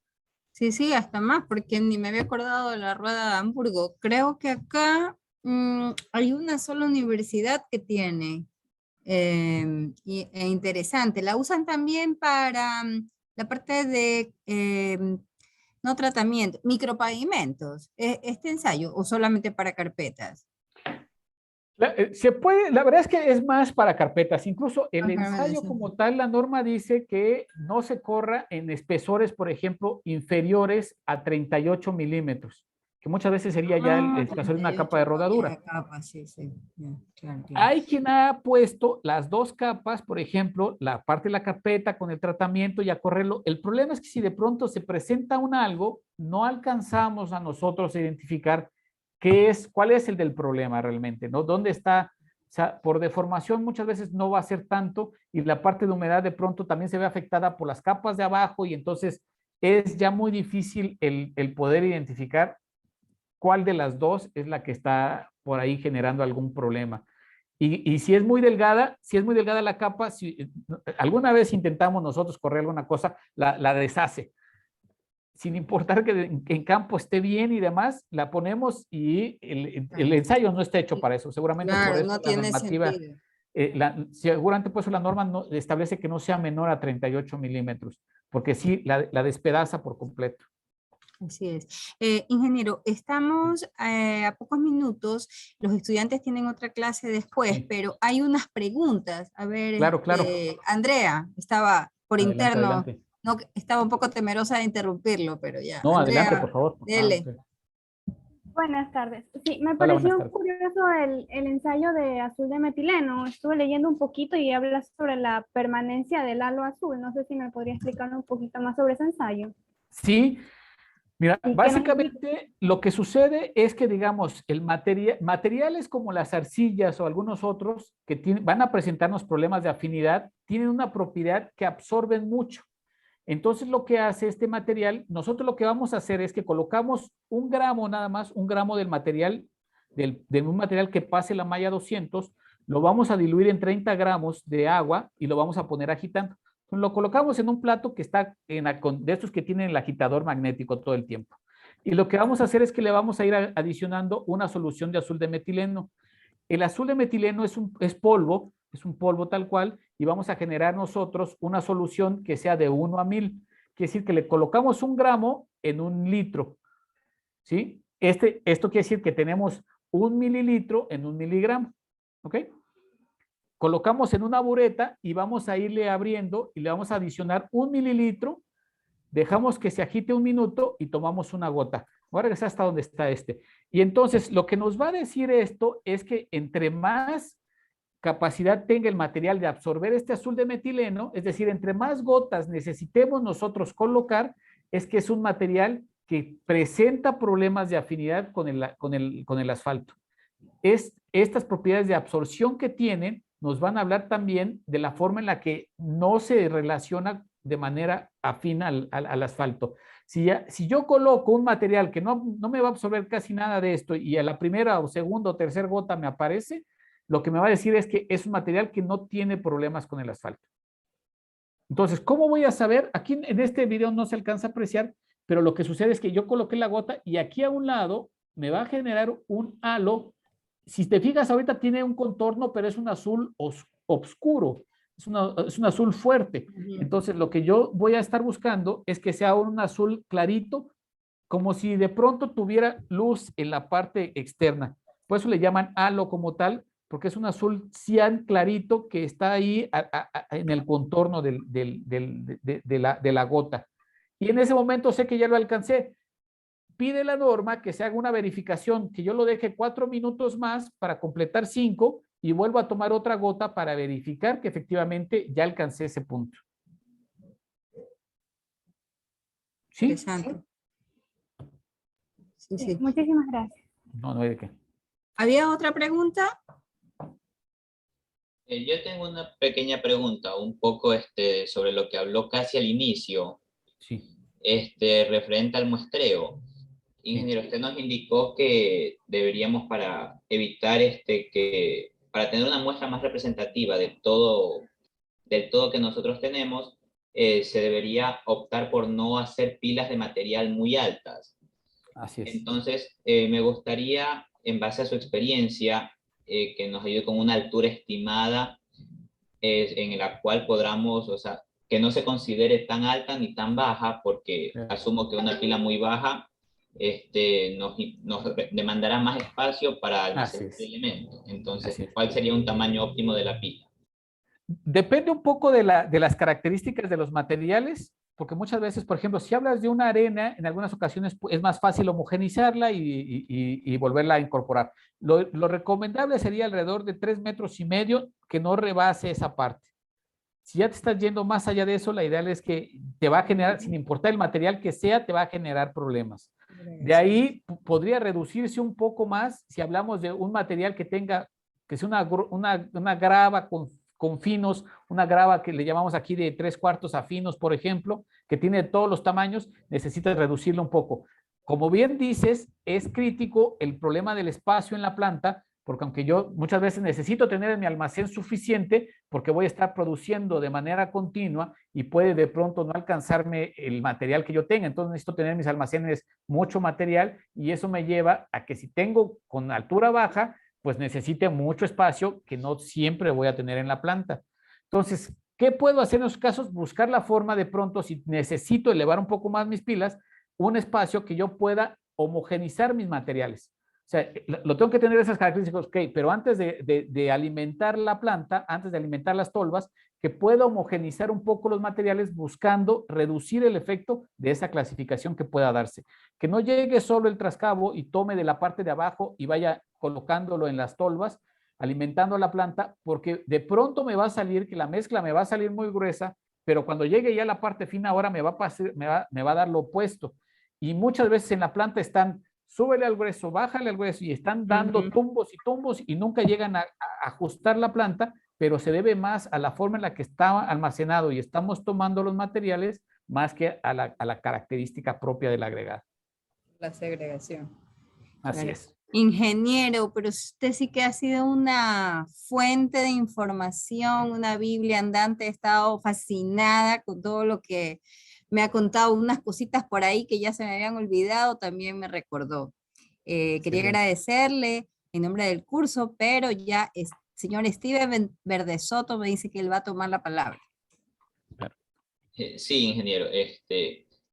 Sí, sí, hasta más, porque ni me había acordado de la rueda de Hamburgo. Creo que acá hay una sola universidad que tiene, interesante. La usan también para la parte de, no tratamiento, micropavimentos, este ensayo, o solamente para carpetas. Se puede, la verdad es que es más para carpetas. Incluso el Ajá, me ensayo decía. como tal, la norma dice que no se corra en espesores, por ejemplo, inferiores a 38 milímetros, que muchas veces sería ya el Ah, espesor de una capa 38, de no, rodadura. ya capa, sí, sí, ya, claro, claro. Hay quien ha puesto las dos capas, por ejemplo, la parte de la carpeta con el tratamiento y a correrlo. El problema es que si de pronto se presenta un algo, no alcanzamos a nosotros a identificar cuál es el del problema realmente, ¿no? ¿Dónde está? O sea, por deformación muchas veces no va a ser tanto y la parte de humedad de pronto también se ve afectada por las capas de abajo y entonces es ya muy difícil el poder identificar cuál de las dos es la que está por ahí generando algún problema. Y si es muy delgada la capa, si alguna vez intentamos nosotros correr alguna cosa, la deshace. Sin importar que en campo esté bien y demás, la ponemos y el ensayo no está hecho para eso. Seguramente por Claro, eso no la tiene normativa, sentido. seguramente por eso la norma no, establece que no sea menor a 38 milímetros, porque sí, la despedaza por completo. Así es. Ingeniero, estamos a pocos minutos, los estudiantes tienen otra clase después, Sí, pero hay unas preguntas. A ver, claro, claro. Andrea, estaba por Adelante, interno, adelante. no, estaba un poco temerosa de interrumpirlo, pero ya, No, adelante, por Andrea, favor. dele. Ok. Buenas tardes. Sí, me Hola, buenas pareció tardes. curioso el ensayo de azul de metileno. Estuve leyendo un poquito y habla sobre la permanencia del halo azul. No sé si me podría explicar un poquito más sobre ese ensayo. Sí, mira, ¿Y qué nos indica? básicamente lo que sucede es que, digamos, materiales como las arcillas o algunos otros que van a presentarnos problemas de afinidad, tienen una propiedad que absorben mucho. Entonces, lo que hace este material, nosotros lo que vamos a hacer es que colocamos 1 gramo nada más, 1 gramo del material, de un material que pase la malla 200, lo vamos a diluir en 30 gramos de agua y lo vamos a poner agitando. Lo colocamos en un plato que está de estos que tienen el agitador magnético todo el tiempo. Y lo que vamos a hacer es que le vamos a ir adicionando una solución de azul de metileno. El azul de metileno es un polvo tal cual, y vamos a generar nosotros una solución que sea de 1 a 1000. Quiere decir que le colocamos 1 gramo en 1 litro, ¿sí? Esto quiere decir que tenemos 1 mililitro en 1 miligramo, ¿ok? Colocamos en una bureta y vamos a irle abriendo y le vamos a adicionar 1 mililitro, dejamos que se agite 1 minuto y tomamos una gota. Voy a regresar hasta donde está este. Y entonces lo que nos va a decir esto es que entre más capacidad tenga el material de absorber este azul de metileno, es decir, entre más gotas necesitemos nosotros colocar, es que es un material que presenta problemas de afinidad con el asfalto. Estas propiedades de absorción que tienen nos van a hablar también de la forma en la que no se relaciona de manera afín al asfalto. Si yo coloco un material que no me va a absorber casi nada de esto y a la primera o segunda o tercera gota me aparece, lo que me va a decir es que es un material que no tiene problemas con el asfalto. Entonces, ¿cómo voy a saber? Aquí en este video no se alcanza a apreciar, pero lo que sucede es que yo coloqué la gota y aquí a un lado me va a generar un halo. Si te fijas, ahorita tiene un contorno, pero es un azul oscuro, es un azul fuerte. Entonces, lo que yo voy a estar buscando es que sea un azul clarito, como si de pronto tuviera luz en la parte externa. Por eso le llaman halo como tal, porque es un azul cian clarito que está ahí en el contorno de la gota. Y en ese momento sé que ya lo alcancé. Pide la norma que se haga una verificación, que yo lo deje 4 minutos más para completar 5 y vuelvo a tomar otra gota para verificar que efectivamente ya alcancé ese punto. ¿Sí? Interesante. Sí, sí. Muchísimas gracias. No, no hay de qué. ¿Había otra pregunta? Yo tengo una pequeña pregunta, un poco sobre lo que habló casi al inicio, Sí. referente al muestreo. Ingeniero, usted nos indicó que deberíamos, para evitar para tener una muestra más representativa de del todo que nosotros tenemos, se debería optar por no hacer pilas de material muy altas. Así es. Entonces, me gustaría, en base a su experiencia, que nos ayude con una altura estimada en la cual podamos, o sea, que no se considere tan alta ni tan baja, porque asumo que una pila muy baja nos demandará más espacio para almacenar el elemento. Entonces, ¿cuál sería un tamaño óptimo de la pila? Depende un poco de las características de los materiales, porque muchas veces, por ejemplo, si hablas de una arena, en algunas ocasiones es más fácil homogenizarla y volverla a incorporar. Lo recomendable sería alrededor de 3,5 metros, que no rebase esa parte. Si ya te estás yendo más allá de eso, la idea es que te va a generar, sin importar el material que sea, te va a generar problemas. De ahí podría reducirse un poco más si hablamos de un material que tenga, que sea una grava con finos, una grava que le llamamos aquí de 3/4 a finos, por ejemplo, que tiene todos los tamaños, necesitas reducirlo un poco. Como bien dices, es crítico el problema del espacio en la planta, porque aunque yo muchas veces necesito tener en mi almacén suficiente, porque voy a estar produciendo de manera continua y puede de pronto no alcanzarme el material que yo tenga, entonces necesito tener en mis almacenes mucho material y eso me lleva a que si tengo con altura baja, pues necesite mucho espacio que no siempre voy a tener en la planta. Entonces, ¿qué puedo hacer en esos casos? Buscar la forma de pronto, si necesito elevar un poco más mis pilas, un espacio que yo pueda homogenizar mis materiales. O sea, lo tengo que tener esas características, ok, pero antes de alimentar la planta, antes de alimentar las tolvas, que pueda homogenizar un poco los materiales buscando reducir el efecto de esa clasificación que pueda darse. Que no llegue solo el trascabo y tome de la parte de abajo y vaya colocándolo en las tolvas, alimentando la planta, porque de pronto me va a salir que la mezcla me va a salir muy gruesa, pero cuando llegue ya la parte fina ahora me va a dar lo opuesto. Y muchas veces en la planta están súbele al grueso, bájale al grueso y están dando tumbos y tumbos y nunca llegan a ajustar la planta, pero se debe más a la forma en la que estaba almacenado y estamos tomando los materiales más que a la característica propia del agregado. La segregación. Así es. Ingeniero, pero usted sí que ha sido una fuente de información, una Biblia andante. He estado fascinada con todo lo que me ha contado, unas cositas por ahí que ya se me habían olvidado, también me recordó. Quería agradecerle en nombre del curso, pero ya el señor Steven Verdesoto me dice que él va a tomar la palabra. Sí, ingeniero.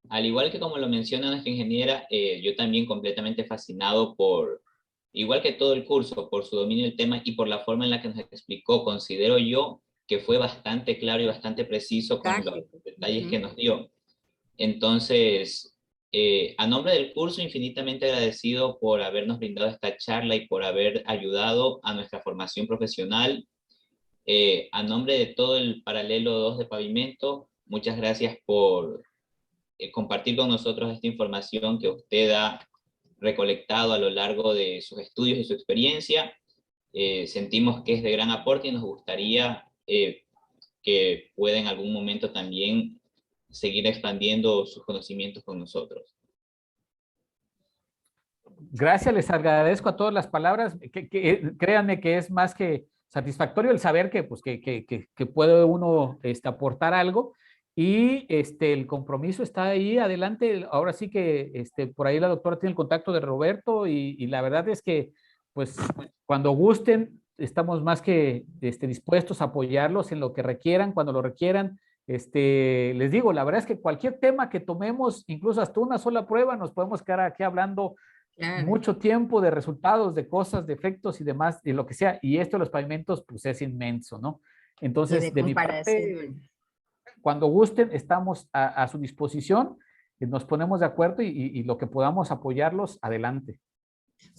Al igual que como lo menciona nuestra ingeniera, yo también completamente fascinado por, igual que todo el curso, por su dominio del tema y por la forma en la que nos explicó. Considero yo que fue bastante claro y bastante preciso con los detalles que nos dio. Entonces, a nombre del curso, infinitamente agradecido por habernos brindado esta charla y por haber ayudado a nuestra formación profesional. A nombre de todo el paralelo 2 de pavimento, muchas gracias por compartir con nosotros esta información que usted ha recolectado a lo largo de sus estudios y su experiencia. Sentimos que es de gran aporte y nos gustaría que pueda en algún momento también seguir expandiendo sus conocimientos con nosotros. Gracias, les agradezco a todas las palabras. Créanme que es más que satisfactorio el saber que puede uno aportar algo y el compromiso está ahí adelante. Ahora sí que por ahí la doctora tiene el contacto de Roberto y la verdad es que pues cuando gusten estamos más que dispuestos a apoyarlos en lo que requieran, cuando lo requieran. Les digo, la verdad es que cualquier tema que tomemos, incluso hasta una sola prueba, nos podemos quedar aquí hablando mucho tiempo de resultados, de cosas, de efectos y demás, de lo que sea. Y esto de los pavimentos, pues es inmenso, ¿no? Entonces, de mi parte, cuando gusten, estamos a su disposición, nos ponemos de acuerdo y lo que podamos apoyarlos, adelante.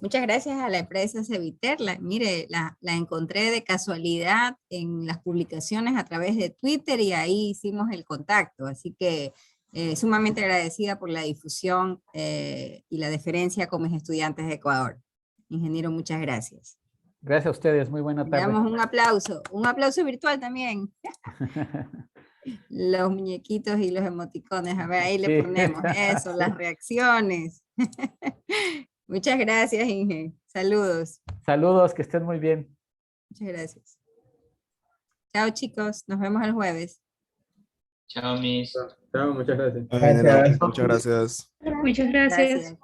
Muchas gracias a la empresa Ceviter. Mire, la encontré de casualidad en las publicaciones a través de Twitter y ahí hicimos el contacto. Así que sumamente agradecida por la difusión y la deferencia con mis estudiantes de Ecuador. Ingeniero, muchas gracias. Gracias a ustedes, muy buena tarde. Le damos un aplauso virtual también. Los muñequitos y los emoticones, a ver, ahí le ponemos eso, las reacciones. Muchas gracias, Inge. Saludos. Saludos, que estén muy bien. Muchas gracias. Chao chicos, nos vemos el jueves. Chao, Miss. Chao, muchas gracias. Ingeniero, muchas gracias. Muchas gracias. Gracias.